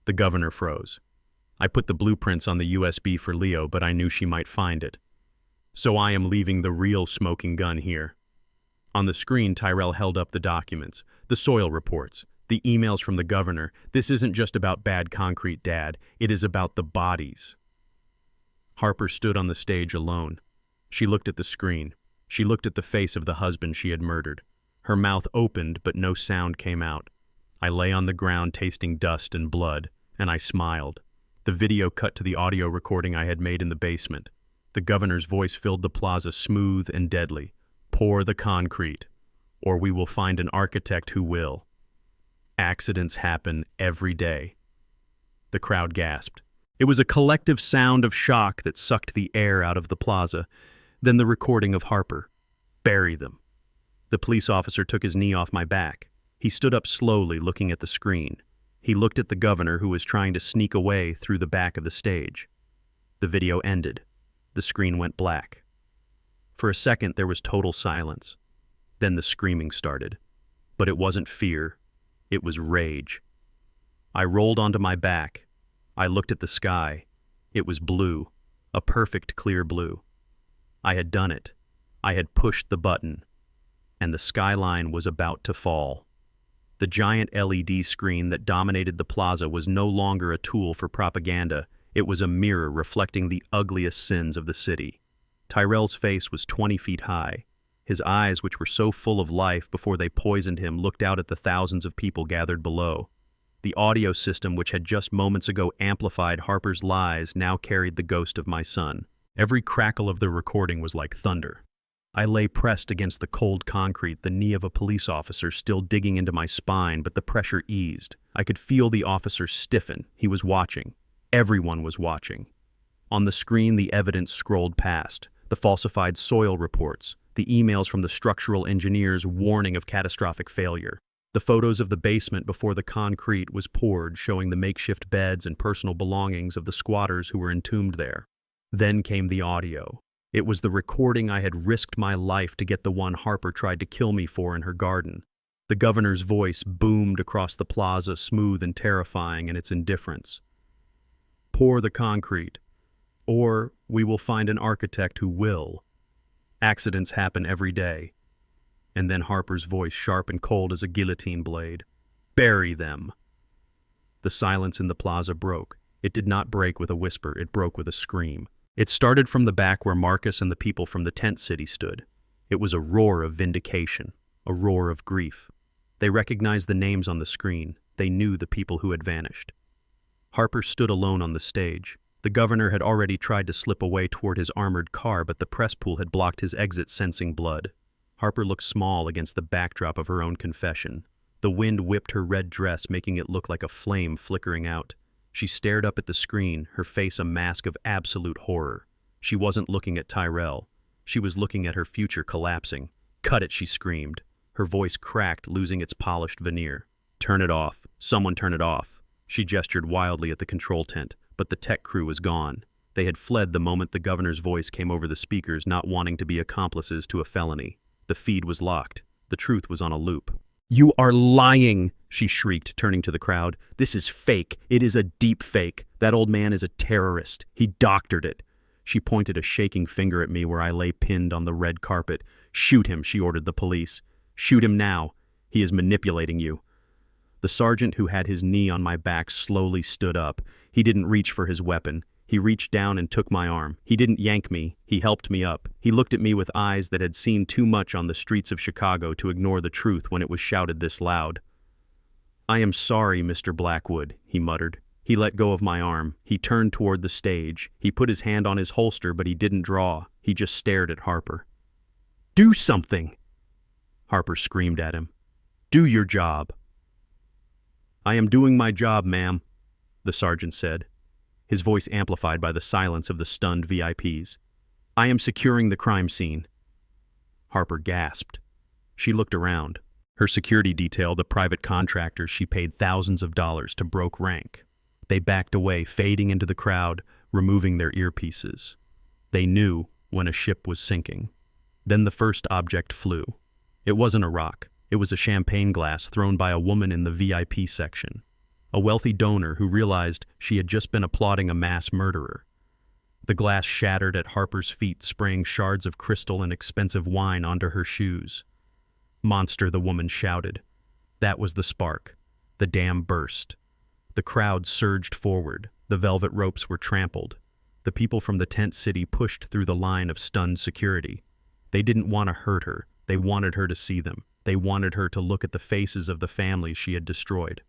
The governor froze. I put the blueprints on the USB for Leo, but I knew she might find it. So I am leaving the real smoking gun here. On the screen, Tyrell held up the documents, the soil reports, the emails from the governor. "This isn't just about bad concrete, Dad. It is about the bodies." Harper stood on the stage alone. She looked at the screen. She looked at the face of the husband she had murdered. Her mouth opened, but no sound came out. I lay on the ground tasting dust and blood, and I smiled. The video cut to the audio recording I had made in the basement. The governor's voice filled the plaza smooth and deadly. "Pour the concrete, or we will find an architect who will. Accidents happen every day." The crowd gasped. It was a collective sound of shock that sucked the air out of the plaza. Then the recording of Harper. "Bury them." The police officer took his knee off my back. He stood up slowly, looking at the screen. He looked at the governor, who was trying to sneak away through the back of the stage. The video ended. The screen went black. For a second, there was total silence. Then the screaming started. But it wasn't fear. It was rage. I rolled onto my back. I looked at the sky. It was blue, a perfect clear blue. I had done it. I had pushed the button. And the skyline was about to fall. The giant LED screen that dominated the plaza was no longer a tool for propaganda. It was a mirror reflecting the ugliest sins of the city. Tyrell's face was 20 feet high. His eyes, which were so full of life before they poisoned him, looked out at the thousands of people gathered below. The audio system, which had just moments ago amplified Harper's lies, now carried the ghost of my son. Every crackle of the recording was like thunder. I lay pressed against the cold concrete, the knee of a police officer still digging into my spine, but the pressure eased. I could feel the officer stiffen. He was watching. Everyone was watching. On the screen, the evidence scrolled past. The falsified soil reports, the emails from the structural engineers warning of catastrophic failure. The photos of the basement before the concrete was poured, showing the makeshift beds and personal belongings of the squatters who were entombed there. Then came the audio. It was the recording I had risked my life to get, the one Harper tried to kill me for in her garden. The governor's voice boomed across the plaza, smooth and terrifying in its indifference. "Pour the concrete, or we will find an architect who will. Accidents happen every day." And then Harper's voice, sharp and cold as a guillotine blade. "Bury them." The silence in the plaza broke. It did not break with a whisper, it broke with a scream. It started from the back where Marcus and the people from the tent city stood. It was a roar of vindication, a roar of grief. They recognized the names on the screen. They knew the people who had vanished. Harper stood alone on the stage. The governor had already tried to slip away toward his armored car, but the press pool had blocked his exit, sensing blood. Harper looked small against the backdrop of her own confession. The wind whipped her red dress, making it look like a flame flickering out. She stared up at the screen, her face a mask of absolute horror. She wasn't looking at Tyrell. She was looking at her future collapsing. "Cut it," she screamed. Her voice cracked, losing its polished veneer. "Turn it off. Someone turn it off." She gestured wildly at the control tent, but the tech crew was gone. They had fled the moment the governor's voice came over the speakers, not wanting to be accomplices to a felony. The feed was locked. The truth was on a loop. "You are lying," she shrieked, turning to the crowd. "This is fake. It is a deep fake. That old man is a terrorist. He doctored it." She pointed a shaking finger at me where I lay pinned on the red carpet. "Shoot him," she ordered the police. "Shoot him now. He is manipulating you." The sergeant who had his knee on my back slowly stood up. He didn't reach for his weapon. He reached down and took my arm. He didn't yank me. He helped me up. He looked at me with eyes that had seen too much on the streets of Chicago to ignore the truth when it was shouted this loud. "I am sorry, Mr. Blackwood," he muttered. He let go of my arm. He turned toward the stage. He put his hand on his holster, but he didn't draw. He just stared at Harper. "Do something!" Harper screamed at him. "Do your job." "I am doing my job, ma'am," the sergeant said, his voice amplified by the silence of the stunned VIPs. "I am securing the crime scene." Harper gasped. She looked around. Her security detail, the private contractors she paid thousands of dollars to, broke rank. They backed away, fading into the crowd, removing their earpieces. They knew when a ship was sinking. Then the first object flew. It wasn't a rock. It was a champagne glass thrown by a woman in the VIP section. A wealthy donor who realized she had just been applauding a mass murderer. The glass shattered at Harper's feet, spraying shards of crystal and expensive wine onto her shoes. "Monster," the woman shouted. That was the spark. The dam burst. The crowd surged forward. The velvet ropes were trampled. The people from the tent city pushed through the line of stunned security. They didn't want to hurt her. They wanted her to see them. They wanted her to look at the faces of the families she had destroyed.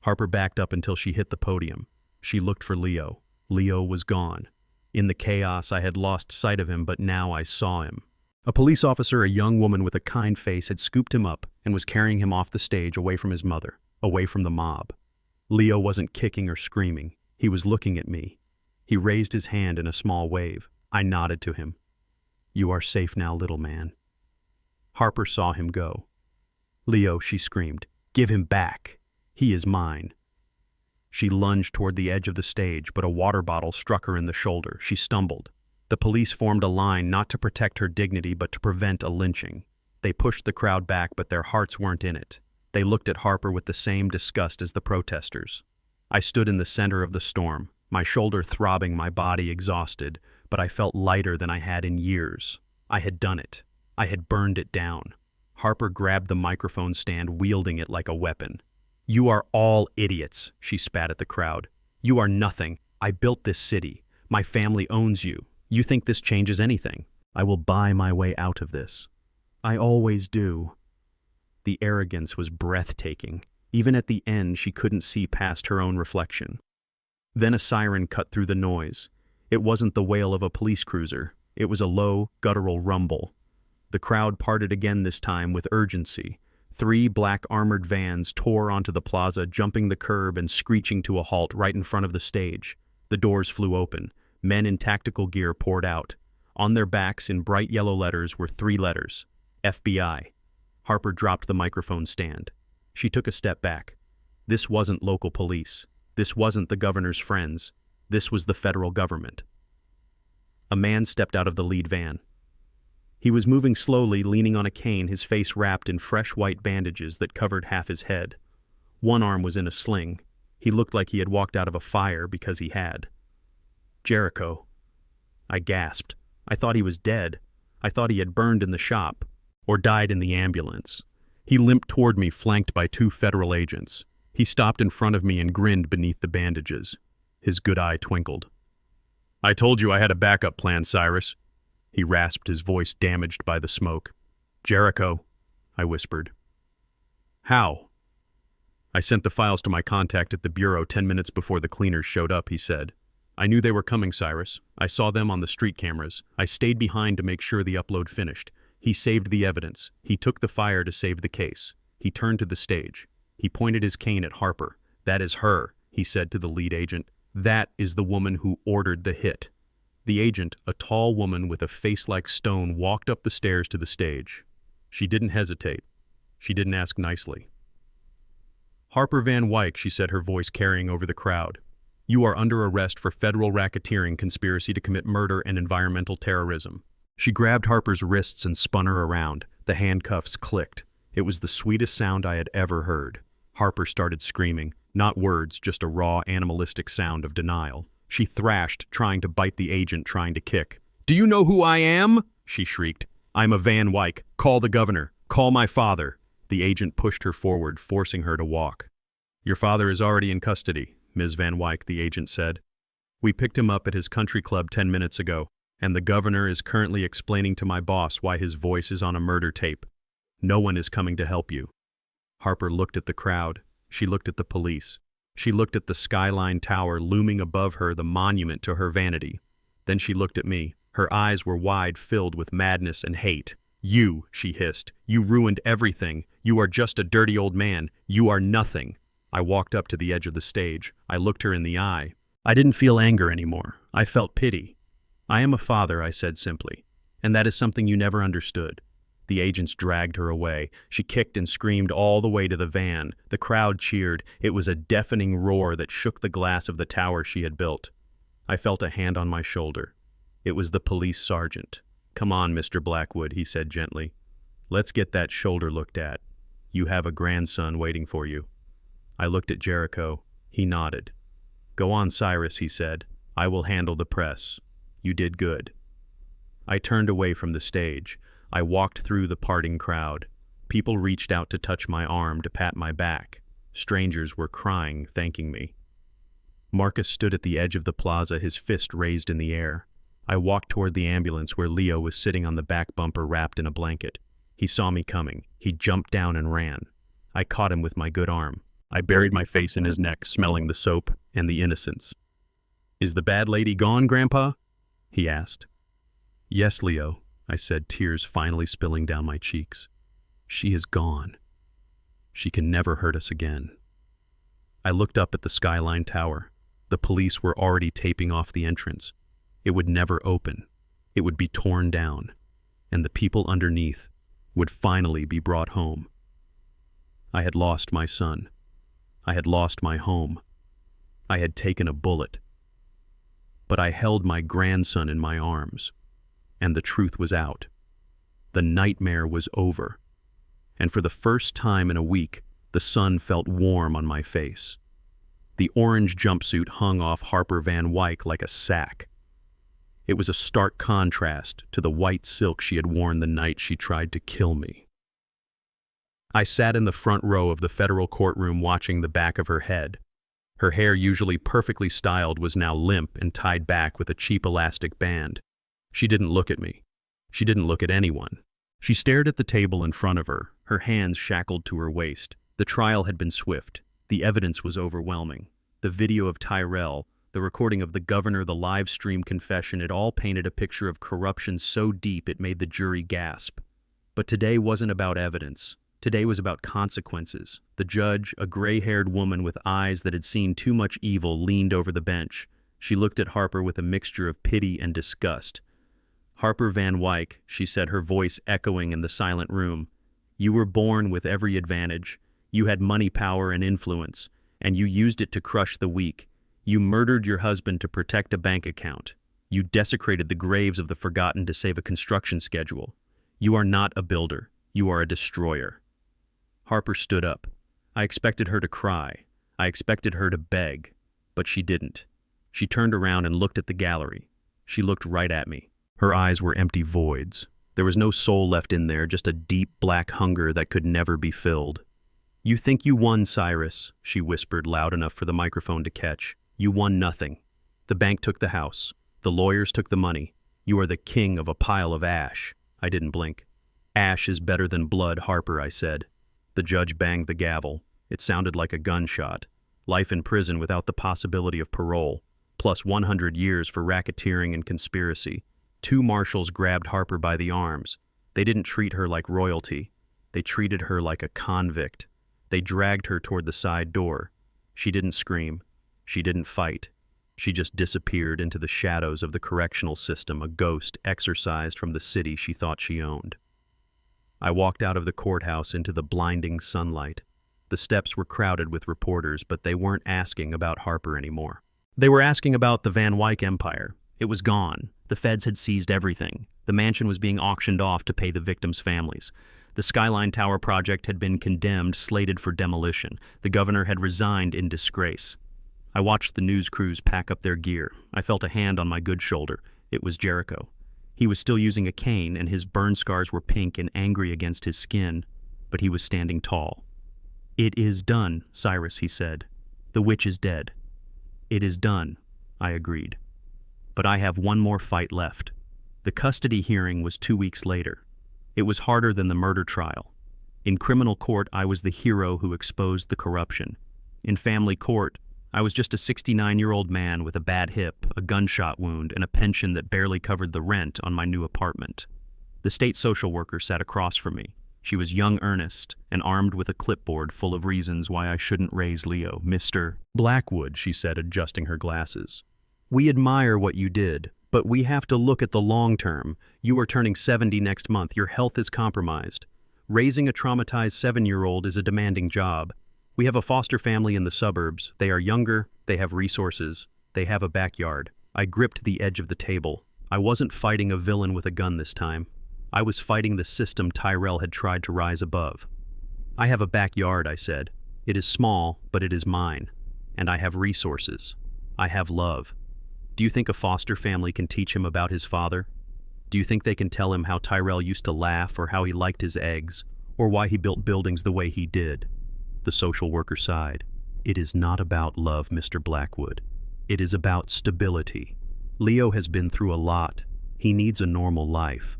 Harper backed up until she hit the podium. She looked for Leo. Leo was gone. In the chaos, I had lost sight of him, but now I saw him. A police officer, a young woman with a kind face, had scooped him up and was carrying him off the stage, away from his mother, away from the mob. Leo wasn't kicking or screaming. He was looking at me. He raised his hand in a small wave. I nodded to him. "You are safe now, little man." Harper saw him go. "Leo," she screamed, "give him back. He is mine." She lunged toward the edge of the stage, but a water bottle struck her in the shoulder. She stumbled. The police formed a line, not to protect her dignity, but to prevent a lynching. They pushed the crowd back, but their hearts weren't in it. They looked at Harper with the same disgust as the protesters. I stood in the center of the storm, my shoulder throbbing, my body exhausted, but I felt lighter than I had in years. I had done it. I had burned it down. Harper grabbed the microphone stand, wielding it like a weapon. "You are all idiots," she spat at the crowd. "You are nothing. I built this city. My family owns you. You think this changes anything? I will buy my way out of this. I always do." The arrogance was breathtaking. Even at the end, she couldn't see past her own reflection. Then a siren cut through the noise. It wasn't the wail of a police cruiser. It was a low, guttural rumble. The crowd parted again, this time with urgency. 3 black armored vans tore onto the plaza, jumping the curb and screeching to a halt right in front of the stage. The doors flew open. Men in tactical gear poured out. On their backs, in bright yellow letters, were 3 letters: FBI. Harper dropped the microphone stand. She took a step back. This wasn't local police. This wasn't the governor's friends. This was the federal government. A man stepped out of the lead van. He was moving slowly, leaning on a cane, his face wrapped in fresh white bandages that covered half his head. One arm was in a sling. He looked like he had walked out of a fire, because he had. "Jericho." I gasped. I thought he was dead. I thought he had burned in the shop, or died in the ambulance. He limped toward me, flanked by 2 federal agents. He stopped in front of me and grinned beneath the bandages. His good eye twinkled. "I told you I had a backup plan, Cyrus." He rasped, his voice damaged by the smoke. "Jericho," I whispered. "How?" "I sent the files to my contact at the bureau 10 minutes before the cleaners showed up," he said. "I knew they were coming, Cyrus. I saw them on the street cameras. I stayed behind to make sure the upload finished. He saved the evidence. He took the fire to save the case." He turned to the stage. He pointed his cane at Harper. "That is her," he said to the lead agent. "That is the woman who ordered the hit." The agent, a tall woman with a face like stone, walked up the stairs to the stage. She didn't hesitate. She didn't ask nicely. "Harper Van Wyck," she said, her voice carrying over the crowd. "You are under arrest for federal racketeering, conspiracy to commit murder, and environmental terrorism." She grabbed Harper's wrists and spun her around. The handcuffs clicked. It was the sweetest sound I had ever heard. Harper started screaming. Not words, just a raw, animalistic sound of denial. She thrashed, trying to bite the agent, trying to kick. "Do you know who I am?" she shrieked. "I'm a Van Wyck. Call the governor. Call my father." The agent pushed her forward, forcing her to walk. "Your father is already in custody, Ms. Van Wyck," the agent said. "We picked him up at his country club 10 minutes ago, and the governor is currently explaining to my boss why his voice is on a murder tape. No one is coming to help you." Harper looked at the crowd. She looked at the police. She looked at the skyline tower looming above her, the monument to her vanity. Then she looked at me. Her eyes were wide, filled with madness and hate. "You," she hissed. "You ruined everything. You are just a dirty old man. You are nothing." I walked up to the edge of the stage. I looked her in the eye. I didn't feel anger anymore. I felt pity. "I am a father," I said simply, "and that is something you never understood." The agents dragged her away. She kicked and screamed all the way to the van. The crowd cheered. It was a deafening roar that shook the glass of the tower she had built. I felt a hand on my shoulder. It was the police sergeant. "Come on, Mr. Blackwood," he said gently. "Let's get that shoulder looked at. You have a grandson waiting for you." I looked at Jericho. He nodded. "Go on, Cyrus," he said. "I will handle the press. You did good." I turned away from the stage. I walked through the parting crowd. People reached out to touch my arm, to pat my back. Strangers were crying, thanking me. Marcus stood at the edge of the plaza, his fist raised in the air. I walked toward the ambulance where Leo was sitting on the back bumper wrapped in a blanket. He saw me coming. He jumped down and ran. I caught him with my good arm. I buried my face in his neck, smelling the soap and the innocence. "Is the bad lady gone, Grandpa?" he asked. "Yes, Leo," I said, tears finally spilling down my cheeks. "She is gone. She can never hurt us again." I looked up at the Skyline Tower. The police were already taping off the entrance. It would never open. It would be torn down, and the people underneath would finally be brought home. I had lost my son. I had lost my home. I had taken a bullet. But I held my grandson in my arms, and the truth was out. The nightmare was over, and for the first time in a week, the sun felt warm on my face. The orange jumpsuit hung off Harper Van Wyck like a sack. It was a stark contrast to the white silk she had worn the night she tried to kill me. I sat in the front row of the federal courtroom watching the back of her head. Her hair, usually perfectly styled, was now limp and tied back with a cheap elastic band. She didn't look at me. She didn't look at anyone. She stared at the table in front of her, her hands shackled to her waist. The trial had been swift. The evidence was overwhelming. The video of Tyrell, the recording of the governor, the live stream confession, it all painted a picture of corruption so deep it made the jury gasp. But today wasn't about evidence. Today was about consequences. The judge, a gray-haired woman with eyes that had seen too much evil, leaned over the bench. She looked at Harper with a mixture of pity and disgust. "Harper Van Wyck," she said, her voice echoing in the silent room, "you were born with every advantage. You had money, power, and influence, and you used it to crush the weak. You murdered your husband to protect a bank account. You desecrated the graves of the forgotten to save a construction schedule. You are not a builder. You are a destroyer." Harper stood up. I expected her to cry. I expected her to beg, but she didn't. She turned around and looked at the gallery. She looked right at me. Her eyes were empty voids. There was no soul left in there, just a deep black hunger that could never be filled. "You think you won, Cyrus," she whispered loud enough for the microphone to catch. "You won nothing. The bank took the house. The lawyers took the money. You are the king of a pile of ash." I didn't blink. "Ash is better than blood, Harper," I said. The judge banged the gavel. It sounded like a gunshot. Life in prison without the possibility of parole, plus 100 years for racketeering and conspiracy. Two marshals grabbed Harper by the arms. They didn't treat her like royalty. They treated her like a convict. They dragged her toward the side door. She didn't scream. She didn't fight. She just disappeared into the shadows of the correctional system, a ghost exorcised from the city she thought she owned. I walked out of the courthouse into the blinding sunlight. The steps were crowded with reporters, but they weren't asking about Harper anymore. They were asking about the Van Wyck empire. It was gone. The feds had seized everything. The mansion was being auctioned off to pay the victims' families. The Skyline Tower project had been condemned, slated for demolition. The governor had resigned in disgrace. I watched the news crews pack up their gear. I felt a hand on my good shoulder. It was Jericho. He was still using a cane, and his burn scars were pink and angry against his skin, but he was standing tall. "It is done, Cyrus," he said. "The witch is dead." "It is done," I agreed. But I have one more fight left. The custody hearing was 2 weeks later. It was harder than the murder trial. In criminal court, I was the hero who exposed the corruption. In family court, I was just a 69-year-old man with a bad hip, a gunshot wound, and a pension that barely covered the rent on my new apartment. The state social worker sat across from me. She was young Ernest and armed with a clipboard full of reasons why I shouldn't raise Leo. "Mr. Blackwood," she said, adjusting her glasses. "We admire what you did, but we have to look at the long term. You are turning 70 next month. Your health is compromised. Raising a traumatized 7-year-old is a demanding job. We have a foster family in the suburbs. They are younger, they have resources, they have a backyard. I gripped the edge of the table. I wasn't fighting a villain with a gun this time. I was fighting the system Tyrell had tried to rise above. I have a backyard, I said. It is small, but it is mine. And I have resources. I have love. Do you think a foster family can teach him about his father? Do you think they can tell him how Tyrell used to laugh or how he liked his eggs, or why he built buildings the way he did? The social worker sighed. It is not about love, Mr. Blackwood. It is about stability. Leo has been through a lot. He needs a normal life.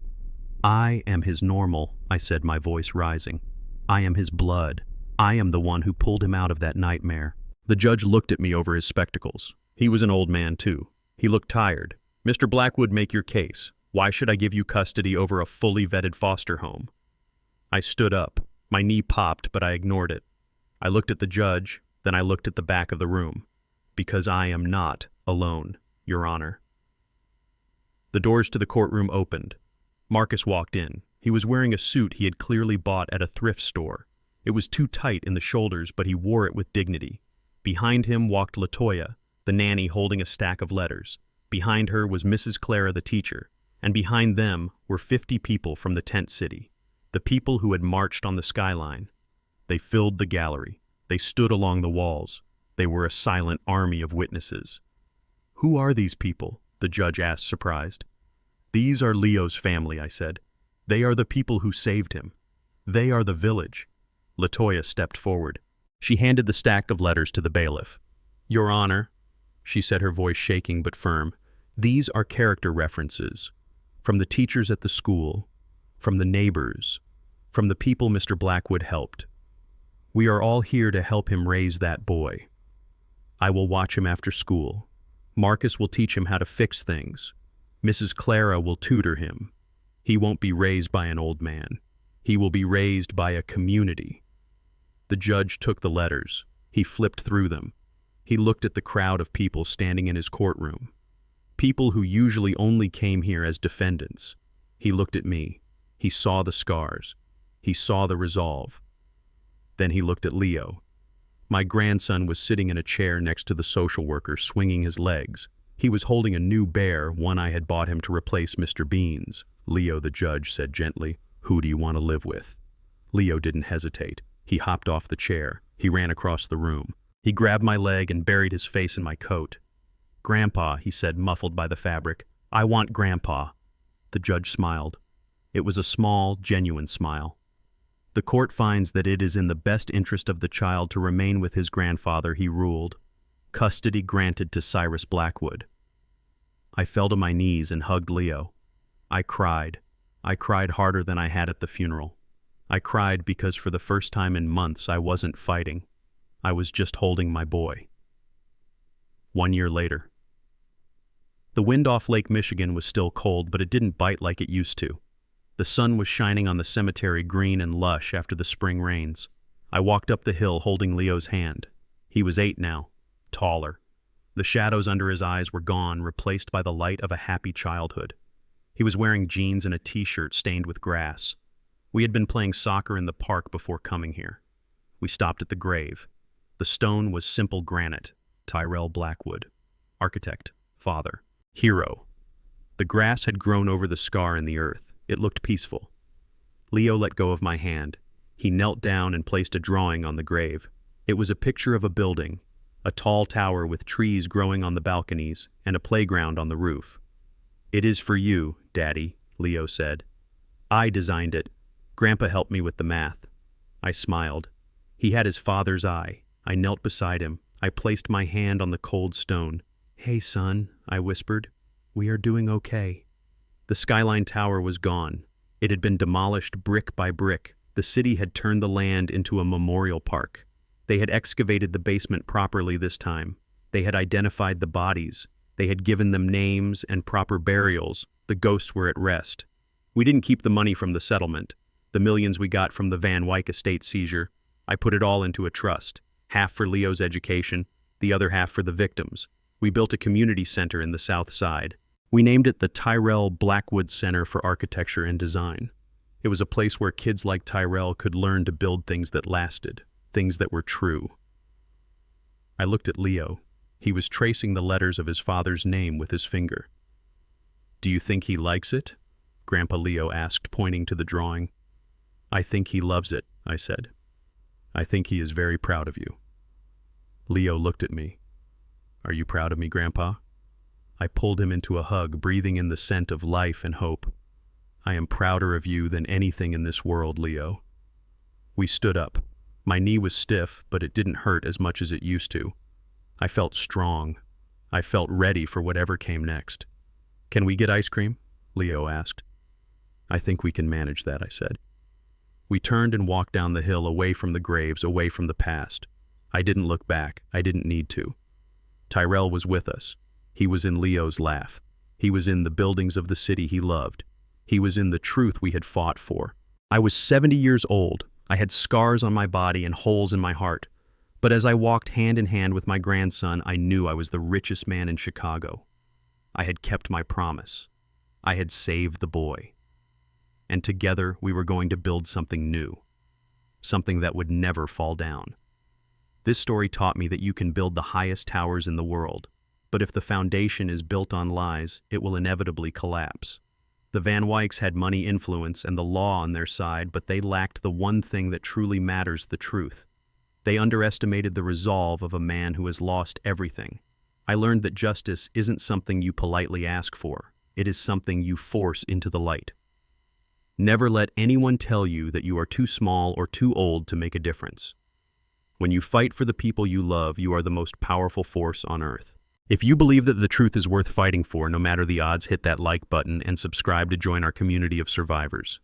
I am his normal, I said, my voice rising. I am his blood. I am the one who pulled him out of that nightmare. The judge looked at me over his spectacles. He was an old man, too. He looked tired. Mr. Blackwood, make your case. Why should I give you custody over a fully vetted foster home? I stood up. My knee popped, but I ignored it. I looked at the judge, then I looked at the back of the room. Because I am not alone, Your Honor. The doors to the courtroom opened. Marcus walked in. He was wearing a suit he had clearly bought at a thrift store. It was too tight in the shoulders, but he wore it with dignity. Behind him walked LaToya, the nanny holding a stack of letters. Behind her was Mrs. Clara, the teacher, and behind them were 50 people from the tent city, the people who had marched on the skyline. They filled the gallery. They stood along the walls. They were a silent army of witnesses. Who are these people? The judge asked, surprised. These are Leo's family, I said. They are the people who saved him. They are the village. LaToya stepped forward. She handed the stack of letters to the bailiff. Your Honor, she said, her voice shaking but firm, these are character references. From the teachers at the school, from the neighbors, from the people Mr. Blackwood helped. We are all here to help him raise that boy. I will watch him after school. Marcus will teach him how to fix things. Mrs. Clara will tutor him. He won't be raised by an old man. He will be raised by a community. The judge took the letters. He flipped through them. He looked at the crowd of people standing in his courtroom. People who usually only came here as defendants. He looked at me. He saw the scars. He saw the resolve. Then he looked at Leo. My grandson was sitting in a chair next to the social worker, swinging his legs. He was holding a new bear, one I had bought him to replace Mr. Bean's. Leo, the judge said gently, who do you want to live with? Leo didn't hesitate. He hopped off the chair. He ran across the room. He grabbed my leg and buried his face in my coat. Grandpa, he said, muffled by the fabric. I want Grandpa. The judge smiled. It was a small, genuine smile. The court finds that it is in the best interest of the child to remain with his grandfather, he ruled. Custody granted to Cyrus Blackwood. I fell to my knees and hugged Leo. I cried. I cried harder than I had at the funeral. I cried because for the first time in months I wasn't fighting. I was just holding my boy. 1 year later. The wind off Lake Michigan was still cold, but it didn't bite like it used to. The sun was shining on the cemetery, green and lush after the spring rains. I walked up the hill holding Leo's hand. He was 8 now, taller. The shadows under his eyes were gone, replaced by the light of a happy childhood. He was wearing jeans and a t-shirt stained with grass. We had been playing soccer in the park before coming here. We stopped at the grave. The stone was simple granite. Tyrell Blackwood. Architect. Father. Hero. The grass had grown over the scar in the earth. It looked peaceful. Leo let go of my hand. He knelt down and placed a drawing on the grave. It was a picture of a building, a tall tower with trees growing on the balconies and a playground on the roof. It is for you, Daddy, Leo said. I designed it. Grandpa helped me with the math. I smiled. He had his father's eye. I knelt beside him. I placed my hand on the cold stone. Hey, son, I whispered. We are doing okay. The Skyline Tower was gone. It had been demolished brick by brick. The city had turned the land into a memorial park. They had excavated the basement properly this time. They had identified the bodies. They had given them names and proper burials. The ghosts were at rest. We didn't keep the money from the settlement. The millions we got from the Van Wyck estate seizure. I put it all into a trust. Half for Leo's education, the other half for the victims. We built a community center in the South Side. We named it the Tyrell Blackwood Center for Architecture and Design. It was a place where kids like Tyrell could learn to build things that lasted, things that were true. I looked at Leo. He was tracing the letters of his father's name with his finger. "Do you think he likes it?" Grandpa Leo asked, pointing to the drawing. "I think he loves it," I said. "I think he is very proud of you." Leo looked at me. "Are you proud of me, Grandpa?" I pulled him into a hug, breathing in the scent of life and hope. "I am prouder of you than anything in this world, Leo." We stood up. My knee was stiff, but it didn't hurt as much as it used to. I felt strong. I felt ready for whatever came next. "Can we get ice cream?" Leo asked. "I think we can manage that," I said. We turned and walked down the hill, away from the graves, away from the past. I didn't look back. I didn't need to. Tyrell was with us. He was in Leo's laugh. He was in the buildings of the city he loved. He was in the truth we had fought for. I was 70 years old. I had scars on my body and holes in my heart. But as I walked hand in hand with my grandson, I knew I was the richest man in Chicago. I had kept my promise. I had saved the boy. And together we were going to build something new. Something that would never fall down. This story taught me that you can build the highest towers in the world, but if the foundation is built on lies, it will inevitably collapse. The Van Wycks had money, influence, and the law on their side, but they lacked the one thing that truly matters, the truth. They underestimated the resolve of a man who has lost everything. I learned that justice isn't something you politely ask for. It is something you force into the light. Never let anyone tell you that you are too small or too old to make a difference. When you fight for the people you love, you are the most powerful force on earth. If you believe that the truth is worth fighting for, no matter the odds, hit that like button and subscribe to join our community of survivors.